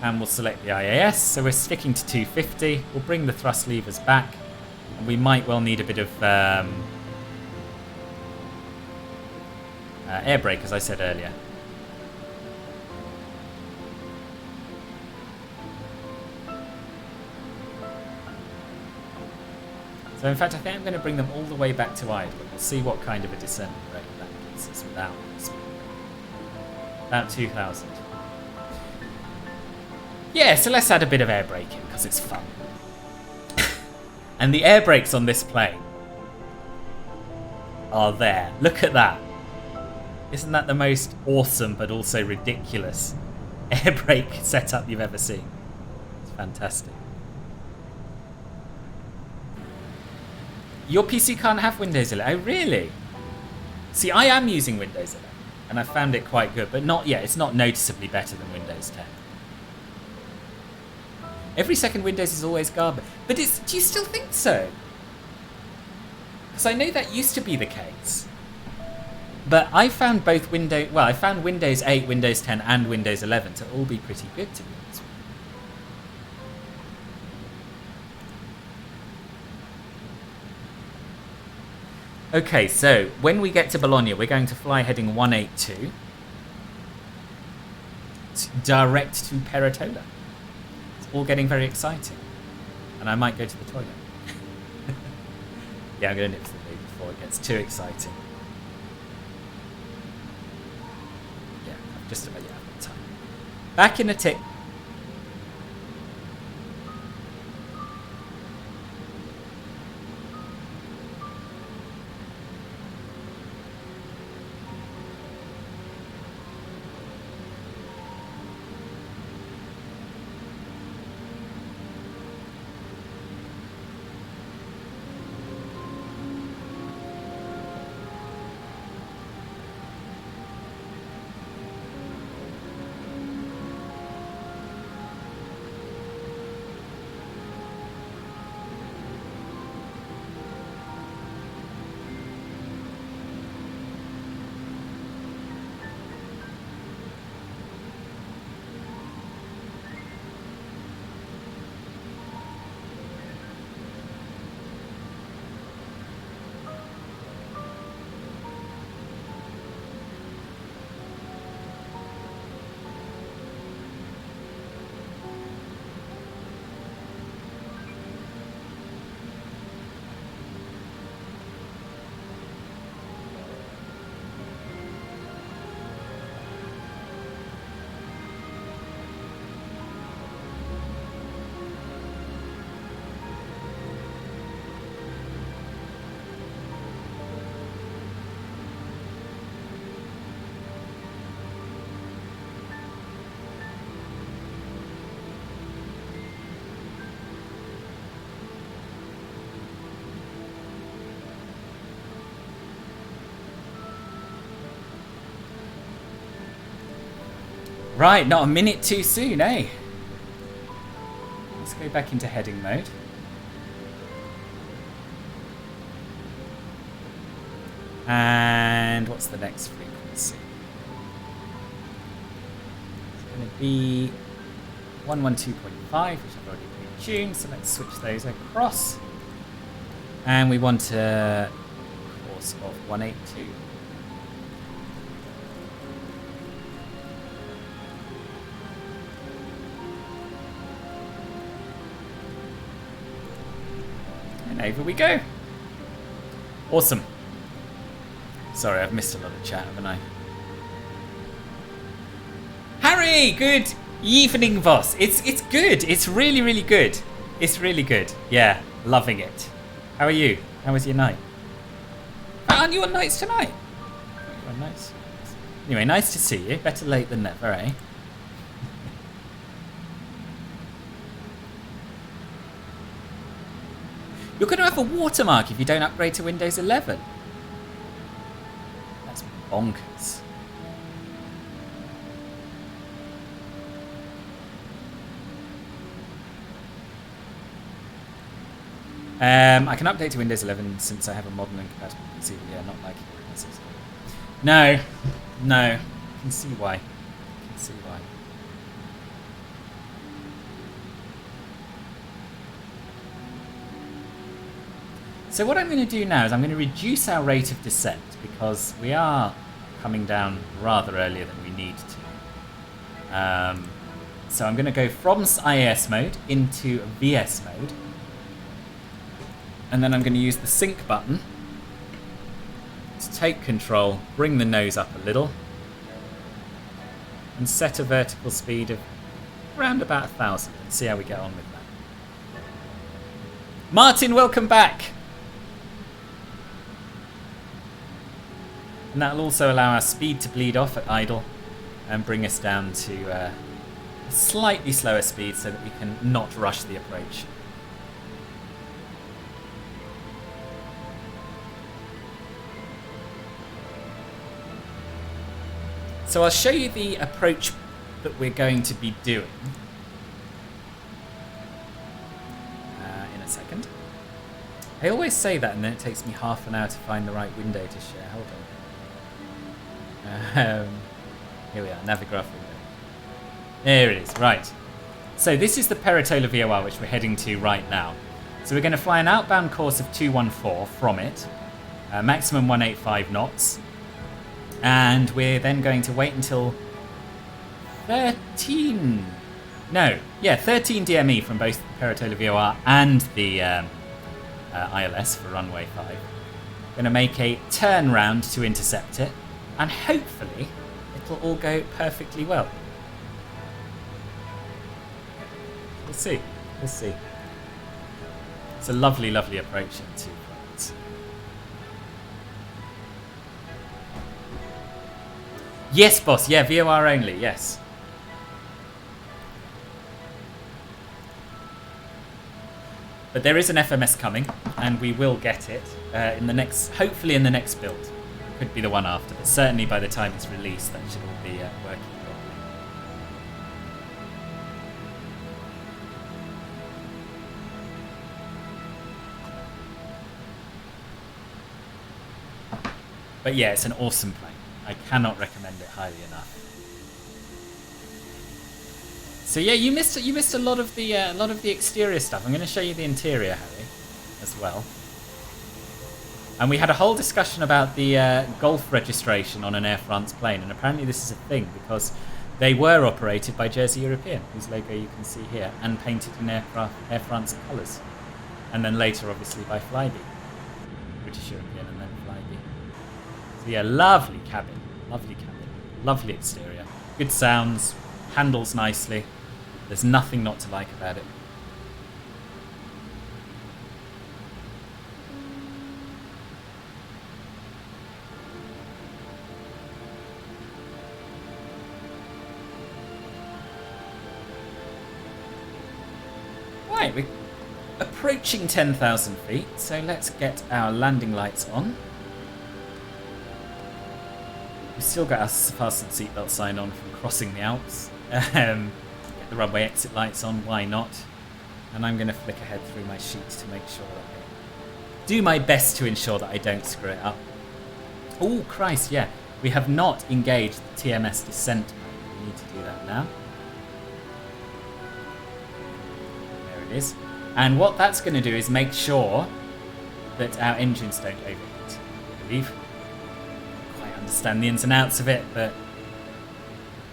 And we'll select the IAS, so we're sticking to 250. We'll bring the thrust levers back, and we might well need a bit of air brake, as I said earlier. So in fact, I think I'm going to bring them all the way back to idle. We'll see what kind of a descent rate that gives us without speed. About 2,000. Yeah, so let's add a bit of air braking because it's fun. And the air brakes on this plane are there. Look at that. Isn't that the most awesome but also ridiculous air brake setup you've ever seen? It's fantastic. Your PC can't have Windows 11. Oh, really? See, I am using Windows 11, and I found it quite good, but not yet. It's not noticeably better than Windows 10. Every second Windows is always garbage. But do you still think so? Because I know that used to be the case. But I found both I found Windows 8, Windows 10 and Windows 11 to all be pretty good, to be honest with you. Okay, so when we get to Bologna, we're going to fly heading 182 direct to Peretola. It's all getting very exciting. And I might go to the toilet. Yeah, I'm going to nip to the loo before it gets too exciting. Yeah, I've just about got time. Back in a tick. Right, not a minute too soon, eh? Let's go back into heading mode. And what's the next frequency? It's going to be 112.5, which I've already pre-tuned, so let's switch those across. And we want a course of 182. And over we go. Awesome. Sorry, I've missed a lot of chat, haven't I? Harry, good evening, boss. It's good. It's really, really good. It's really good. Yeah, loving it. How are you? How was your night? Aren't you on nights tonight? You're on nights. Anyway, nice to see you. Better late than never, eh? You're going to have a watermark if you don't upgrade to Windows 11. That's bonkers. I can update to Windows 11 since I have a modern and compatible PC. Yeah, not like it. No, no. I can see why. I can see why. So what I'm going to do now is I'm going to reduce our rate of descent because we are coming down rather earlier than we need to. So I'm going to go from IAS mode into VS mode. And then I'm going to use the sync button to take control, bring the nose up a little, and set a vertical speed of around about 1,000. Let's see how we get on with that. Martin, welcome back! And that'll also allow our speed to bleed off at idle and bring us down to a slightly slower speed so that we can not rush the approach. So I'll show you the approach that we're going to be doing in a second. I always say that and then it takes me half an hour to find the right window to share. Hold on. Here we are, Navigraph window. There it is, right. So this is the Peretola VOR, which we're heading to right now. So we're going to fly an outbound course of 214 from it, maximum 185 knots, and we're then going to wait until 13 DME from both the Peretola VOR and the ILS for runway 5. Going to make a turn round to intercept it, and hopefully it'll all go perfectly well. We'll see. We'll see. It's a lovely, lovely approach into Florence. Yes, boss. Yeah, VOR only. Yes. But there is an FMS coming, and we will get it in the next, hopefully in the next build. Could be the one after, but certainly by the time it's released, that should all be working properly. But yeah, it's an awesome plane. I cannot recommend it highly enough. So yeah, you missed a lot of the exterior stuff. I'm going to show you the interior, Harry, as well. And we had a whole discussion about the Golf registration on an Air France plane, and apparently this is a thing because they were operated by Jersey European, whose logo you can see here, and painted in Air France colours, and then later obviously by Flight BAe, British European, and then Flight BAe. So yeah, lovely cabin, lovely exterior, good sounds, handles nicely. There's nothing not to like about it. Right, we're approaching 10,000 feet, so let's get our landing lights on. We've still got our fasten seatbelt sign on from crossing the Alps. Get the runway exit lights on, why not? And I'm going to flick ahead through my sheets to make sure that I do my best to ensure that I don't screw it up. Oh, Christ, yeah. We have not engaged the TMS descent mode. We need to do that now. There it is. And what that's going to do is make sure that our engines don't overheat, I believe. I don't quite understand the ins and outs of it, but...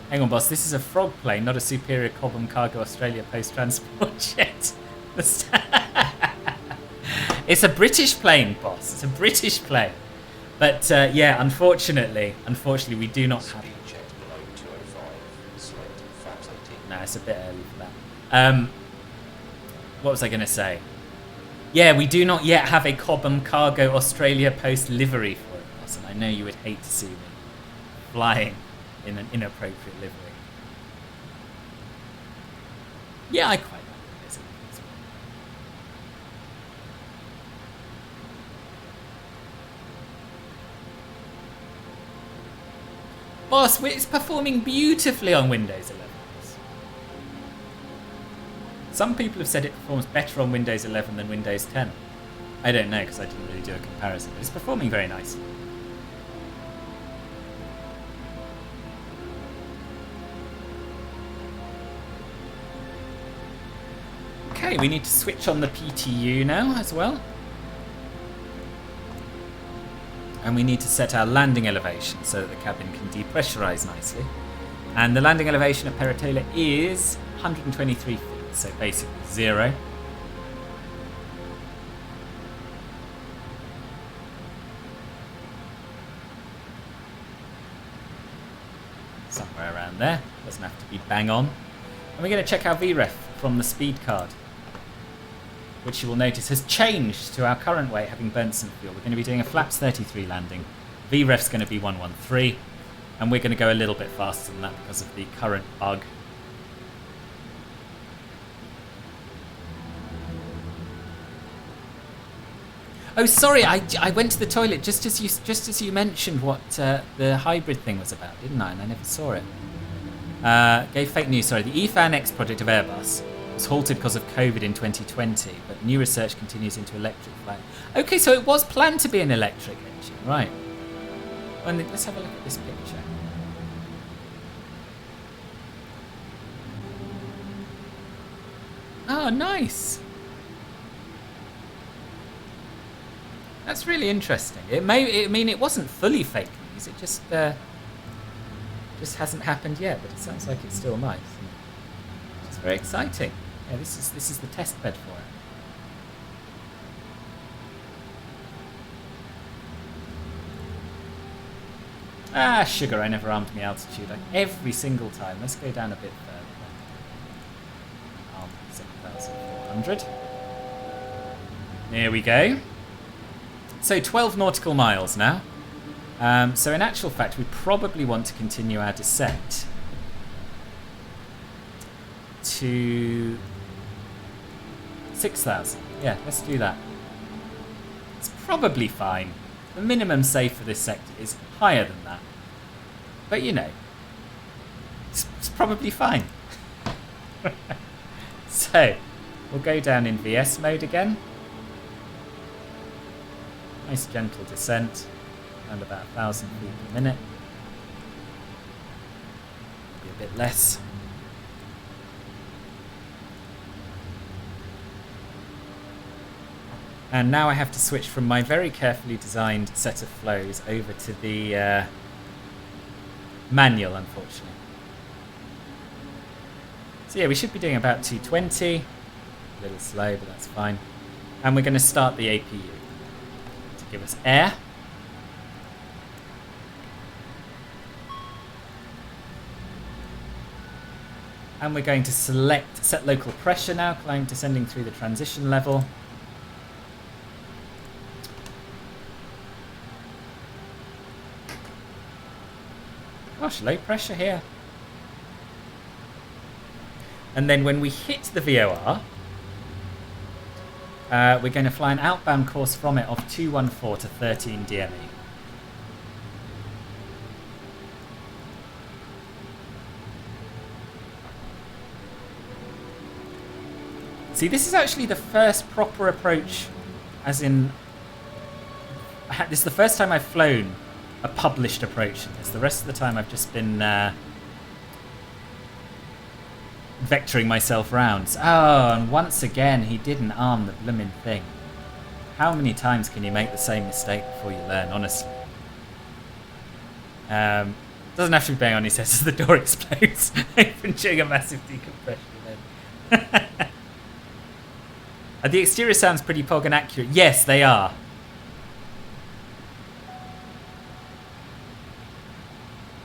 Hang on, boss. This is a frog plane, not a Superior Cobham Cargo Australia post-transport jet. It's a British plane, boss. It's a British plane. But yeah, unfortunately, we do not have. No, it's a bit early for that. What was I going to say? Yeah, we do not yet have a Cobham Cargo Australia Post livery for it, boss, and I know you would hate to see me flying in an inappropriate livery. Yeah, I quite like it as well. Boss, it's performing beautifully on Windows 11. Some people have said it performs better on Windows 11 than Windows 10. I don't know because I didn't really do a comparison, but it's performing very nicely. Okay, we need to switch on the PTU now as well. And we need to set our landing elevation so that the cabin can depressurize nicely. And the landing elevation at Peretola is 123 feet, so basically 0. Somewhere around there, doesn't have to be bang on. And we're going to check our VREF from the speed card, which you will notice has changed to our current weight, having burnt some fuel. We're going to be doing a flaps 33 landing. VREF's going to be 113, and we're going to go a little bit faster than that because of the current bug. Oh, sorry, I went to the toilet just as you mentioned what the hybrid thing was about, didn't I? And I never saw it. Gave fake news. Sorry, the E-Fan-X project of Airbus was halted because of COVID in 2020, but new research continues into electric flight. Okay, so it was planned to be an electric engine, right? Let's have a look at this picture. Oh, nice. That's really interesting. I mean, it wasn't fully fake news. It just hasn't happened yet, but it sounds like it still might. It's very exciting. Yeah, this is the test bed for it. Ah, sugar! I never armed me altitude. Every single time. Let's go down a bit further. Arm 7,400. There we go. So 12 nautical miles now. So in actual fact, we probably want to continue our descent to 6,000. Yeah, let's do that. It's probably fine. The minimum safe for this sector is higher than that. But you know, it's probably fine. So, we'll go down in VS mode again. Nice gentle descent, around about 1,000 feet per minute. Maybe a bit less. And now I have to switch from my very carefully designed set of flows over to the manual, unfortunately. So yeah, we should be doing about 220. A little slow, but that's fine. And we're going to start the APU to give us air. And we're going to set local pressure now, descending through the transition level. Gosh, low pressure here. And then when we hit the VOR, we're going to fly an outbound course from it of 214 to 13 DME. See, this is actually the first proper approach, as in, this is the first time I've flown a published approach to this. The rest of the time I've just been vectoring myself round. Oh, and once again he didn't arm the blooming thing. How many times can you make the same mistake before you learn, honestly? Doesn't have to be bang on his head as the door explodes. Even during a massive decompression event. The exterior sounds pretty pog and accurate. Yes, they are.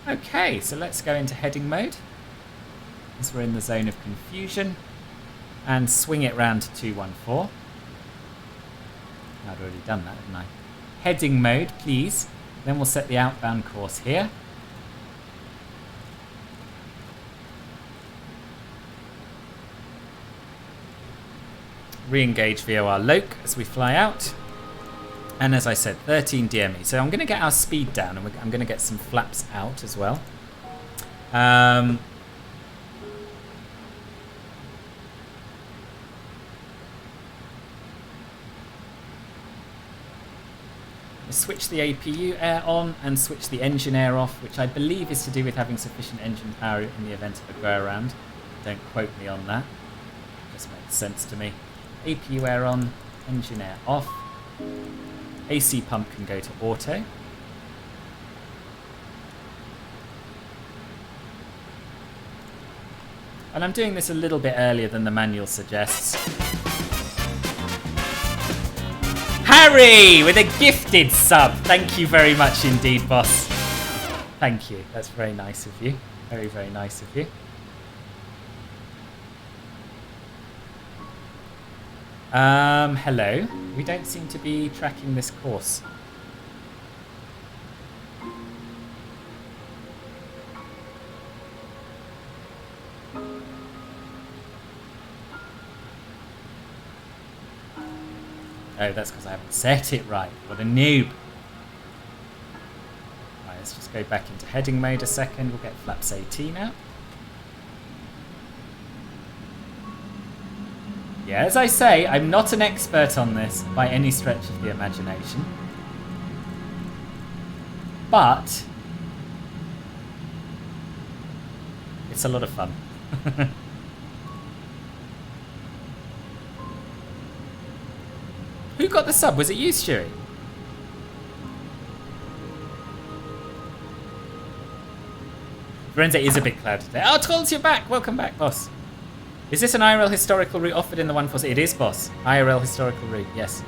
Okay, so let's go into heading mode, as we're in the zone of confusion, and swing it round to 214. I'd already done that, hadn't I? Heading mode, please. Then we'll set the outbound course here. Re-engage VOR loc as we fly out. And as I said, 13 DME. So I'm going to get our speed down, and I'm going to get some flaps out as well. Switch the APU air on and switch the engine air off, which I believe is to do with having sufficient engine power in the event of a go around. Don't quote me on that. Just makes sense to me. APU air on, engine air off. AC pump can go to auto. And I'm doing this a little bit earlier than the manual suggests. Harry with a gifted sub. Thank you very much indeed, boss. Thank you. That's very nice of you. Very, very nice of you. Hello. We don't seem to be tracking this course. Oh, that's because I haven't set it right. What a noob. Right, let's just go back into heading mode a second. We'll get flaps AT now. Yeah, as I say, I'm not an expert on this by any stretch of the imagination. but it's a lot of fun. Who got the sub? Was it you, Stewie? Firenze is a bit cloudy today. Oh, Trolls, you're back. Welcome back, boss. Is this an IRL historical route offered in the 146? It is, boss. IRL historical route, yes.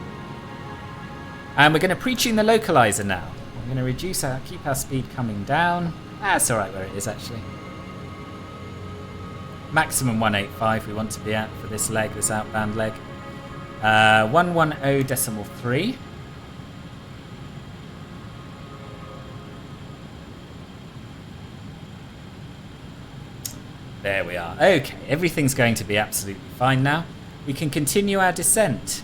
And we're going to pre-tune the localizer now. We're going to keep our speed coming down. That's all right where it is, actually. Maximum 185 we want to be at for this leg, this outbound leg. 110.3. There we are. Okay, everything's going to be absolutely fine now. We can continue our descent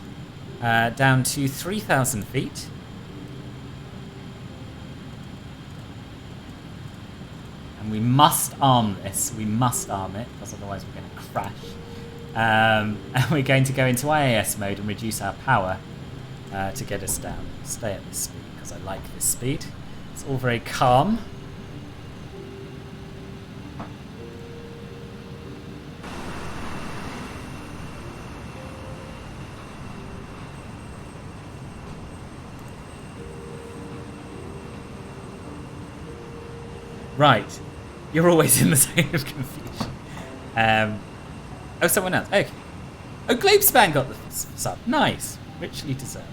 down to 3,000 feet. And we must arm this. We must arm it, because otherwise we're going to crash. And we're going to go into IAS mode and reduce our power to get us down. Stay at this speed, because I like this speed. It's all very calm. Right, you're always in the zone of confusion. Oh, someone else. Okay. Oh, Globespan got the sub. Nice. Richly deserved.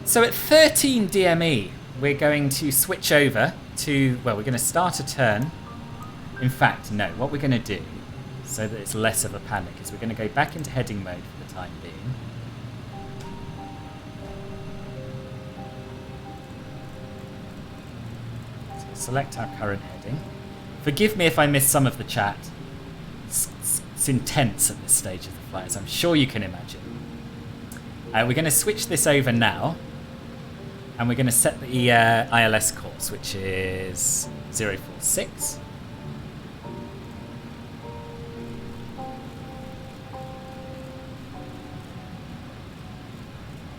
So at 13 DME, we're going to switch over to, well, we're going to start a turn. In fact, no, what we're going to do, so that it's less of a panic, is we're going to go back into heading mode for the time being. Select our current heading. Forgive me if I missed some of the chat. It's intense at this stage of the flight, as I'm sure you can imagine. We're going to switch this over now, and we're going to set the ILS course, which is 046.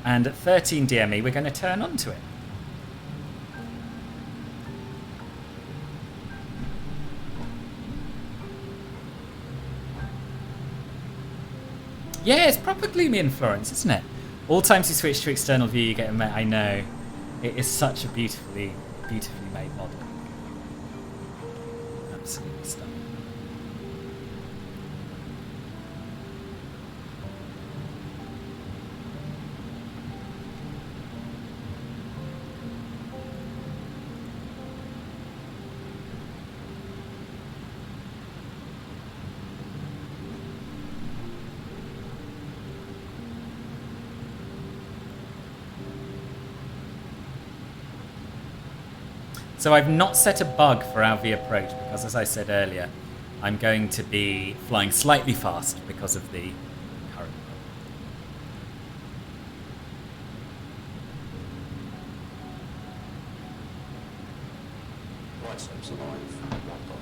And at 13 DME, we're going to turn onto it. Yeah, it's proper gloomy in Florence, isn't it? All times you switch to external view, you get a... I know. It is such a beautifully made model. Absolutely stunning. So I've not set a bug for our V approach because, as I said earlier, I'm going to be flying slightly fast because of the current.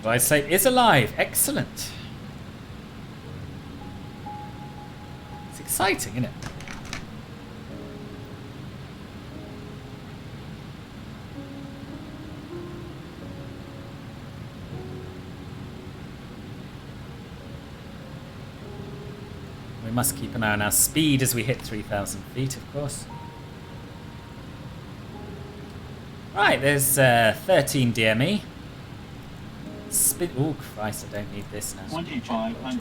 Right slope is alive. Excellent. It's exciting, isn't it? We must keep an eye on our speed as we hit 3,000 feet, of course. Right, there's 13 DME. Oh, Christ, I don't need this now. 2500.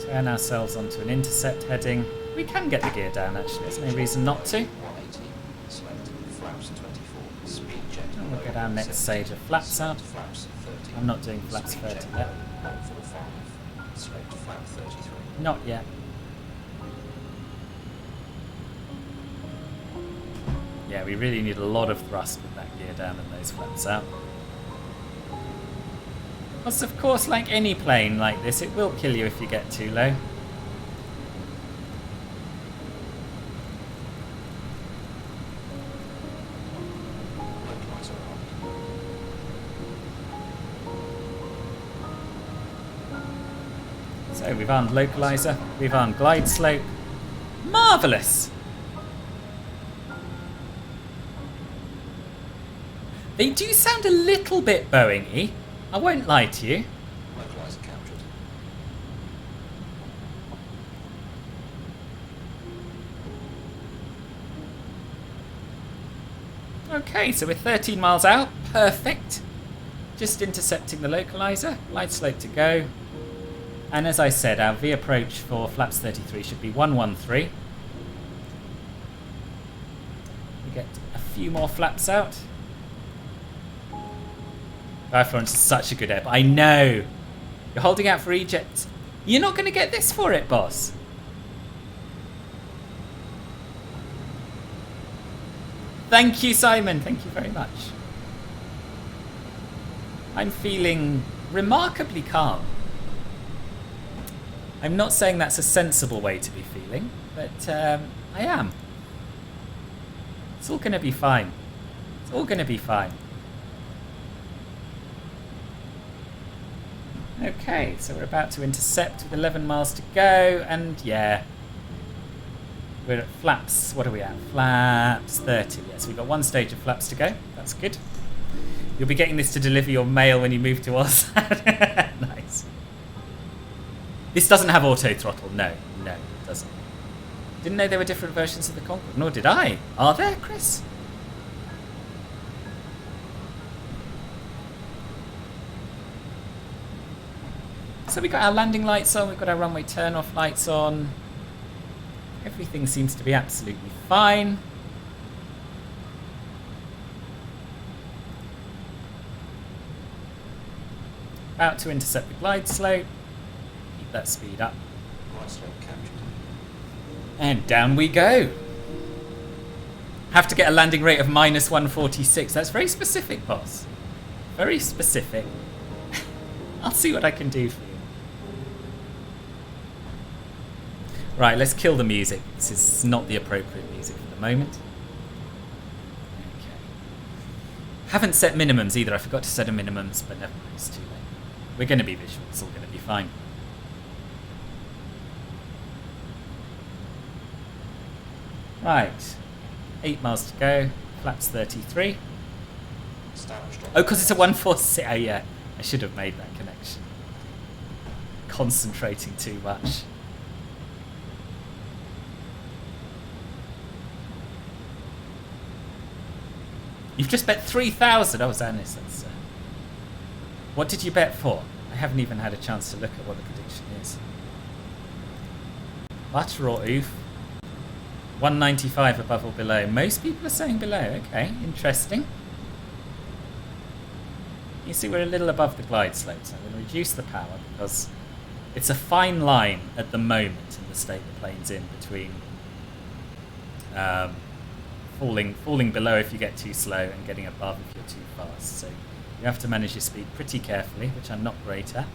Turn ourselves onto an intercept heading. We can get the gear down, actually. There's no reason not to. And we'll get our next stage of flaps out. I'm not doing flaps 30 yet. Not yet. Yeah, we really need a lot of thrust with that gear down and those flaps out. Because of course, like any plane like this, it will kill you if you get too low. So we've armed localizer, we've armed glide slope. Marvellous. They do sound a little bit Boeing-y. I won't lie to you. Localizer captured. Okay, so we're 13 miles out. Perfect. Just intercepting the localizer. Glide slope to go. And as I said, our V approach for flaps 33 should be 113. We get a few more flaps out. Florence is such a good air. I know. You're holding out for ejects. You're not going to get this for it, boss. Thank you, Simon. Thank you very much. I'm feeling remarkably calm. I'm not saying that's a sensible way to be feeling, but I am. It's all going to be fine. It's all going to be fine. Okay, so we're about to intercept with 11 miles to go, and yeah, we're at flaps. What are we at? Flaps 30. Yes, we've got one stage of flaps to go. That's good. You'll be getting this to deliver your mail when you move to Oz. Nice. This doesn't have auto throttle. No, it doesn't. Didn't know there were different versions of the Concorde. Nor did I. Are there, Chris? So we've got our landing lights on, we've got our runway turn-off lights on. Everything seems to be absolutely fine. About to intercept the glide slope. Keep that speed up. Glide slope captured. And down we go. Have to get a landing rate of minus 146. That's very specific, boss. Very specific. I'll see what I can do for you. Right, let's kill the music. This is not the appropriate music at the moment. Okay. Haven't set minimums either. I forgot to set a minimums, but never mind, it's too late. We're going to be visual. It's all going to be fine. Right. 8 miles to go. Flaps 33. Established. Oh, because it's a 146. Oh, yeah. I should have made that connection. Concentrating too much. You've just bet 3,000. Oh, Zanis, that's... What did you bet for? I haven't even had a chance to look at what the prediction is. Butter or oof? 195 above or below. Most people are saying below. Okay, interesting. You see, we're a little above the glide slope, so I'm going to reduce the power because it's a fine line at the moment in the state the plane's in between falling below if you get too slow and getting above if you're too fast. So you have to manage your speed pretty carefully, which I'm not great at.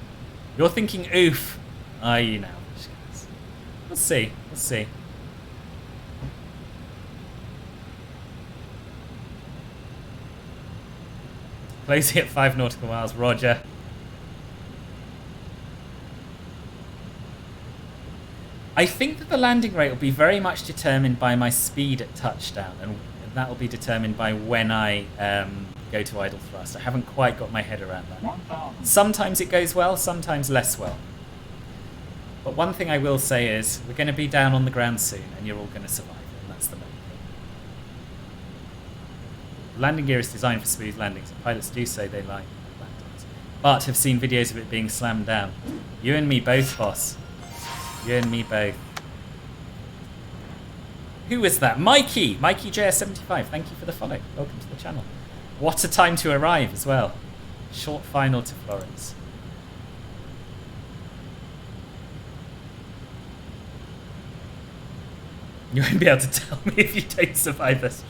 You're thinking oof, are you now? We'll see. We'll see. Closing at 5 nautical miles, Roger. I think that the landing rate will be very much determined by my speed at touchdown, and that will be determined by when I go to idle thrust. I haven't quite got my head around that. Sometimes it goes well, sometimes less well. But one thing I will say is, we're going to be down on the ground soon, and you're all going to survive, and that's the main thing. Landing gear is designed for smooth landings, and pilots do say they like landings, but have seen videos of it being slammed down. You and me both, boss. You and me both. Who was that? Mikey! Mikey JS75, thank you for the follow. Welcome to the channel. What a time to arrive as well. Short final to Florence. You won't be able to tell me if you don't survive this.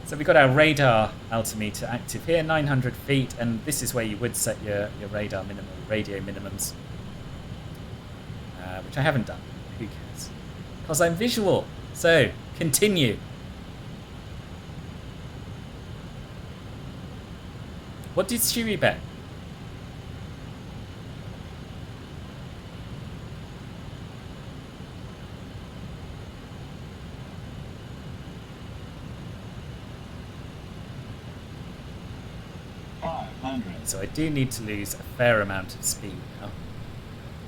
So we've got our radar altimeter active here, 900 feet, and this is where you would set your radar minimum, radio minimums, which I haven't done. Who cares? Because I'm visual. So continue. What did Stewie bet? So I do need to lose a fair amount of speed now,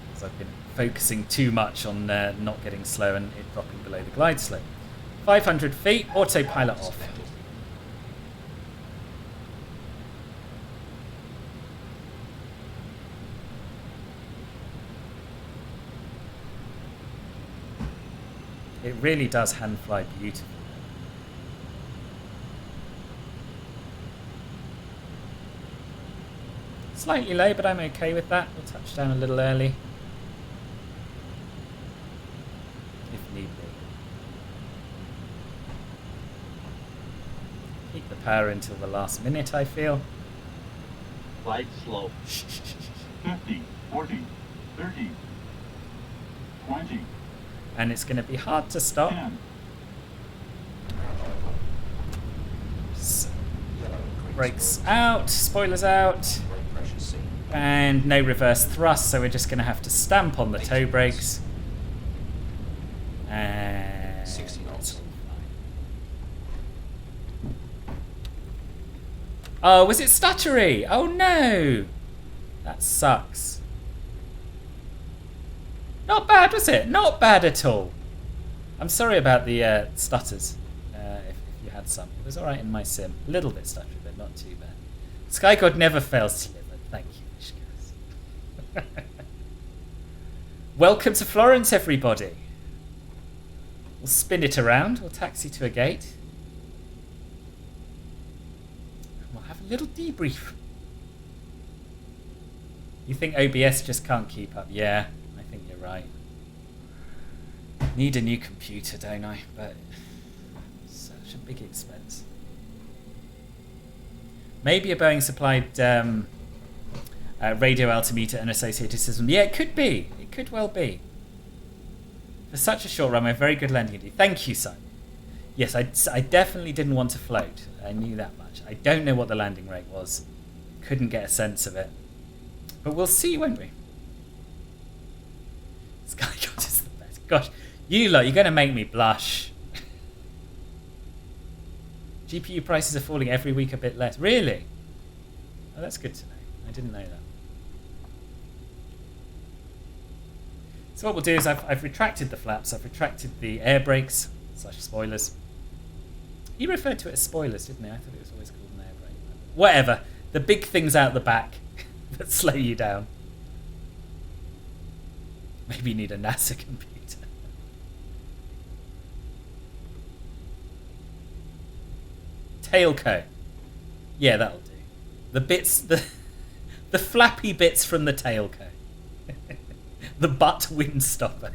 because I've been focusing too much on not getting slow and it dropping below the glide slope. 500 feet, autopilot off. It really does hand fly beautifully. Slightly low, but I'm okay with that. We'll touch down a little early, if need be. Keep the power until the last minute, I feel. Flight slow. 50, 40, 30, 20. And it's going to be hard to stop. 10. So, brakes out, spoilers out, and no reverse thrust, so we're just going to have to stamp on the toe brakes. And 60 knots. Oh, was it stuttery? Oh no! That sucks. Not bad, was it? Not bad at all. I'm sorry about the stutters, if you had some. It was alright in my sim. A little bit stuttery, but not too bad. Sky God never fails to deliver. Thank you, Mishkas. Welcome to Florence, everybody. We'll spin it around. We'll taxi to a gate. And we'll have a little debrief. You think OBS just can't keep up? Yeah. I think you're right. Need a new computer, don't I? But such a big expense. Maybe a Boeing supplied radio altimeter and associated system. Yeah, it could be. It could well be. For such a short runway, very good landing. Thank you, son. Yes, I definitely didn't want to float. I knew that much. I don't know what the landing rate was. Couldn't get a sense of it. But we'll see, won't we? Sky God is the best. Gosh, you lot, you're going to make me blush. GPU prices are falling every week a bit less. Really? Oh, that's good to know. I didn't know that. So what we'll do is I've retracted the flaps. I've retracted the air brakes / spoilers. He referred to it as spoilers, didn't he? I thought it was always called an air brake. Whatever. The big things out the back that slow you down. Maybe you need a NASA computer. Tailco. Yeah, that'll do. The bits, the flappy bits from the tailco. The butt wind stopper.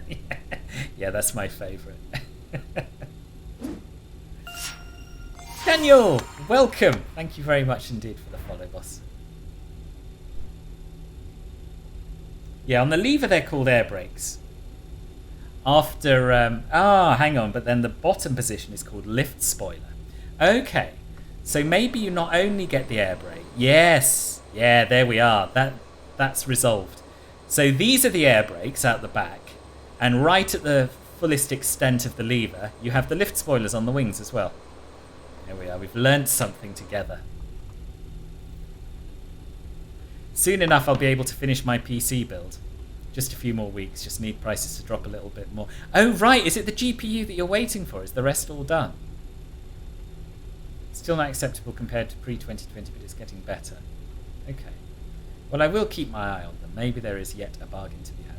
Yeah, that's my favourite. Daniel, welcome. Thank you very much indeed for the follow, boss. Yeah, on the lever they're called air brakes. After, hang on, but then the bottom position is called lift spoiler. Okay, so maybe you not only get the air brake. Yes, yeah, there we are. That's resolved. So these are the air brakes out the back, and right at the fullest extent of the lever, you have the lift spoilers on the wings as well. There we are. We've learnt something together. Soon enough, I'll be able to finish my PC build. Just a few more weeks. Just need prices to drop a little bit more. Oh, right. Is it the GPU that you're waiting for? Is the rest all done? Still not acceptable compared to pre-2020, but it's getting better. Okay. Well, I will keep my eye on them. Maybe there is yet a bargain to be had.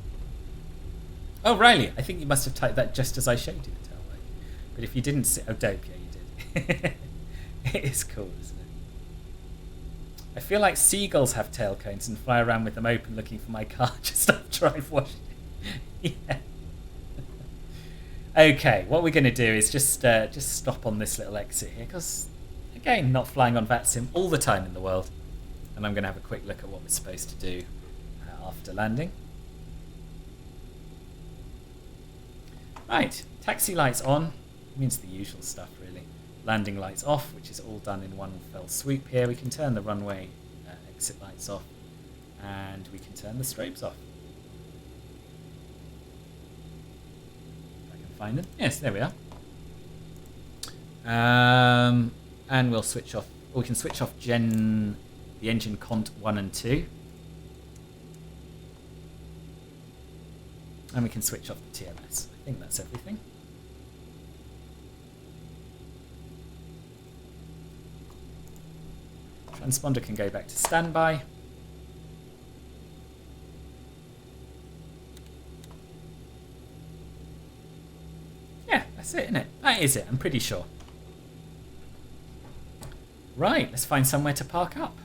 Oh, Riley. I think you must have typed that just as I showed you the tailway. But if you didn't see... Oh, dope. Yeah, you did. It is cool, isn't it? I feel like seagulls have tail cones and fly around with them open looking for my car just after I've washed it. Yeah. Okay, what we're going to do is just stop on this little exit here, because, again, not flying on VATSIM all the time in the world. And I'm going to have a quick look at what we're supposed to do after landing. Right, taxi lights on. Means the usual stuff, really. Landing lights off, which is all done in one fell swoop here. We can turn the runway exit lights off, and we can turn the strobes off. If I can find them. Yes, there we are. And we'll switch off. We can switch off Gen the engine cont 1 and 2. And we can switch off the TMS. I think that's everything. Transponder can go back to standby. Yeah, that's it, isn't it? That is it, I'm pretty sure. Right, let's find somewhere to park up.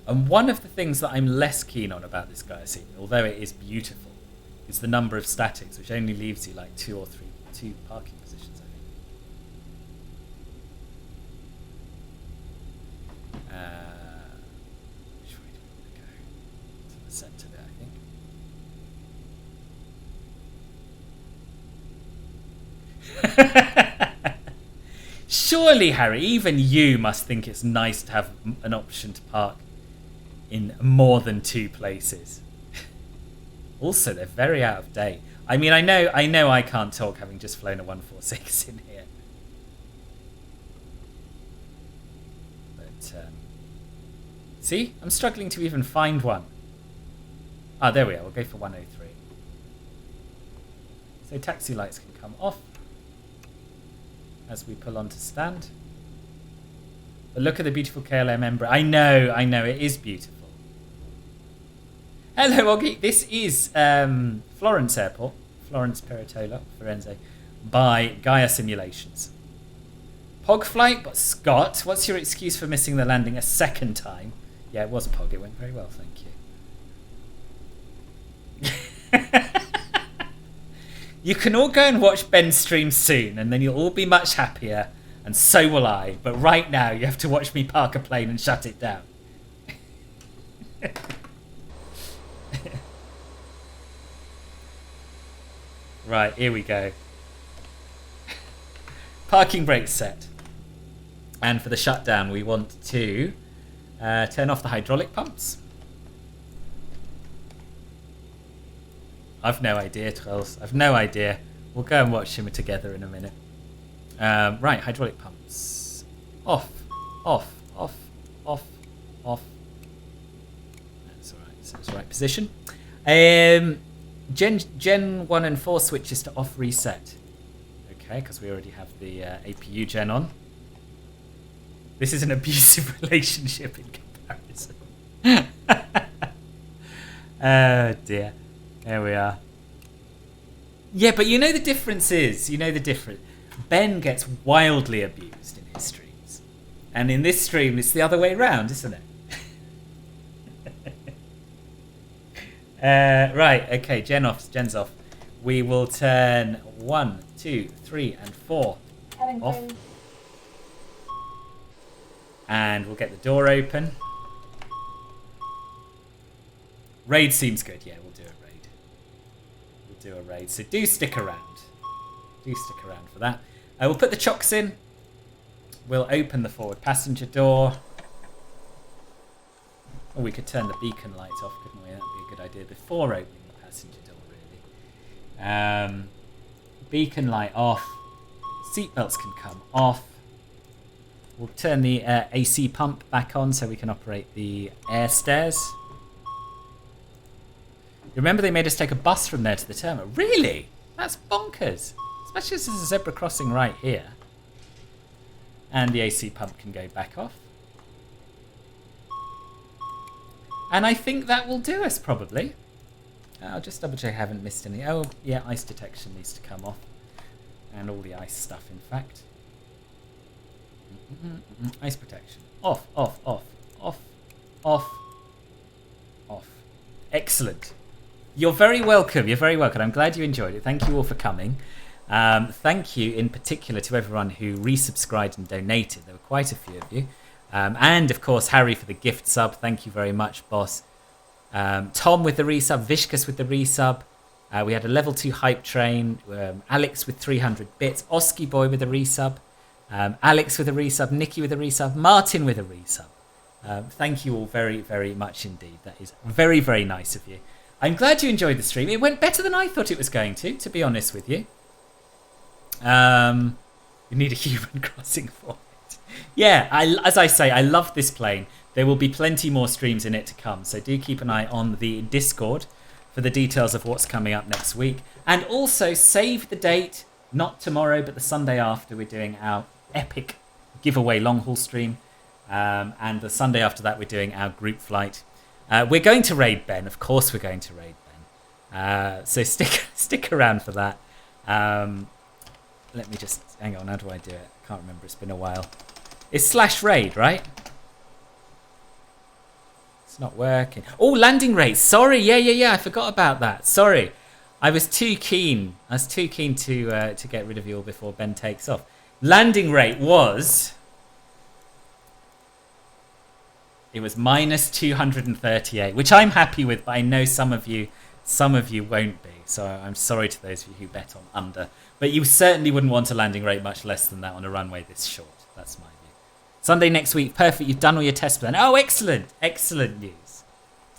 And one of the things that I'm less keen on about this Gaia scene, although it is beautiful, is the number of statics, which only leaves you like two parking positions, I think. Which way do we want to go? To the centre there, I think. Surely, Harry, even you must think it's nice to have an option to park in more than 2 places. Also, they're very out of date. I mean, I know I can't talk having just flown a 146 in here. But, see? I'm struggling to even find one. Ah, there we are. We'll go for 103. So taxi lights can come off as we pull on to stand. But look at the beautiful KLM Embraer. I know, it is beautiful. Hello, Oggy. This is Florence Airport, Florence Peretola, Firenze, by Gaia Simulations. Pog flight, but Scott, what's your excuse for missing the landing a second time? Yeah, it was Pog. It went very well, thank you. You can all go and watch Ben's stream soon, and then you'll all be much happier, and so will I. But right now, you have to watch me park a plane and shut it down. Right, here we go. Parking brakes set. And for the shutdown, we want to turn off the hydraulic pumps. I've no idea, Trolls. I've no idea. We'll go and watch him together in a minute. Right, hydraulic pumps. Off, off, off, off, off. That's all right. So it's the right position. Gen 1 and 4 switches to off reset. Okay, because we already have the APU gen on. This is an abusive relationship in comparison. Oh dear. There we are. Yeah, but you know the difference is, Ben gets wildly abused in his streams. And in this stream, it's the other way around, isn't it? Right, okay, Gen's off. We will turn 1, 2, 3, and 4 off. And we'll get the door open. Raid seems good, yeah, we'll do a raid. We'll do a raid, so do stick around. Do stick around for that. We'll put the chocks in. We'll open the forward passenger door. Or we could turn the beacon light off, couldn't we? That'd be a good idea before opening the passenger door, really. Beacon light off. Seatbelts can come off. We'll turn the AC pump back on so we can operate the air stairs. Remember they made us take a bus from there to the terminal? Really? That's bonkers. Especially as there's a zebra crossing right here. And the AC pump can go back off. And I think that will do us, probably. I'll just double check I haven't missed any. Oh, yeah, ice detection needs to come off. And all the ice stuff, in fact. Ice protection. Off, off, off, off, off, off. Excellent. You're very welcome. You're very welcome. I'm glad you enjoyed it. Thank you all for coming. Thank you in particular to everyone who resubscribed and donated. There were quite a few of you. And of course, Harry for the gift sub. Thank you very much, boss. Tom with the resub. Vishkas with the resub. We had a level 2 hype train. Alex with 300 bits. Oski boy with a resub. Alex with a resub. Nikki with a resub. Martin with a resub. Thank you all very, very much indeed. That is very, very nice of you. I'm glad you enjoyed the stream. It went better than I thought it was going to be honest with you. You need a human crossing for it. Yeah, as I say, I love this plane. There will be plenty more streams in it to come, so do keep an eye on the Discord for the details of what's coming up next week. And also save the date, not tomorrow, but the Sunday after. We're doing our epic giveaway long haul stream. And the Sunday after that, we're doing our group flight. We're going to raid Ben. Of course we're going to raid Ben. So stick around for that. Let me just... Hang on, how do I do it? I can't remember. It's been a while. It's /raid, right? It's not working. Oh, landing rate. Sorry. Yeah. I forgot about that. Sorry. I was too keen. to get rid of you all before Ben takes off. Landing rate was... It was minus 238, which I'm happy with, but I know some of you won't be. So I'm sorry to those of you who bet on under. But you certainly wouldn't want a landing rate much less than that on a runway this short. That's my view. Sunday next week, perfect. You've done all your test plan. Oh, excellent. Excellent news.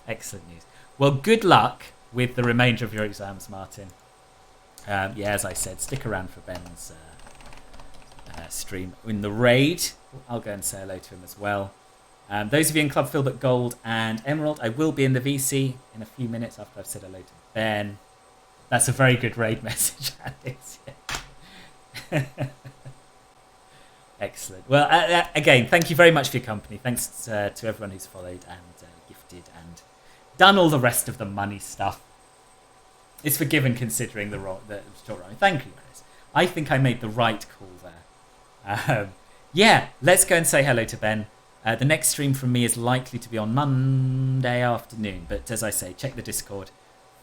Excellent news. Well, good luck with the remainder of your exams, Martin. Yeah, as I said, stick around for Ben's stream in the raid. I'll go and say hello to him as well. Those of you in Club Filbert Gold and Emerald, I will be in the VC in a few minutes after I've said hello to Ben. That's a very good raid message, Alex. Excellent. Well, again, thank you very much for your company. Thanks to everyone who's followed and gifted and done all the rest of the money stuff. It's forgiven considering the short run. Thank you, Chris. I think I made the right call there. Yeah, let's go and say hello to Ben. The next stream from me is likely to be on Monday afternoon. But as I say, check the Discord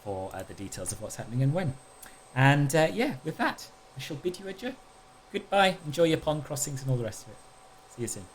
for the details of what's happening and when. And yeah, with that, I shall bid you adieu. Goodbye. Enjoy your pond crossings and all the rest of it. See you soon.